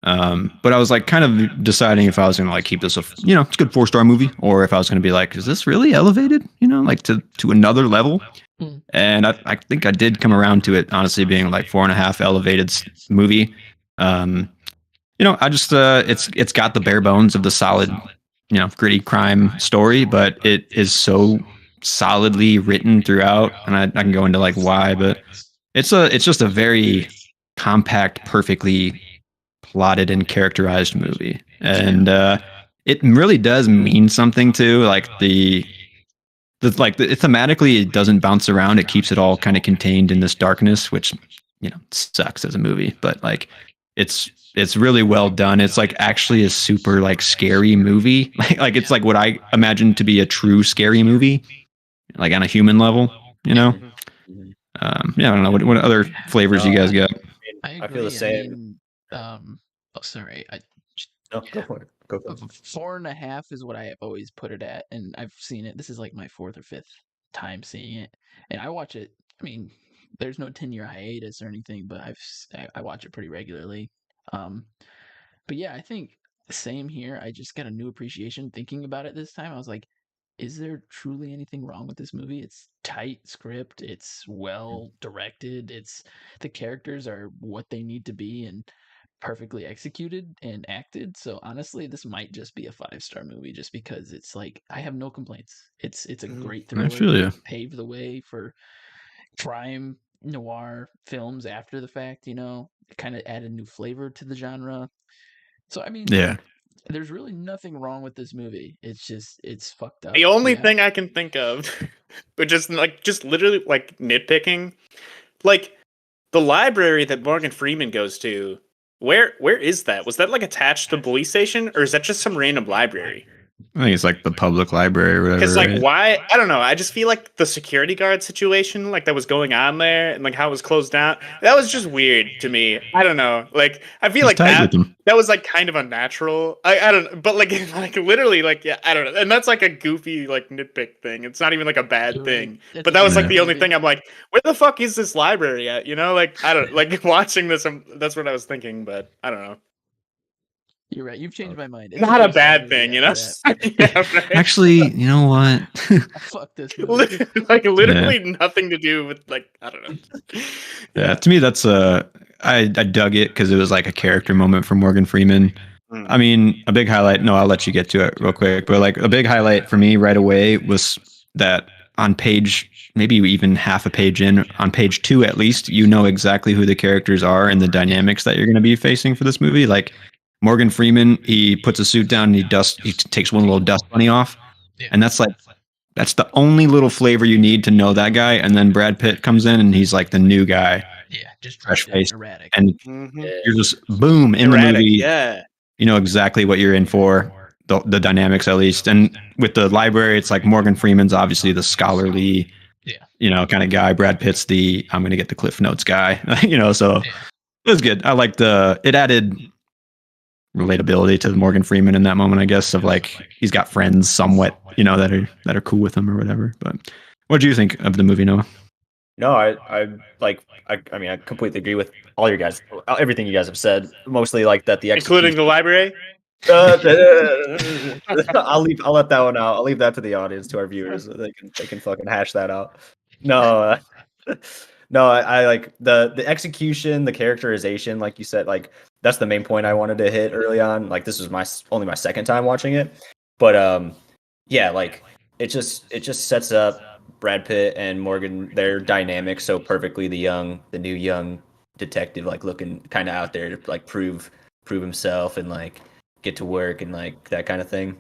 But I was like kind of deciding if I was going to like keep this it's a good 4-star movie, or if I was going to be like, is this really elevated? Like to another level. Mm. And I think I did come around to it honestly being like 4.5 elevated movie. I just it's got the bare bones of the solid, gritty crime story, but it is so solidly written throughout, and I can go into like why, but it's just a very compact, perfectly plotted and characterized movie, and it really does mean something too. Like thematically, it doesn't bounce around. It keeps it all kind of contained in this darkness, which sucks as a movie, but like it's really well done. It's like actually a super like scary movie. Like it's like what I imagine to be a true scary movie, like on a human level. I don't know what other flavors you guys got. I feel the same. Sorry. No, go for it. Go for it. 4.5 is what I have always put it at, and I've seen it. This is like my 4th or 5th time seeing it, and I watch it. I mean, there's no 10-year hiatus or anything, but I watch it pretty regularly. But yeah, I think same here. I just got a new appreciation thinking about it this time. I was like, is there truly anything wrong with this movie? It's tight script, it's well directed, it's the characters are what they need to be and perfectly executed and acted. So honestly, this might just be a 5-star movie just because it's like I have no complaints. It's a great I thriller. feel you. Paved the way for crime noir films after the fact, you know. It kind of added new flavor to the genre. So I mean, Yeah. there's really nothing wrong with this movie. It's just it's fucked up. The only yeah. thing I can think of, but just literally like nitpicking, like the library that Morgan Freeman goes to. Where is that? Was that like attached to the police station, or is that just some random library? I think it's like the public library or whatever. Because like right? why? I don't know. I just feel like the security guard situation, like that was going on there, and like how it was closed down. That was just weird to me. I don't know. Like I feel like It's tight with them. that was like kind of unnatural. I don't. But like like literally like yeah I don't know. And that's like a goofy like nitpick thing. It's not even like a bad thing. That's But that was like Yeah. the only thing I'm like, where the fuck is this library at? You know, like I don't like watching this. That's what I was thinking, but I don't know. You're right. You've changed my mind. It's Not a 3-star bad movie thing, you after know. that. Yeah, right. Actually, you know what? Fuck this movie. like literally nothing to do with like I don't know. Yeah, to me, that's I dug it because it was like a character moment for Morgan Freeman. Mm. I mean, a big highlight. No, I'll let you get to it real quick. But like a big highlight for me right away was that on page, maybe even half a page in, on page 2 at least, you know exactly who the characters are and the dynamics that you're going to be facing for this movie. Like Morgan Freeman, he puts a suit down and he takes one little dust bunny off, and that's the only little flavor you need to know that guy. And then Brad Pitt comes in and he's like the new guy, Yeah, just fresh face, erratic. and Mhm. you're just boom in Erratic, the movie. yeah. You know exactly what you're in for, the dynamics at least. And with the library, it's like Morgan Freeman's obviously the scholarly, you know, kind of guy. Brad Pitt's the I'm going to get the Cliff Notes guy, you know. So it was good. I liked it added relatability to Morgan Freeman in that moment, I guess, of like he's got friends somewhat, you know, that are cool with him or whatever. But what do you think of the movie, Noah? No, I mean, I completely agree with all your guys, everything you guys have said. Mostly like that the Including the library. I'll let that one out. I'll leave that to the audience, to our viewers. They can fucking hash that out. No, no, I like the execution, the characterization, like you said, like that's the main point I wanted to hit early on. Like this was only my second time watching it, but yeah, like it just sets up Brad Pitt and Morgan, their dynamic so perfectly. The new young detective, like looking kind of out there to like prove himself and like get to work and like that kind of thing.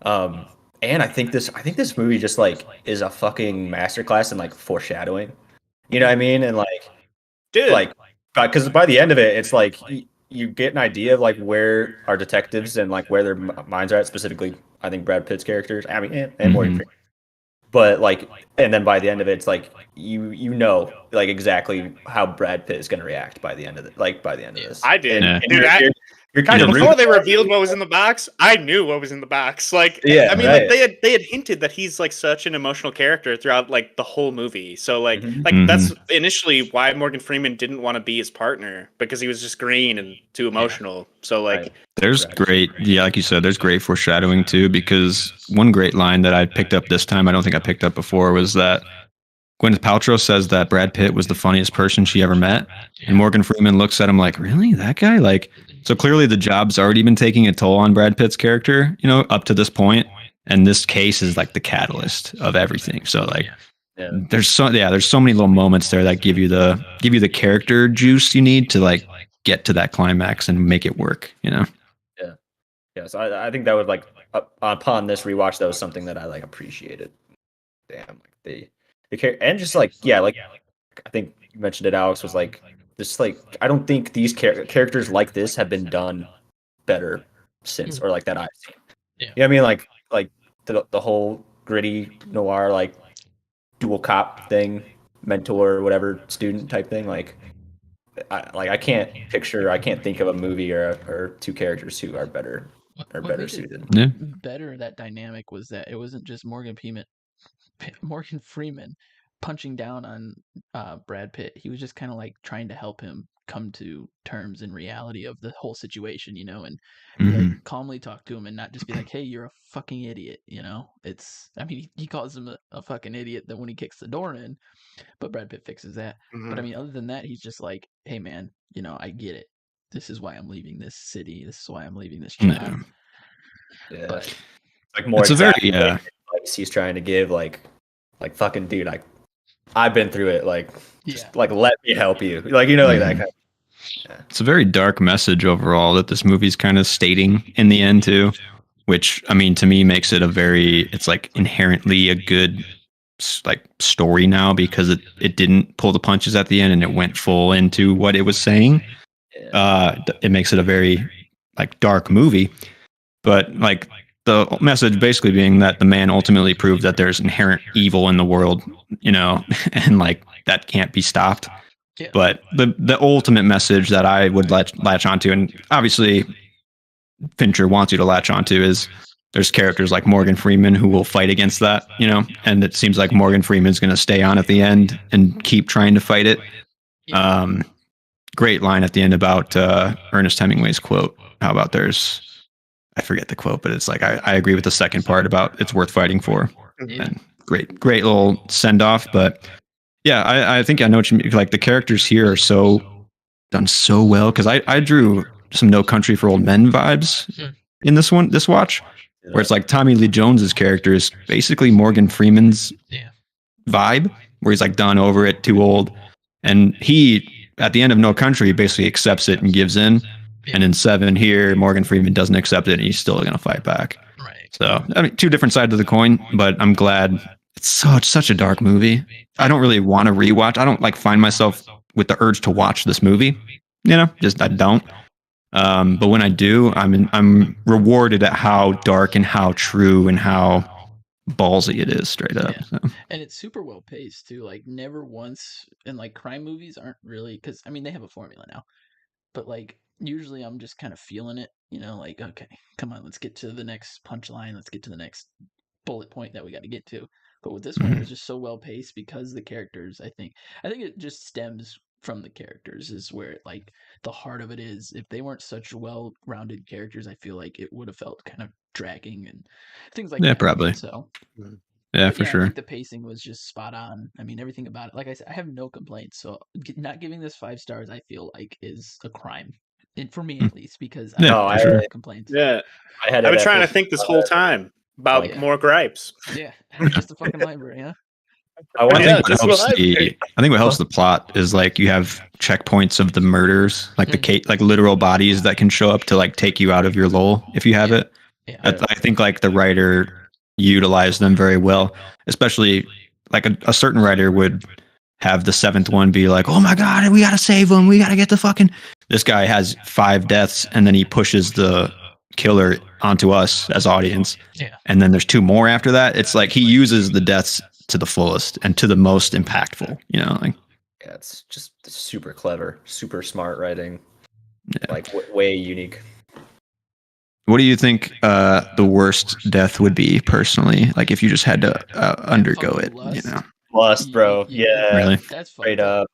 And I think this movie just like is a fucking masterclass in like foreshadowing. You know what I mean? And like, Dude. like, because by the end of it, it's like you get an idea of like where our detectives and like where their minds are at. Specifically, I think Brad Pitt's characters. I mean, and Morgan Freeman. But like, and then by the end of it, it's like you know like exactly how Brad Pitt is going to react by the end of it. Like by the end of this, I did. And Dude, you're kind of before they revealed what was in the box, I knew what was in the box. Like, Yeah, I mean, right. like they had hinted that he's like such an emotional character throughout like the whole movie. So like, Mhm. that's initially why Morgan Freeman didn't want to be his partner, because he was just green and too emotional. So like, Right. There's great, yeah, like you said, there's great foreshadowing too, because one great line that I picked up this time, I don't think I picked up before, was that Gwyneth Paltrow says that Brad Pitt was the funniest person she ever met. And Morgan Freeman looks at him like, really? That guy? Like, so clearly the job's already been taking a toll on Brad Pitt's character, you know, up to this point. And this case is like the catalyst of everything. So like, Yeah. there's so many little moments there that give you the character juice you need to like get to that climax and make it work, you know? Yeah, so I think that would like upon this rewatch, that was something that I like appreciated. Damn, like the character, and just like yeah, like I think you mentioned it, Alex, was like this. Like I don't think these characters like this have been done better since, or like that I've seen. Yeah. You know what I mean? Like the whole gritty noir, like dual cop thing, mentor, whatever, student type thing. Like I can't think of a movie or two characters who are better What better made it suited. Yeah. better, that dynamic, was that it wasn't just Morgan Morgan Freeman punching down on Brad Pitt. He was just kind of like trying to help him come to terms in reality of the whole situation, and like calmly talk to him and not just be like, "Hey, you're a fucking idiot." I mean, he calls him a fucking idiot that when he kicks the door in, but Brad Pitt fixes that. But I mean, other than that, he's just like, "Hey, man, I get it. This is why I'm leaving this city. This is why I'm leaving this job." Yeah. But like more it's a exactly very advice he's trying to give, like fucking dude, I've been through it, like just like let me help you, like like that kind of. It's a very dark message overall that this movie's kind of stating in the end too, which I mean to me makes it it's like inherently a good like story now because it didn't pull the punches at the end and it went full into what it was saying. It makes it a very like dark movie, but like the message basically being that the man ultimately proved that there's inherent evil in the world, and like that can't be stopped. Yeah. But the ultimate message that I would latch onto, and obviously Fincher wants you to latch onto, is there's characters like Morgan Freeman who will fight against that, and it seems like Morgan Freeman's going to stay on at the end and keep trying to fight it. Yeah. Great line at the end about Ernest Hemingway's quote. How about I forget the quote, but it's like, I agree with the second part about it's worth fighting for. Yeah. And great little send off. But yeah, I think I know what you mean. Like the characters here are done so well. Cause I drew some No Country for Old Men vibes in this watch, where it's like Tommy Lee Jones's character is basically Morgan Freeman's vibe, where he's like done over it, too old. And he, at the end of No Country, basically accepts it and gives in. And in 7 here, Morgan Freeman doesn't accept it and he's still going to fight back. Right. So, I mean, two different sides of the coin, but I'm glad. It's such a dark movie. I don't really want to rewatch. I don't like find myself with the urge to watch this movie. Just I don't. But when I do, I'm rewarded at how dark and how true and how ballsy it is, straight up. Yeah. So. And it's super well paced too. Like never once, and like crime movies aren't really, because I mean they have a formula now, but like usually I'm just kind of feeling it, like, okay, come on, let's get to the next punchline, let's get to the next bullet point that we got to get to. But with this one, it was just so well paced because the characters, I think it just stems from the characters is where like the heart of it is. If they weren't such well-rounded characters, I feel like it would have felt kind of dragging and things like that. Yeah, probably. So yeah, for sure. I think the pacing was just spot on. I mean, everything about it. Like I said, I have no complaints. So not giving this 5 stars, I feel like, is a crime. And for me, at least, because I have no complaints. Yeah, I've been trying to think this whole time about more gripes. Yeah, just a fucking library, huh? I think what helps the plot is like you have checkpoints of the murders, like like literal bodies that can show up to like take you out of your lull if you have it. Yeah. I think like the writer utilized them very well, especially like a certain writer would have the 7th one be like, oh my God, we got to save him. We got to get the fucking, this guy has 5 deaths and then he pushes the killer onto us as audience. Yeah. And then there's 2 more after that. It's like he uses the deaths to the fullest and to the most impactful, like. Yeah, it's just super clever, super smart writing. Yeah. Like way unique. What do you think the worst death would be personally? Like if you just had to undergo it, Lust, bro. Yeah. Really? That's straight up.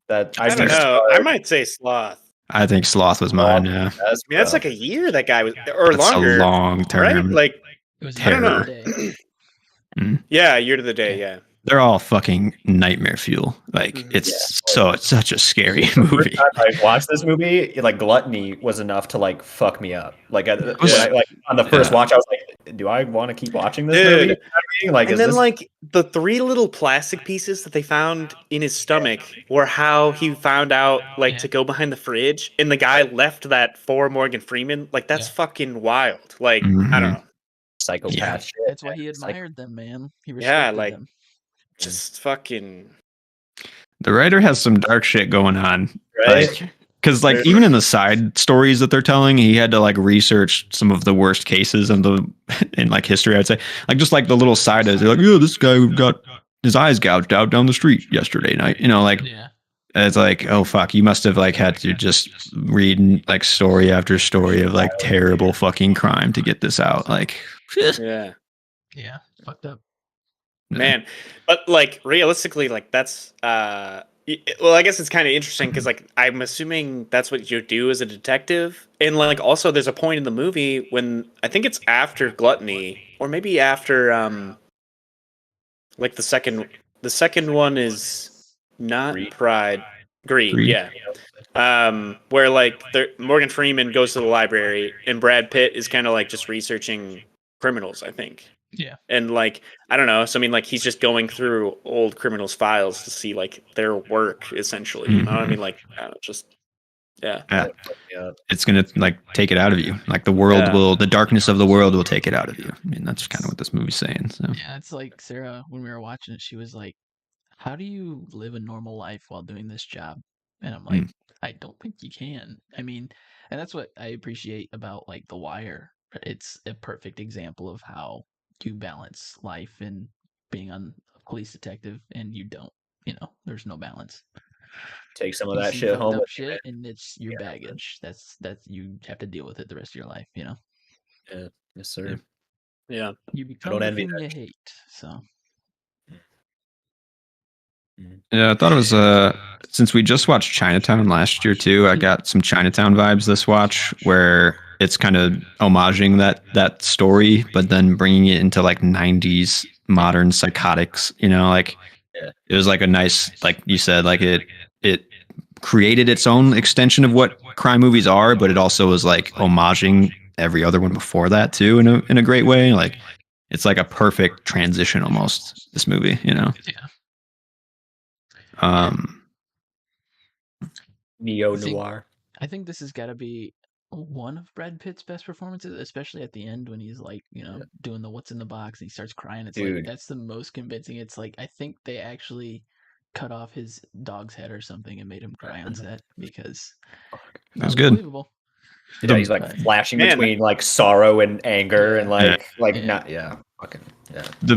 That I don't know. I might say Sloth. I think Sloth was mine. Yeah. That's like a year that guy was, or longer. A long term, right? Like it was I don't know. Yeah, year to the day. Yeah. They're all fucking nightmare fuel. Like it's such a scary movie. I watched this movie, like gluttony was enough to like fuck me up. Like, on the first watch, I was like, "Do I want to keep watching this movie?" You know what I mean? Like, and then like the 3 little plastic pieces that they found in his stomach were how he found out like to go behind the fridge, and the guy left that for Morgan Freeman. Like that's fucking wild. Like I don't know, psychopath shit. That's why he admired them, man. He respected them. Just fucking. The writer has some dark shit going on, right? Because like even in the side stories that they're telling, he had to like research some of the worst cases in like history. I'd say like just like the little side is like, yeah, this guy got his eyes gouged out down the street yesterday night. It's like, oh fuck, you must have like had to just read like story after story of like terrible fucking crime to get this out. Like, yeah, fucked up. Man, but like realistically, like that's well, I guess it's kind of interesting because like I'm assuming that's what you do as a detective, and like also there's a point in the movie when I think it's after Gluttony or maybe after like the second one is not Greed. Pride, Greed, Greed. yeah. Where like Morgan Freeman goes to the library and Brad Pitt is kind of like just researching criminals, I think. Yeah. And like I don't know, so I mean like he's just going through old criminals' files to see like their work essentially. You know what I mean? Like I don't know, just yeah. Yeah. It's gonna like take it out of you. Like the world the darkness of the world will take it out of you. I mean, that's kind of what this movie's saying. So Yeah, it's like Sarah, when we were watching it, she was like, how do you live a normal life while doing this job? And I'm like, I don't think you can. I mean, and that's what I appreciate about like The Wire. It's a perfect example of how you balance life and being on a police detective, and you don't. You know, there's no balance. Take some of You that see shit fucked home up with you, shit, and it's your baggage. That's you have to deal with it the rest of your life. You know, man. Yeah. Yes, sir. Yeah. you become don't the envy thing that you hate. So yeah, I thought it was since we just watched Chinatown last year too, I got some Chinatown vibes this watch where it's kind of homaging that story, but then bringing it into like 90s modern psychotics, you know, like it was like a nice, like you said, like it created its own extension of what crime movies are, but it also was like homaging every other one before that too in a great way. Like it's like a perfect transition almost, this movie, you know. yeah. Neo noir. I think this has got to be one of Brad Pitt's best performances, especially at the end when he's like, you know, doing the what's in the box and he starts crying. It's like that's the most convincing. It's like I think they actually cut off his dog's head or something and made him cry on set because that was good. Unbelievable. Yeah, he's like flashing between like sorrow and anger and like not fucking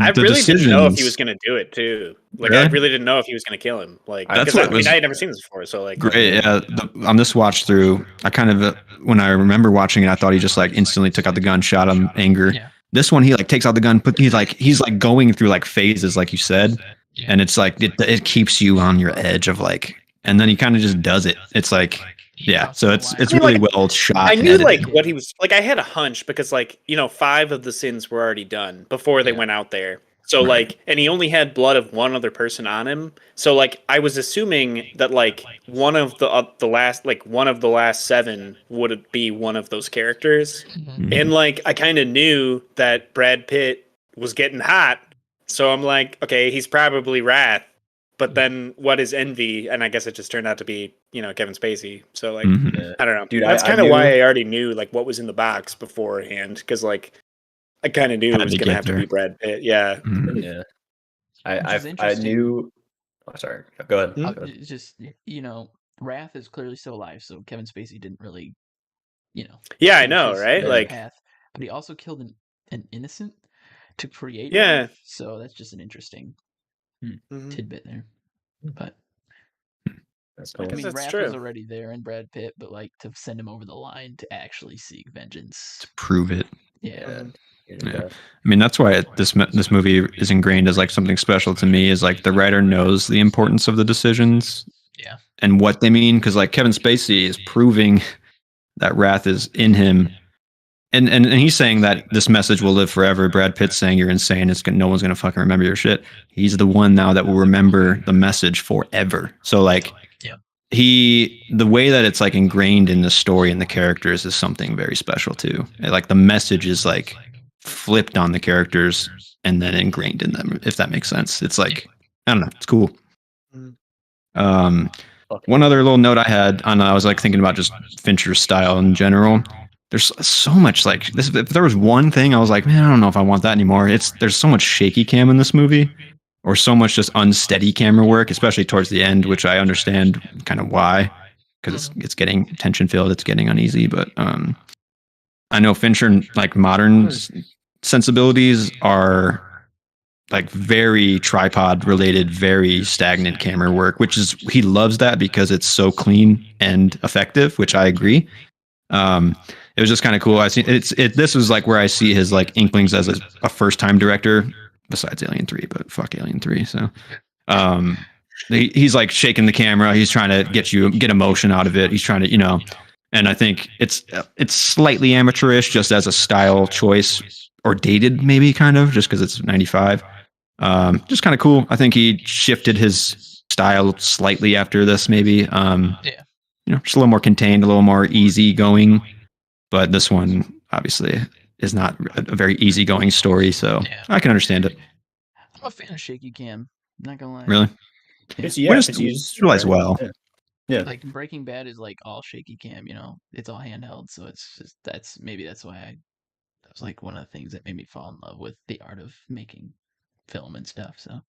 I really didn't know if he was gonna do it too. Like I really didn't know if he was gonna kill him. Like That's because what I had never seen this before. So like great. Yeah, on this watch through, I kind of when I remember watching it, I thought he just like instantly took out the gun, shot him, anger. Yeah. This one, he like takes out the gun, but he's like going through like phases, like you said, and it's like it keeps you on your edge of like, and then he kind of just does it. It's like. Yeah, so it's really well shot. I knew like what he was like. I had a hunch because like 5 of the sins were already done before they went out there. So like, and he only had blood of one other person on him. So like, I was assuming that like one of the last 7 would be one of those characters. Mm-hmm. And like, I kind of knew that Brad Pitt was getting hot. So I'm like, okay, he's probably Wrath. But then what is Envy? And I guess it just turned out to be, Kevin Spacey. So like, I don't know. Dude, that's kind of why I already knew like what was in the box beforehand. Because like, I kind of knew it was going to have to be Brad Pitt. Yeah. Yeah. I knew. Oh, sorry. Go ahead. It's just, Wrath is clearly still alive. So Kevin Spacey didn't really, Yeah, I know, right? Like, path. But he also killed an innocent to create. Yeah. Wrath, so that's just an interesting tidbit there. But that's I mean, that's Wrath true. was already there in Brad Pitt, but like to send him over the line to actually seek vengeance. To prove it. Yeah. I mean, that's why this movie is ingrained as like something special to me. Is like the writer knows the importance of the decisions, and what they mean. Because like Kevin Spacey is proving that Wrath is in him. And he's saying that this message will live forever. Brad Pitt's saying you're insane. No one's gonna fucking remember your shit. He's the one now that will remember the message forever. So like, the way that it's like ingrained in the story and the characters is something very special too. And, like the message is like flipped on the characters and then ingrained in them. If that makes sense. It's like I don't know. It's cool. One other little note I had on I was like thinking about just Fincher's style in general. There's so much like this. If there was one thing I was like, man, I don't know if I want that anymore. There's so much shaky cam in this movie, or so much just unsteady camera work, especially towards the end, which I understand kind of why, because it's getting tension filled, it's getting uneasy. But I know Fincher like modern sensibilities are like very tripod related, very stagnant camera work, which is he loves that because it's so clean and effective, which I agree. It was just kind of cool. This was like where I see his like inklings as a first time director besides Alien 3, but fuck Alien 3. So, he's like shaking the camera. He's trying to get emotion out of it. He's trying to, and I think it's slightly amateurish just as a style choice, or dated maybe kind of just because it's 95. Just kind of cool. I think he shifted his style slightly after this, maybe. Just a little more contained, a little more easygoing. But this one obviously is not a very easygoing story, so I can understand it. I'm a fan of shaky cam. Not gonna lie. Really? It's Used well. Yeah. Like Breaking Bad is like all shaky cam, it's all handheld, so it's just that's why that was like one of the things that made me fall in love with the art of making film and stuff. So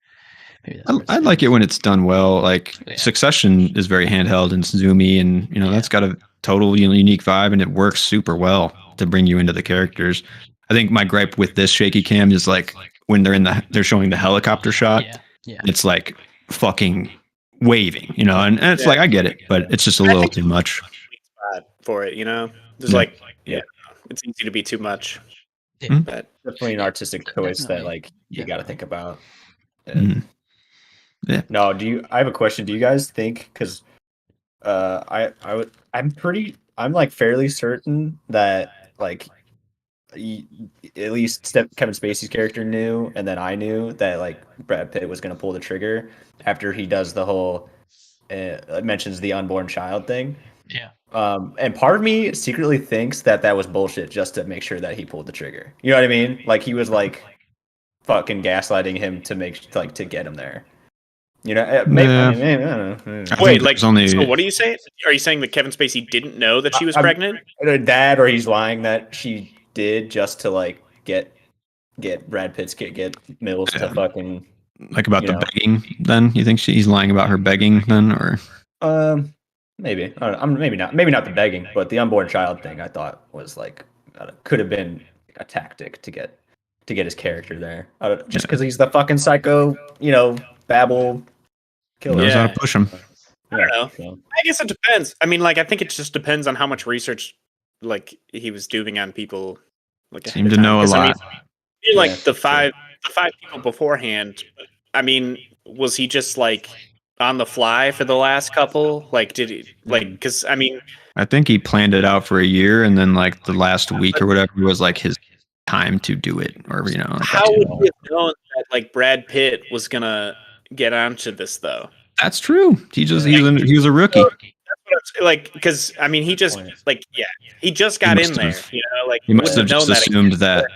maybe that's I like it when it's done well. Like Succession is very handheld and zoomy, and that's got a total unique vibe, and it works super well to bring you into the characters. I think my gripe with this shaky cam is like when they're showing the helicopter shot. Yeah. It's like fucking waving, and it's like I get it, but it's just a little too much for it. There's it's easy to be too much. Yeah. But Definitely an artistic choice that like you got to think about. Yeah. No, I have a question. Do you guys think, because I'm like fairly certain that like at least Kevin Spacey's character knew, and then I knew that like Brad Pitt was going to pull the trigger after he does the whole mentions the unborn child thing. Yeah. And part of me secretly thinks that was bullshit just to make sure that he pulled the trigger. You know what I mean? Like he was like fucking gaslighting him to get him there. Maybe, I don't know. Wait, so what are you saying? Are you saying that Kevin Spacey didn't know that she was pregnant? That, or he's lying that she did just to like get Brad Pitt's get Mills to fucking like about the begging. Then you think he's lying about her begging then, or maybe I don't know. Maybe not the begging, but the unborn child thing I thought was like could have been a tactic to get his character there, just because he's the fucking psycho, babble killer. Knows how to push him. I don't know. So. I guess it depends. I mean, like, I think it just depends on how much research, like, he was doing on people. Like, seemed to know a lot. The five people beforehand. I mean, was he just like on the fly for the last couple? Like, did he Because I mean, I think he planned it out for a year, and then like the last week or whatever was like his time to do it, or like how would he have known that like Brad Pitt was gonna get onto this though? That's true. He was a rookie. Because I mean, he just got in there. He must have just assumed that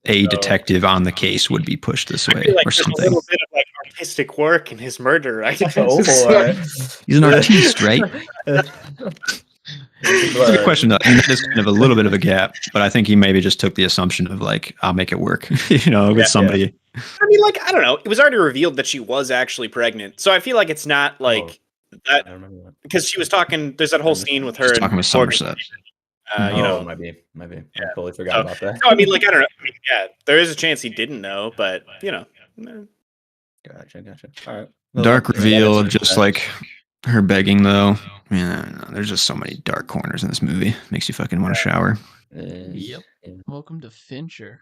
a detective on the case would be pushed this way or something. A little bit of like artistic work in his murder, right? He's an artiste, right? It's a good question, though. I mean, that is kind of a little bit of a gap, but I think he maybe just took the assumption of like, I'll make it work, with somebody. Yeah. I mean, like, I don't know. It was already revealed that she was actually pregnant, so I feel like it's not like that because she was talking. There's that whole scene with her talking with Somerset. Might be. I totally forgot about that. No, I mean, like, I don't know. I mean, there is a chance he didn't know, but Gotcha. All right. Dark reveal, just like her begging, though. Man, there's just so many dark corners in this movie. Makes you fucking want to shower. Yep. Welcome to Fincher.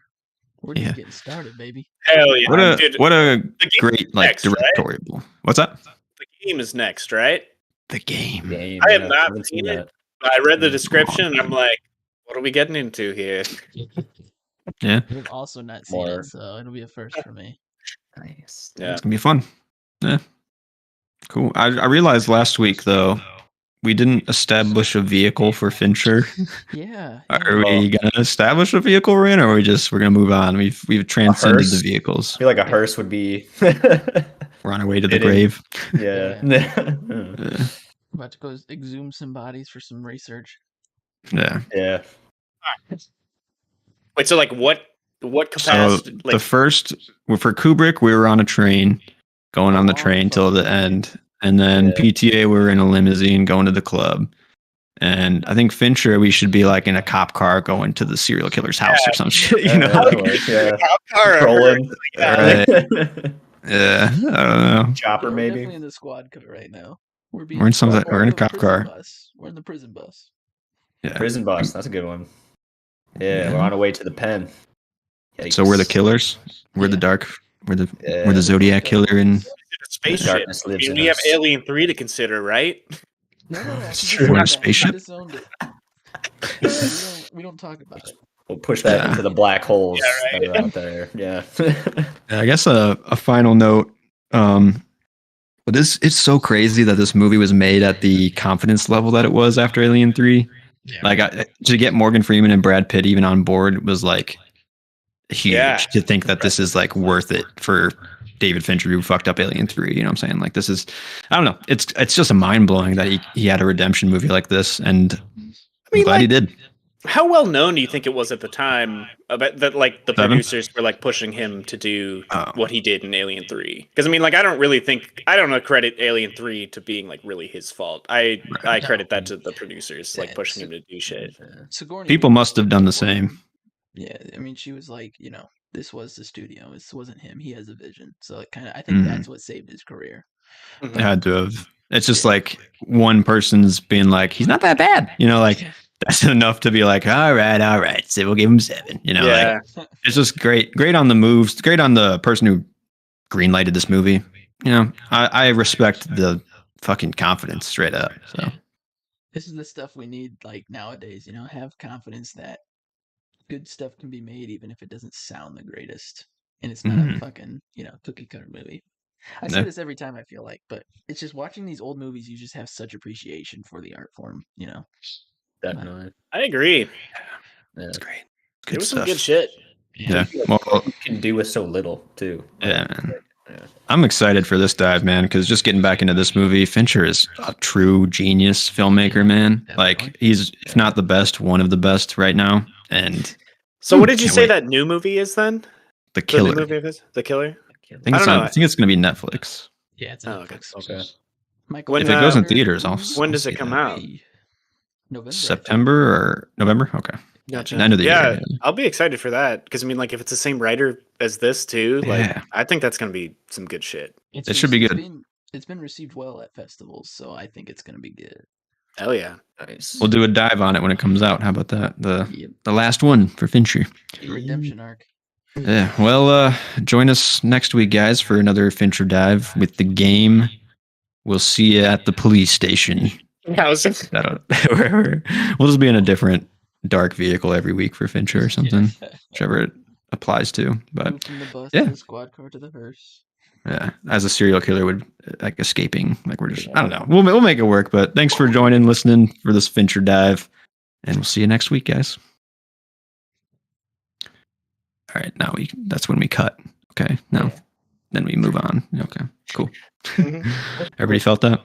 We're just getting started, baby. Hell yeah! What a great like directorial. Right? What's that? The game is next, right? The game. I have not seen it. I read the description and I'm like, what are we getting into here? Yeah. I've also not seen it, so it'll be a first for me. Nice. Yeah. It's gonna be fun. Yeah. Cool. I realized last week though, we didn't establish a vehicle for Fincher. Yeah. Are we gonna establish a vehicle we're in, or we're gonna move on? We've transcended the vehicles. I feel like a hearse would be. We're on our way to the grave. Yeah. About to go exhume some bodies for some research. Yeah. Yeah. Wait, so like what capacity? So the first for Kubrick, we were on a train, going on the train till the end, and then PTA we were in a limousine going to the club, and I think Fincher we should be like in a cop car going to the serial killer's house or some shit, Cop car rolling. Right. Yeah, I don't know. Chopper maybe. Definitely in the squad car right now. We're in we're in a cop car. We're in the prison bus. Yeah. Prison bus. That's a good one. Yeah, we're on our way to the pen. So we're the killers. We're the dark where the Zodiac killer and It's a spaceship. Darkness I lives mean, in we have us. Alien 3 to consider, right? No, It's he true. disowned We're a that. spaceship? He disowned it. We don't talk about it. We'll push that Yeah. into the black holes Yeah, that right. are out there. Yeah. I guess a final note. But it's so crazy that this movie was made at the confidence level that it was after Alien 3. Yeah. Like to get Morgan Freeman and Brad Pitt even on board was like huge. Yeah. To think that this is like worth it for David Fincher who fucked up Alien 3. You know what I'm saying? Like this is, I don't know. It's just a mind blowing that he had a redemption movie like this, and I'm glad he did. How well known do you think it was at the time about that? Like the 7? producers were like pushing him to do Oh. what he did in Alien 3. Because I mean, like, I don't credit Alien 3 to being like really his fault. I credit that to the producers like Yeah, pushing him to do shit. Sigourney People Weaver must have done the was- same. Yeah, I mean, she was like, this was the studio. This wasn't him. He has a vision. So it I think that's what saved his career. It had to have. It's just like one person's being like, he's not that bad. Like that's enough to be like, all right. So we'll give him 7. Yeah. Like it's just great on the moves, great on the person who greenlighted this movie. I respect the fucking confidence straight up. So This is the stuff we need like nowadays, have confidence that good stuff can be made even if it doesn't sound the greatest. And it's not a fucking, cookie cutter movie. I say No. this every time I feel like, but it's just watching these old movies, you just have such appreciation for the art form, Definitely. I agree. Yeah. it's great. It Good was some stuff. good shit. Yeah. Well, You can do with so little too. yeah, man. Yeah. I'm excited for this dive, man, because just getting back into this movie, Fincher is a true genius filmmaker, man. Like he's, if not the best, one of the best right now. And So what did you Can't say wait. that new movie is then? The The Killer. new movie of his? The Killer? I think I it's don't on, know. I think it's going to be Netflix. Yeah, it's Oh, okay. Okay. Michael When, If it goes in uh, theaters, I'll When I'll does it see come that. out? November. I think. September or November? Okay. Gotcha. End of the yeah, year. I'll be excited for that because I mean, like, if it's the same writer as this too, like, Yeah. I think that's gonna be some good shit. It's It should be good. It's been received well at festivals, so I think it's going to be good. Hell yeah. Nice. We'll do a dive on it when it comes out. How about that? Yep. The last one for Fincher. The redemption arc. Yeah. Well, join us next week, guys, for another Fincher dive with The Game. We'll see you at the police station. Wherever. We'll just be in a different dark vehicle every week for Fincher or something, whichever it applies to. But Move from the bus yeah. to the squad car to the hearse. yeah, as a serial killer would like escaping, like we're just, I don't know. We'll make it work. But thanks for joining, listening for this Fincher dive, and we'll see you next week, guys. All right, now that's when we cut. Okay, no, then we move on. Okay, cool. Everybody felt that?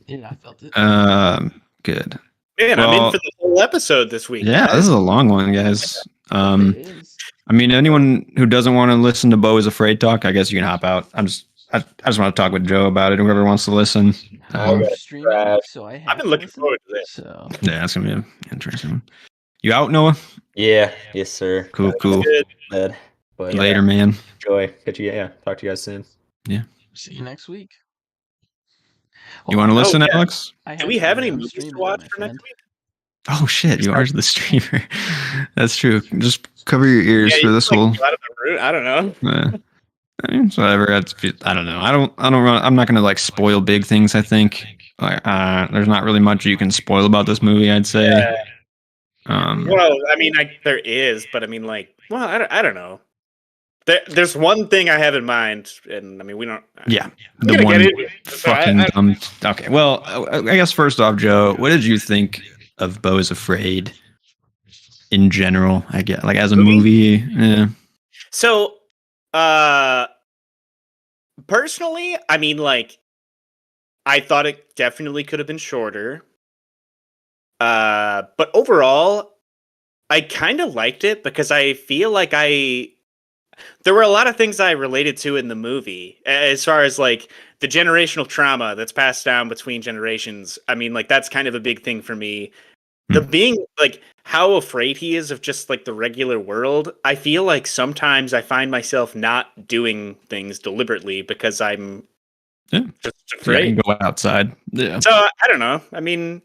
Yeah, I felt it. Good. Man, I'm in Well, for the whole episode this week. Yeah, guys. this is a long one, guys. It is. I mean, anyone who doesn't want to listen to Bo is Afraid talk, I guess you can hop out. I just want to talk with Joe about it. Whoever wants to listen. I'm streaming, Brad. so I have I've been to looking listen, forward to this. So Yeah, it's gonna be an interesting one. You out, Noah? Yeah. Yes, sir. Cool, cool. Good. Bed. But Later, man. enjoy. Catch you. Yeah. Talk to you guys soon. see you next week. You want to listen, yeah. Alex? Do we have any I'm movies to streaming, watch my for friend. next week? Oh shit, you are the streamer. That's true. Just cover your ears for you this can, whole. like, go out of the route. I don't know. I mean, it's whatever. I don't know. I don't run. I'm not gonna like spoil big things. I think there's not really much you can spoil about this movie. I'd say. Yeah. Um, Well, I mean, there is, but I mean, like, well, I don't know. There's one thing I have in mind, and I mean, we don't. yeah, I'm the gonna one get into it, but fucking dumb. Okay, well, I guess first off, Joe, what did you think of Beau is Afraid in general? I get like as a movie. Yeah. So, personally, I mean, like, I thought it definitely could have been shorter. But overall, I kind of liked it because I feel like there were a lot of things I related to in the movie as far as like the generational trauma that's passed down between generations. I mean, like, that's kind of a big thing for me. The being like how afraid he is of just like the regular world. I feel like sometimes I find myself not doing things deliberately because I'm Yeah. just Yeah, afraid. you can go outside. Yeah. So I don't know. I mean,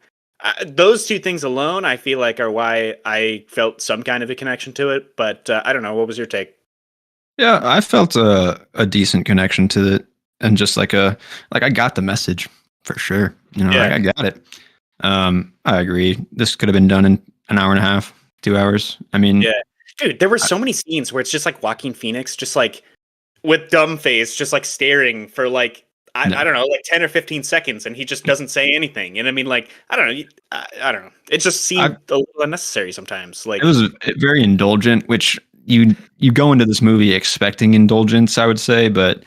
those two things alone, I feel like, are why I felt some kind of a connection to it. But I don't know. What was your take? Yeah, I felt a decent connection to it, and just like I got the message for sure. You know, like Yeah. I got it. I agree. This could have been done in an hour and a half, 2 hours. I mean, Yeah. Dude, there were so many scenes where it's just like Joaquin Phoenix just like with dumb face, just like staring for like No. I don't know, like 10 or 15 seconds, and he just doesn't say anything. And I mean, like, I don't know, I don't know. It just seemed a little unnecessary sometimes. Like, it was very indulgent, which you go into this movie expecting indulgence, I would say, but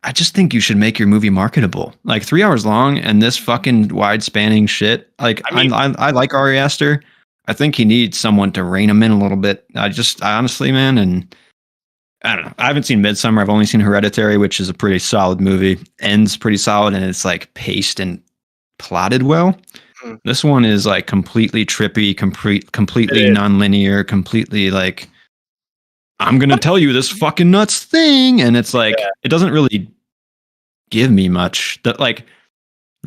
I just think you should make your movie marketable. Like 3 hours long and this fucking wide spanning shit. Like I mean- I like Ari Aster. I think he needs someone to rein him in a little bit. I honestly, man, and I don't know. I haven't seen Midsummer. I've only seen Hereditary, which is a pretty solid movie. Ends pretty solid, and it's like paced and plotted well. Mm. This one is like completely trippy, completely It is. non-linear, completely like I'm gonna tell you this fucking nuts thing, and it's like it doesn't really give me much. That like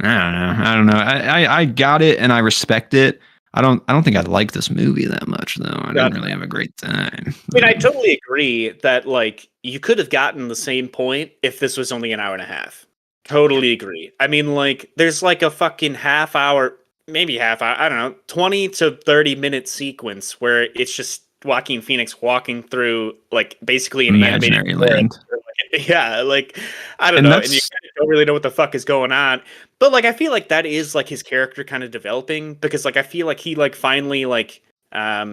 I don't know. I got it and I respect it. I don't think I like this movie that much though. I didn't really have a great time. I mean, I totally agree that like you could have gotten the same point if this was only an hour and a half. Totally agree. I mean, like, there's like a fucking half hour, maybe half hour, I don't know, 20 to 30-minute sequence where it's just Joaquin Phoenix walking through like basically an Imaginary animated land. world. Yeah, like I don't And know, that's- and you kind of don't really know what the fuck is going on. But like I feel like that is like his character kind of developing because like I feel like he like finally like I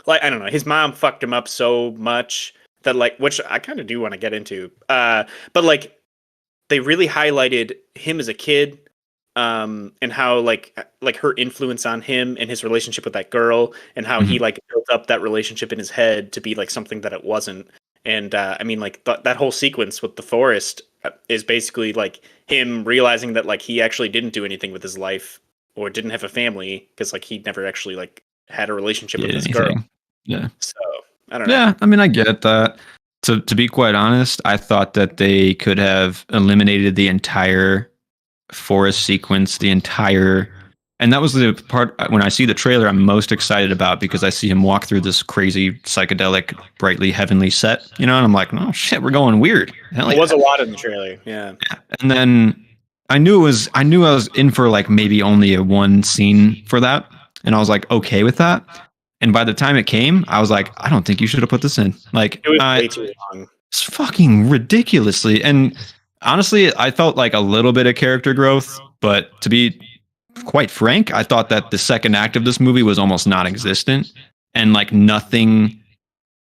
don't know, his mom fucked him up so much that like which I kind of do want to get into. But like they really highlighted him as a kid and how like her influence on him and his relationship with that girl and how he like built up that relationship in his head to be like something that it wasn't. And I mean, like that whole sequence with the forest is basically like him realizing that like he actually didn't do anything with his life or didn't have a family because like he never actually like had a relationship with this girl. Yeah. So I don't know. Yeah, I mean, I get that. To be quite honest, I thought that they could have eliminated the entire forest sequence, and that was the part when I see the trailer I'm most excited about because I see him walk through this crazy psychedelic, brightly heavenly set, you know, and I'm like, oh shit, we're going weird. Hell There yeah. was a lot in the trailer. Yeah. And then I knew I was in for like maybe only a one scene for that, and I was like okay with that. And by the time it came, I was like, I don't think you should have put this in. Like, It was way too long. it's fucking ridiculously. And honestly, I felt like a little bit of character growth, but to be quite frank, I thought that the second act of this movie was almost non-existent, and like nothing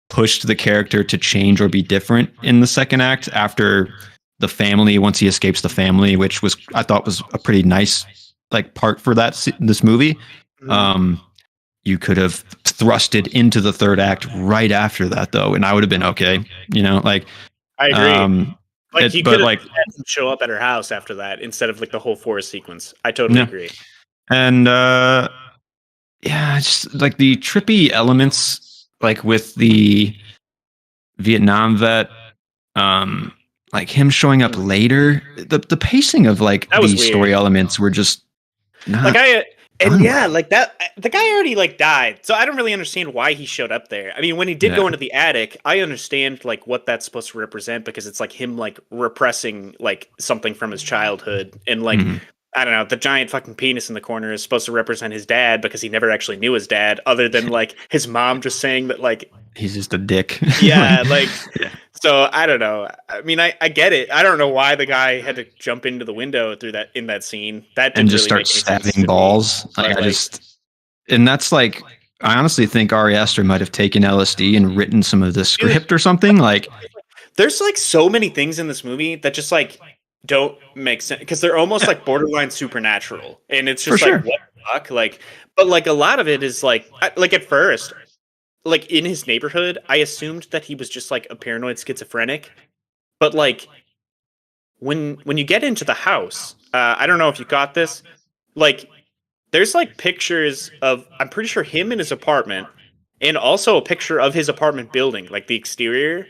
pushed the character to change or be different in the second act after the family, once he escapes the family, which was I thought was a pretty nice like part for this movie. You could have thrusted into the third act right after that though, and I would have been okay, you know, like I agree. Like he but could have like had him show up at her house after that instead of like the whole forest sequence. I totally agree. And yeah, just like the trippy elements, like with the Vietnam vet, like him showing up later. The pacing of like That was these weird. story elements were just not. Like and done yeah, well. like that. The guy already like died, so I don't really understand why he showed up there. I mean, when he did go Yeah. into the attic, I understand like what that's supposed to represent because it's like him like repressing like something from his childhood, and like Mhm. I don't know, the giant fucking penis in the corner is supposed to represent his dad because he never actually knew his dad, other than like his mom just saying that like He's just a dick. yeah, like Yeah. so I don't know. I mean, I get it. I don't know why the guy had to jump into the window through that in that scene. That didn't and just really start make any sense to stabbing me. balls. Like But, I just, and that's like, I honestly think Ari Aster might have taken LSD and written some of the script or something. Like, there's like so many things in this movie that just like don't make sense because they're almost like borderline supernatural, and it's just For like sure. what the fuck, like. But like a lot of it is like at first, like in his neighborhood, I assumed that he was just like a paranoid schizophrenic, but like when you get into the house, I don't know if you got this, like there's like pictures of I'm pretty sure him in his apartment, and also a picture of his apartment building, like the exterior,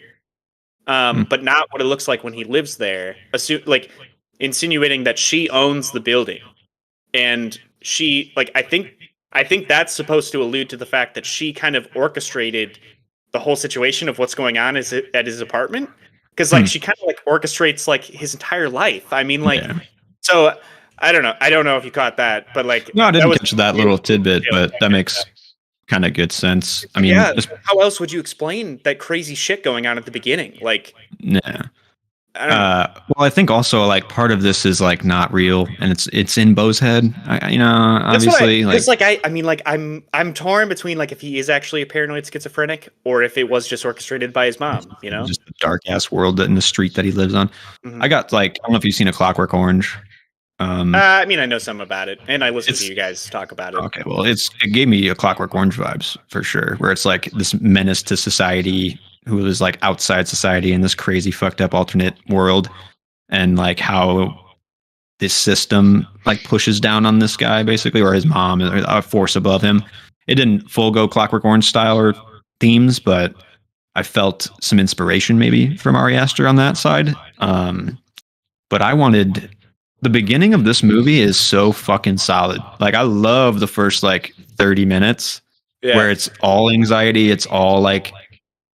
but not what it looks like when he lives there. Like insinuating that she owns the building, and she like I think that's supposed to allude to the fact that she kind of orchestrated the whole situation of what's going on is at his apartment, because like she kind of like orchestrates like his entire life. I mean, like, so I don't know if you caught that, but like, no, I didn't catch that little tidbit, but that makes kind of good sense. I mean, how else would you explain that crazy shit going on at the beginning? Like, yeah. Well, I think also like part of this is like not real, and it's in Bo's head. Obviously, I'm torn between like if he is actually a paranoid schizophrenic or if it was just orchestrated by his mom. You know, just a dark ass world in the street that he lives on. I got like, I don't know if you've seen A Clockwork Orange. I mean, I know some about it, and I listened to you guys talk about it. Okay, well, it gave me A Clockwork Orange vibes for sure, where it's like this menace to society who is like outside society in this crazy fucked up alternate world, and like how this system like pushes down on this guy basically, or his mom, or a force above him. It didn't full go Clockwork Orange style or themes, but I felt some inspiration maybe from Ari Aster on that side. But I wanted... The beginning of this movie is so fucking solid. Like, I love the first like 30 minutes where it's all anxiety. It's all like,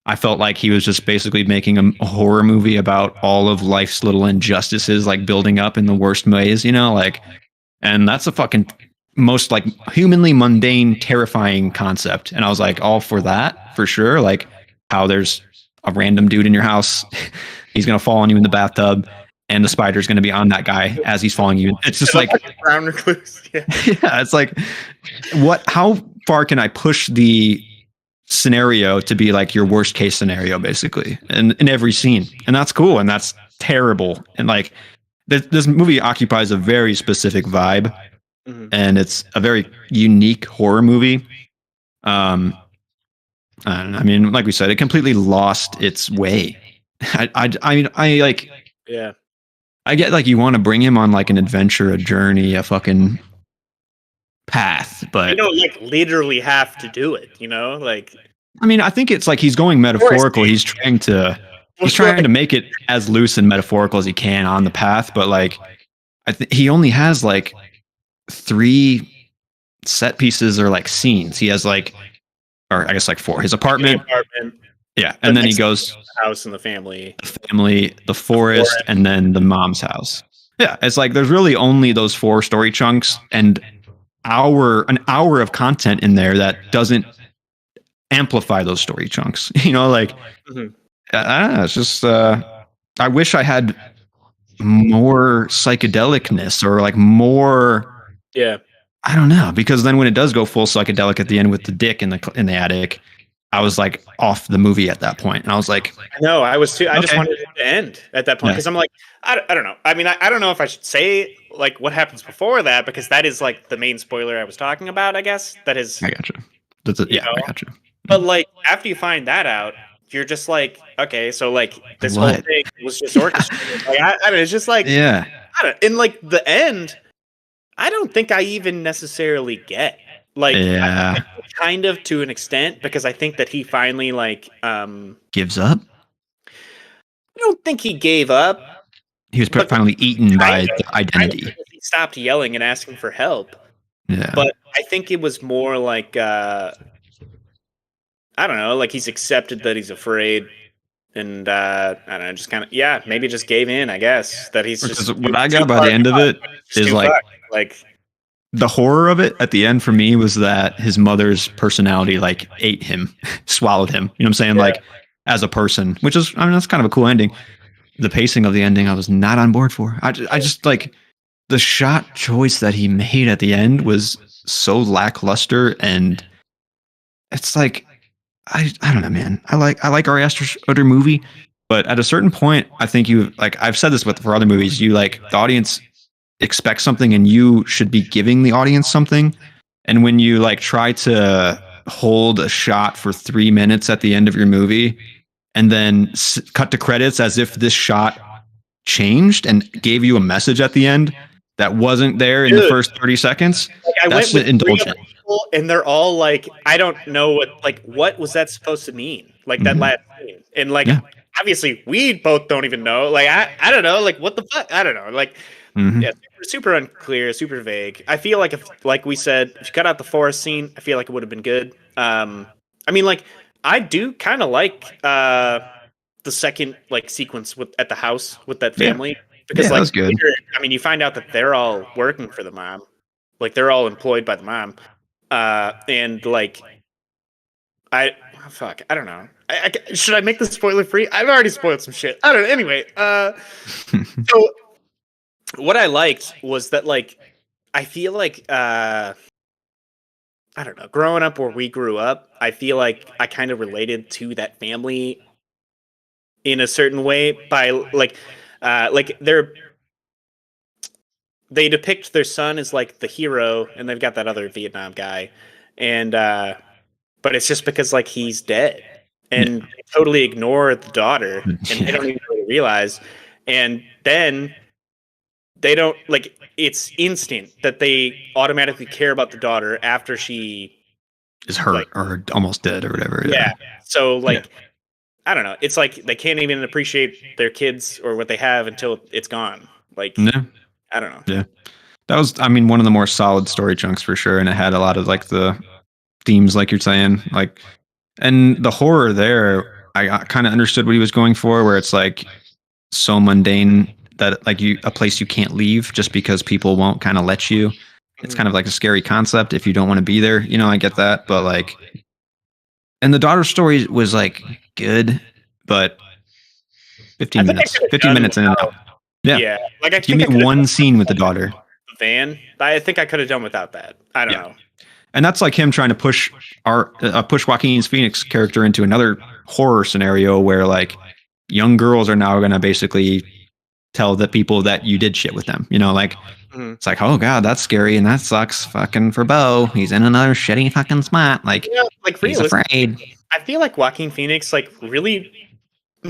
I felt like he was just basically making a horror movie about all of life's little injustices, like building up in the worst ways, you know, like, and that's a fucking most like humanly mundane, terrifying concept. And I was like, all for that for sure. Like how there's a random dude in your house. He's going to fall on you in the bathtub. And the spider's going to be on that guy as he's falling you. It's just like brown recluse. Yeah. Yeah, it's like, how far can I push the scenario to be like your worst case scenario, basically, in every scene? And that's cool. And that's terrible. And like, this movie occupies a very specific vibe, and it's a very unique horror movie. I mean, like we said, it completely lost its way. I get like you want to bring him on like an adventure, a journey, a fucking path, but you don't like literally have to do it, you know? Like, I mean, I think it's like he's going metaphorical. He's trying to make it as loose and metaphorical as he can on the path, but like he only has like 3 set pieces or like scenes. He has like, or I guess like 4. His apartment. Yeah, and then he goes the house and the family, the forest, and then the mom's house. Yeah, it's like there's really only those 4 story chunks and an hour of content in there that doesn't amplify those story chunks. You know, like it's just I wish I had more psychedelicness or like more. Yeah, I don't know, because then when it does go full psychedelic at the end with the dick in the attic, I was like off the movie at that point, and I was like, "No, I was too. I just wanted it to end at that point because I'm like, I don't know. I mean, I don't know if I should say like what happens before that because that is like the main spoiler I was talking about. I guess that is. I gotcha. I gotcha. But like after you find that out, you're just like, okay, so like this whole thing was just orchestrated. Like I don't know, it's just like in like the end, I don't think I even necessarily get. Like, kind of to an extent, because I think that he finally like gives up. I don't think he gave up. He was finally eaten by the identity. He stopped yelling and asking for help. Yeah, but I think it was more like I don't know, like he's accepted that he's afraid, and I don't know, just kind of maybe just gave in. I guess that he's just what I got by the end of it is like. The horror of it at the end for me was that his mother's personality like ate him, swallowed him. You know what I'm saying? Yeah. Like as a person, which is, I mean, that's kind of a cool ending. The pacing of the ending, I was not on board for. I just like the shot choice that he made at the end was so lackluster, and it's like, I don't know, man. I like Ari Aster's other movie, but at a certain point, I think I've said this for other movies, you like the audience expect something and you should be giving the audience something. And when you like try to hold a shot for 3 minutes at the end of your movie and then cut to credits as if this shot changed and gave you a message at the end that wasn't there in the first 30 seconds, that's indulgent. And they're all like, I don't know what was that supposed to mean? Like that last scene. And like, obviously we both don't even know. Like, I don't know. Like, what the fuck? I don't know. Like, super unclear, super vague. I feel like if, like we said, if you cut out the forest scene, I feel like it would have been good. I mean, like I do kind of like the second like sequence at the house with that Yeah. family because Yeah, that like was good. later, I mean, you find out that they're all working for the mom, like they're all employed by the mom, and like fuck, I don't know. Should I make this spoiler free? I've already spoiled some shit. I don't know. Anyway, so what I liked was that like I feel like I don't know, growing up where we grew up, I feel like I kind of related to that family in a certain way by like they depict their son as like the hero and they've got that other Vietnam guy and but it's just because like he's dead and they totally ignore the daughter and they don't even really realize and then they don't like it's instant that they automatically care about the daughter after she Is hurt like, or almost dead or whatever. yeah. So like I don't know. It's like they can't even appreciate their kids or what they have until it's gone. Like Yeah. I don't know. Yeah. That was, I mean, one of the more solid story chunks for sure. And it had a lot of like the themes, like you're saying, like, and the horror there, I kind of understood what he was going for, where it's like so mundane that like a place you can't leave just because people won't kind of let you. It's kind of like a scary concept if you don't want to be there. You know, I get that. But like, and the daughter story was like good, but 15 minutes in and out. Yeah. Like I Give think me one scene with the daughter. Van. I think I could have done without that. I don't know. And that's like him trying to push Joaquin's Phoenix character into another horror scenario where like young girls are now going to basically tell the people that you did shit with them. You know, like it's like, oh god, that's scary and that sucks fucking for Bo. He's in another shitty fucking spot. Like, like he's afraid. I feel like Joaquin Phoenix like really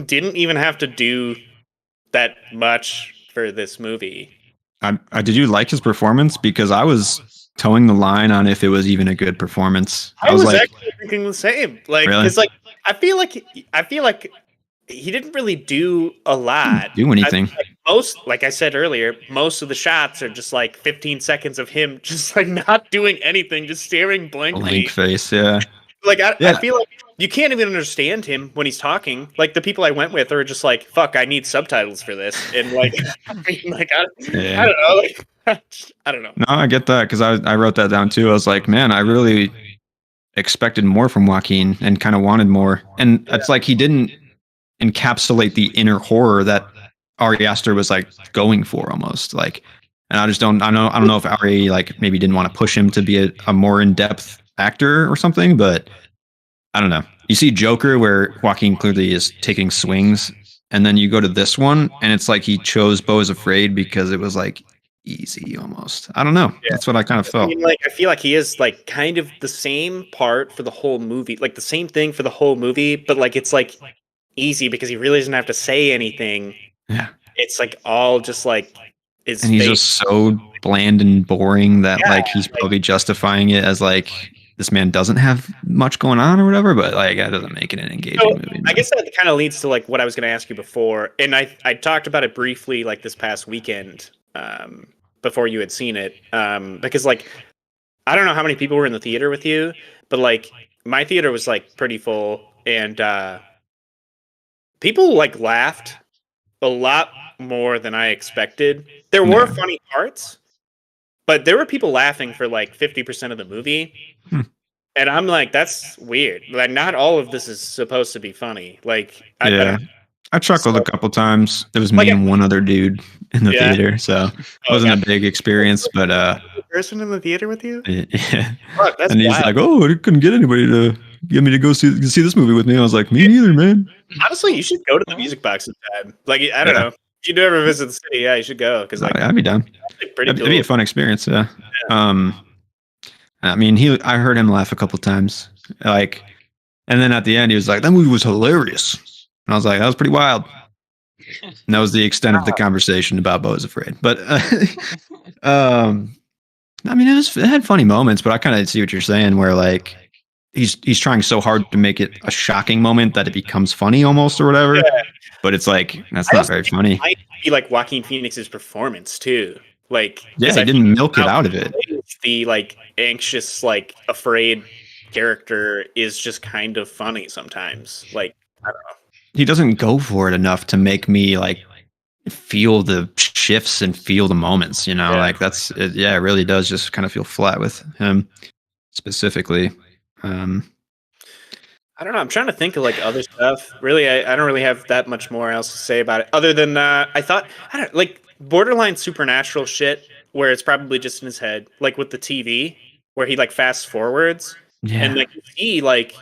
didn't even have to do that much for this movie. Did you like his performance? Because I was towing the line on if it was even a good performance. I was like, actually thinking the same. Like, really? it's like I feel like he didn't really do a lot. Do anything. Like I said earlier, most of the shots are just like 15 seconds of him just like not doing anything, just staring blankly. Blank face, yeah. Like I feel like you can't even understand him when he's talking. Like the people I went with are just like, "Fuck, I need subtitles for this," and like, I don't know. Like, I don't know. No, I get that because I wrote that down too. I was like, man, I really expected more from Joaquin and kind of wanted more. And it's like he didn't encapsulate the inner horror that Ari Aster was like going for almost. Like, and I don't know if Ari like maybe didn't want to push him to be a more in-depth actor or something, but I don't know. You see Joker where Joaquin clearly is taking swings, and then you go to this one and it's like he chose Beau is Afraid because it was like easy almost. I don't know. Yeah. That's what I kind of felt. I mean, like I feel like he is like kind of the same part for the whole movie, like the same thing for the whole movie, but like it's like easy because he really doesn't have to say anything. Yeah. It's like all just like his and he's just so bland and boring that like he's probably justifying it as like this man doesn't have much going on or whatever, but like that doesn't make it an engaging movie. I guess that kind of leads to like what I was going to ask you before, and I talked about it briefly like this past weekend before you had seen it, because like I don't know how many people were in the theater with you, but like my theater was like pretty full, and people like laughed a lot more than I expected. There were funny parts, but there were people laughing for like 50% of the movie. And I'm like, that's weird. Like, not all of this is supposed to be funny. Like, I chuckled a couple times. There was me and one other dude in the theater, so it wasn't a big experience. But person in the theater with you? Yeah. Fuck, that's and he's wild. like, "Oh, I couldn't get anybody to get me to go see this movie with me." I was like, "Me neither, man." Honestly, you should go to the Music Box sometime. Like, I don't know. If you do ever visit the city, you should go because like I'd be down. Pretty cool. It'd be a fun experience. Yeah. I mean, I heard him laugh a couple times, like, and then at the end he was like, "That movie was hilarious," and I was like, "That was pretty wild." And that was the extent of the conversation about Beau is Afraid. But I mean, it had funny moments, but I kind of see what you're saying, where like he's trying so hard to make it a shocking moment that it becomes funny almost or whatever. Yeah. But it's like that's not very funny. It might be like Joaquin Phoenix's performance too. Like, yeah, he didn't milk it out of it. The like anxious, like afraid character is just kind of funny sometimes. Like, I don't know. He doesn't go for it enough to make me like feel the shifts and feel the moments, you know, Yeah. like that's it, yeah, it really does just kind of feel flat with him specifically. I don't know. I'm trying to think of like other stuff. Really, I don't really have that much more else to say about it, other than I thought I don't like borderline supernatural shit where it's probably just in his head, like with the TV where he like fast forwards Yeah. and like you see like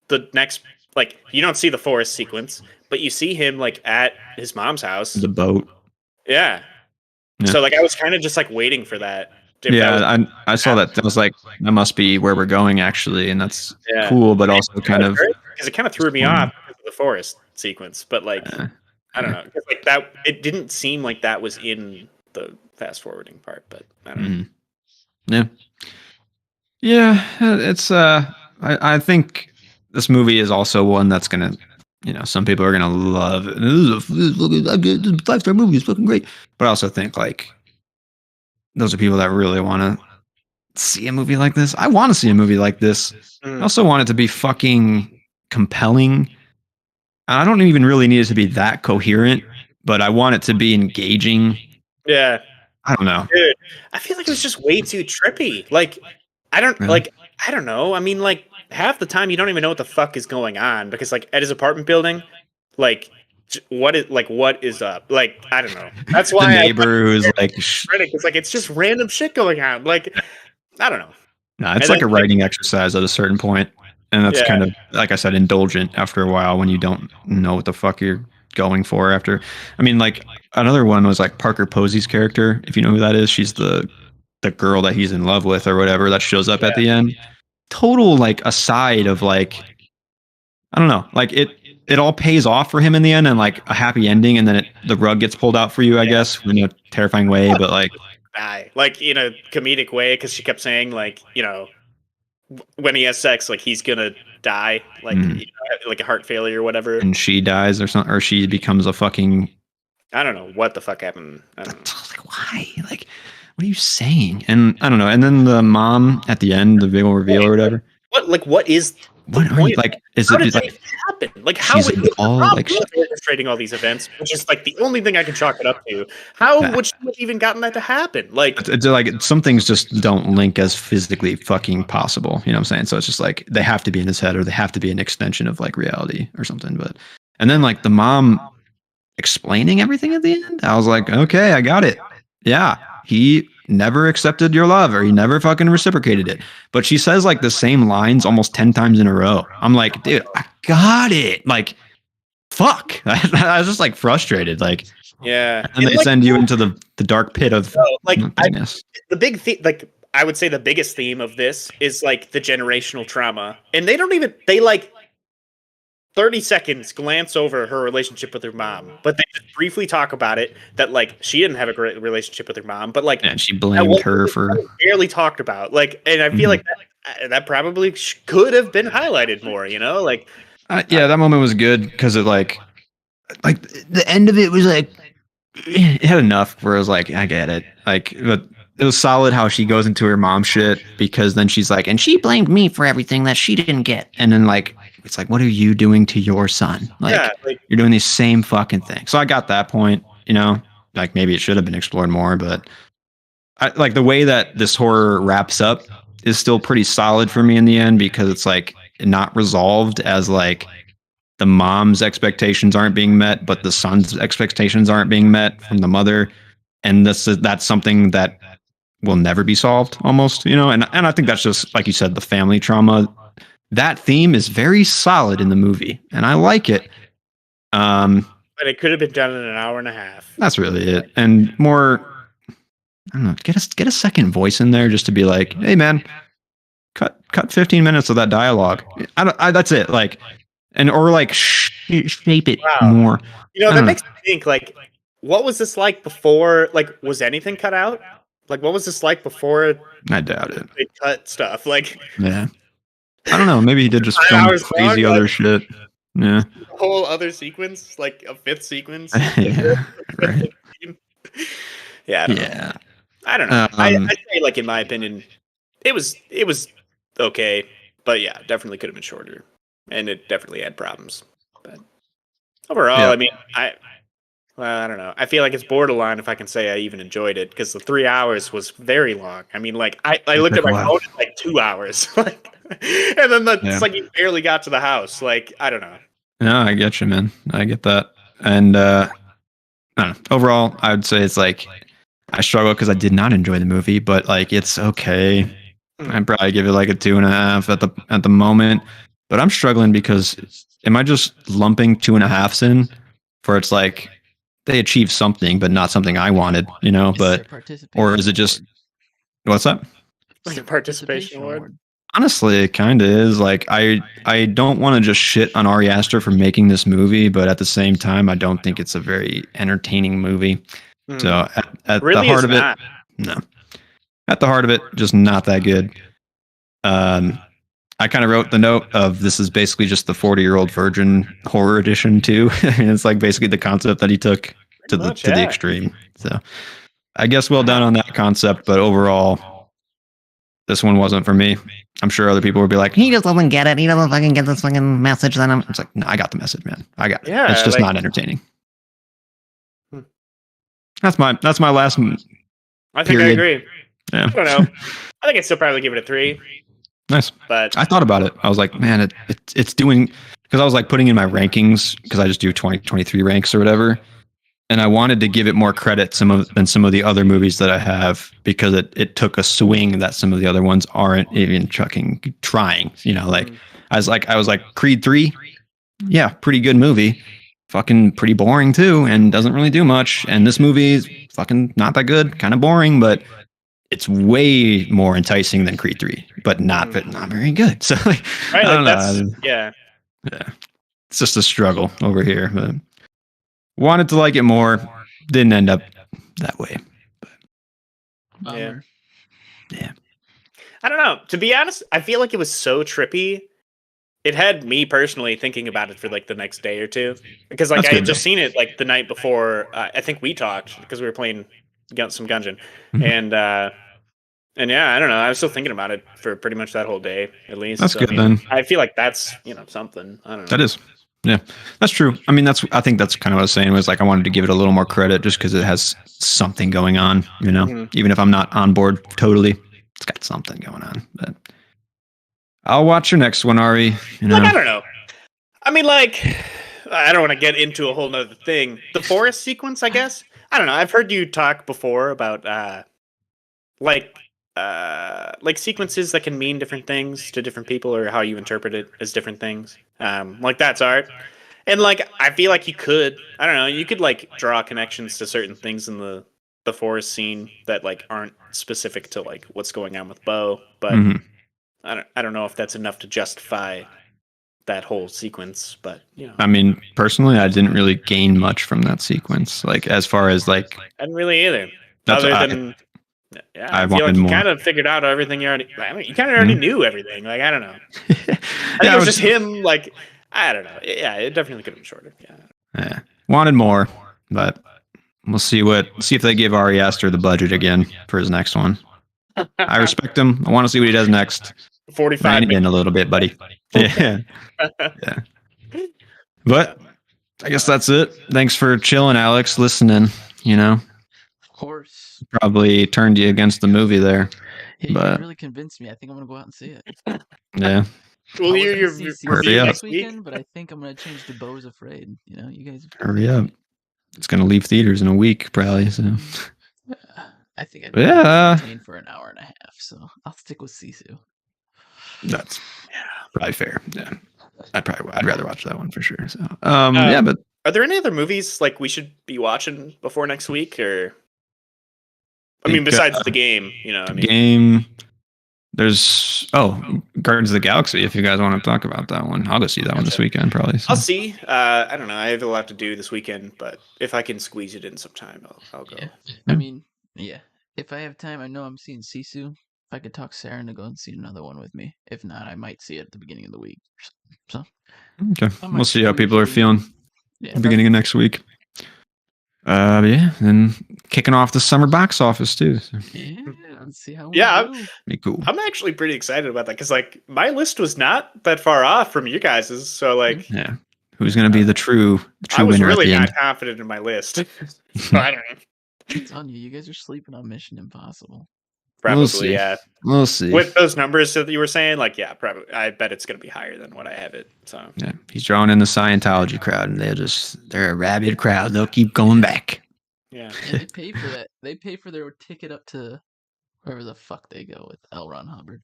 the next like you don't see the forest sequence, but you see him like at his mom's house. The boat. Yeah. Yeah. So like I was kind of just like waiting for that. If that was- Yeah, I saw that. That was like that must be where we're going actually, and that's Yeah. cool, but also kind of because it kind of threw me off because of the forest sequence, but like I don't know, 'cause, like that it didn't seem like that was in the fast forwarding part, but I don't know. mhm. Yeah, it's I think this movie is also one that's gonna, you know, some people are gonna love it. This is a 5-star movie. It's fucking great, but I also think like those are people that really want to see a movie like this. I want to see a movie like this. I also want it to be fucking compelling. I don't even really need it to be that coherent, but I want it to be engaging. Yeah, I don't know. dude, I feel like it was just way too trippy. Like I don't Really? like I don't know. I mean, like half the time you don't even know what the fuck is going on because like at his apartment building, like what is up? Like I don't know. That's The why neighbor who's like, it's like it's just random shit going on. Like I don't know. no, it's And like a then, writing exercise at a certain point, and that's Yeah. kind of like I said, indulgent after a while when you don't know what the fuck you're going for after. I mean, like another one was like Parker Posey's character. If you know who that is, she's the girl that he's in love with or whatever that shows up at the end. Total like aside of like, I don't know, like it all pays off for him in the end and like a happy ending, and then the rug gets pulled out for you, I guess, in a terrifying way. But like, die like in a comedic way because she kept saying like when he has sex like he's gonna die like like a heart failure or whatever. and she dies or something, or she becomes a fucking. I don't know what the fuck happened. I don't know. Like, why? Like, what are you saying? And I don't know. And then the mom at the end, the big reveal or whatever. What is What are you point- like? Is how it did like? that happen? Like how she's would all, like, orchestrating all these events, which is like the only thing I can chalk it up to. How Yeah. would she have even gotten that to happen? Like It's like some things just don't link as physically fucking possible. You know what I'm saying? So it's just like they have to be in his head or they have to be an extension of like reality or something. But and then like the mom explaining everything at the end, I was like, okay, I got it. Yeah, he never accepted your love or he never fucking reciprocated it. But she says like the same lines almost 10 times in a row. I'm like, dude, I got it. Like, fuck. I was just like frustrated. Like, yeah. and they like, send you into the dark pit of like nothingness. the big thing, like I would say the biggest theme of this is like the generational trauma, and they like 30 seconds glance over her relationship with her mom, but they just briefly talk about it that like she didn't have a great relationship with her mom, but like And she blamed her for barely talked about like, and I feel like that probably could have been highlighted more, you know, like yeah, that moment was good because it like the end of it was like it had enough where I was like, I get it. Like, but it was solid how she goes into her mom shit because then she's like, and she blamed me for everything that she didn't get. And then like, it's like, what are you doing to your son? Like, yeah, like you're doing the same fucking thing. So I got that point, you know, like maybe it should have been explored more, but I like the way that this horror wraps up is still pretty solid for me in the end because it's like not resolved as like the mom's expectations aren't being met, but the son's expectations aren't being met from the mother. And that's something that will never be solved almost, you know? And I think that's just, like you said, the family trauma. That theme is very solid in the movie and I like it. but it could have been done in an hour and a half. That's really it. And more, I don't know, get a second voice in there just to be like, hey man, cut 15 minutes of that dialogue. That's it. Like, and or like shape it more. You know, I that don't makes me think like, what was this like before? Like, was anything cut out? Like, what was this like before I doubt it. they cut stuff? Like, Yeah. I don't know. Maybe he did just 5 film hours crazy long, other like- shit. Yeah. a whole other sequence, like a fifth sequence. Yeah. Right. Yeah, I don't know. Yeah. I don't know. I'd Um, say, like, in my opinion, it was okay. But yeah, definitely could have been shorter, and it definitely had problems. But overall, Yeah. I mean, I don't know. I feel like it's borderline if I can say I even enjoyed it because the 3 hours was very long. I mean, like I looked at my Wow. phone it's like 2 hours, like, and then Yeah. it's like you barely got to the house. Like I don't know. No, I get you, man. I get that. And I don't know. Overall, I would say it's like I struggle because I did not enjoy the movie, but like it's okay. I'd probably give it like a 2.5 at the moment. But I'm struggling because am I just lumping 2.5s in for it's like they achieved something, but not something I wanted, you know? It's their But participation or is it just what's that? Like It's a their participation award? Honestly, it kind of is. Like I don't want to just shit on Ari Aster for making this movie, but at the same time, I don't think it's a very entertaining movie. Hmm. So at Really the heart is of it, not. no. At the heart of it, just not that good. I kind of wrote the note of this is basically just the 40-year-old virgin horror edition too. And it's like basically the concept that he took to Pretty much, the yeah. extreme. So I guess well done on that concept, but overall, this one wasn't for me. I'm sure other people would be like, he just doesn't get it. He doesn't fucking get this fucking message. Then it's like, no, I got the message, man. I got it. Yeah, It's just like- not entertaining. Hmm. That's my last. I think Period. I agree. Yeah. I don't know. I think I'd still probably give it a 3, Nice. but I thought about it. I was like, man, it's doing because I was like putting in my rankings because I just do 2023 ranks or whatever, and I wanted to give it more credit than some of the other movies that I have because it took a swing that some of the other ones aren't even trying. You know, like I was like Creed 3, yeah, pretty good movie, fucking pretty boring too, and doesn't really do much. And this movie is fucking not that good, kind of boring, but it's way more enticing than Creed 3, but not very good. So like, right, I don't like know. that's yeah. Yeah, it's just a struggle over here. But wanted to like it more, didn't end up that way. Bummer. Yeah, I don't know. To be honest, I feel like it was so trippy. It had me personally thinking about it for like the next day or two because like That's I had good, just seen it like the night before. I think we talked because we were playing some Gungeon, Mhm. and yeah, I don't know. I was still thinking about it for pretty much that whole day at least. That's So, good I mean, then. I feel like that's something. I don't know. That is. Yeah, that's true. I mean, I think that's kind of what I was saying was like I wanted to give it a little more credit just because it has something going on. You know, Mhm. even if I'm not on board totally, it's got something going on. But I'll watch your next one, Ari. You know, Like I don't know. I mean, like I don't want to get into a whole nother thing. The forest sequence, I guess. I don't know. I've heard you talk before about like sequences that can mean different things to different people or how you interpret it as different things. Like that's art. And like I feel like you could, I don't know, you could like draw connections to certain things in the forest scene that like aren't specific to like what's going on with Bo, but Mhm. I don't know if that's enough to justify that whole sequence, but I mean, personally, I didn't really gain much from that sequence. Like as far as like I didn't really either. That's- Other I- than yeah, I I feel like wanted you more. kind of figured out everything you already. I mean, you kind of already knew everything. Like I don't know. I think yeah, it was just him. Like I don't know. Yeah, it definitely could have been shorter. Yeah. Yeah, wanted more, but we'll see if they give Ari Aster the budget again for his next one. I respect him. I want to see what he does next. 45 Rein it in a little bit, buddy. Yeah, yeah. But I guess that's it. Thanks for chilling, Alex. Listening. You know, Of course. probably turned you against the movie there. Hey, you But- really convinced me. I think I'm gonna go out and see it. Yeah. We'll I hear was your gonna see CC Hurry review up. next week. weekend, but I think I'm gonna change to Bo's Afraid. You know, you guys. Hurry up. It's gonna leave theaters in a week, probably. So I think I'd Yeah. entertained for an hour and a half, so I'll stick with Sisu. that's probably fair. Yeah. I'd rather watch that one for sure. So yeah, but Are there any other movies like we should be watching before next week, or? I mean, think, besides the game, I mean, game. There's Guardians of the Galaxy. If you guys want to talk about that one, I'll go see that one this weekend probably. So. I'll see. I don't know. I have a lot to do this weekend, but if I can squeeze it in sometime, I'll go. Yeah. Yeah. I mean, yeah. If I have time, I know I'm seeing Sisu. If I could talk Sarah into go and see another one with me. If not, I might see it at the beginning of the week. So Okay, I we'll might see how squeeze people it are in. feeling yeah. at the beginning of next week. Yeah, and kicking off the summer box office too. So Yeah, let's see how. Yeah, we do. be cool. I'm actually pretty excited about that because like my list was not that far off from you guys's. So like Yeah, who's gonna be the true I was winner really at the not end? confident in my list. So I don't know. I'm telling you, you guys are sleeping on Mission Impossible. Probably, We'll see. yeah. We'll see. With those numbers that you were saying, like, yeah, probably. I bet it's going to be higher than what I have it. So Yeah, he's drawing in the Scientology crowd, and they're a rabid crowd. They'll keep going back. yeah, And they pay for that. They pay for their ticket up to wherever the fuck they go with L. Ron Hubbard.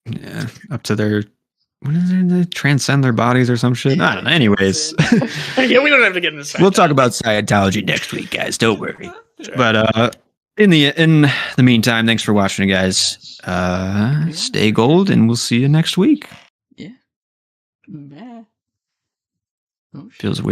Yeah, up to their what is it? They transcend their bodies or some shit. I don't know. Anyways, yeah. We don't have to get into. we'll talk about Scientology next week, guys. Don't worry. Sure. But in the meantime, thanks for watching, guys. Stay gold, and we'll see you next week. Yeah. Meh. Oh, shit. Feels weird.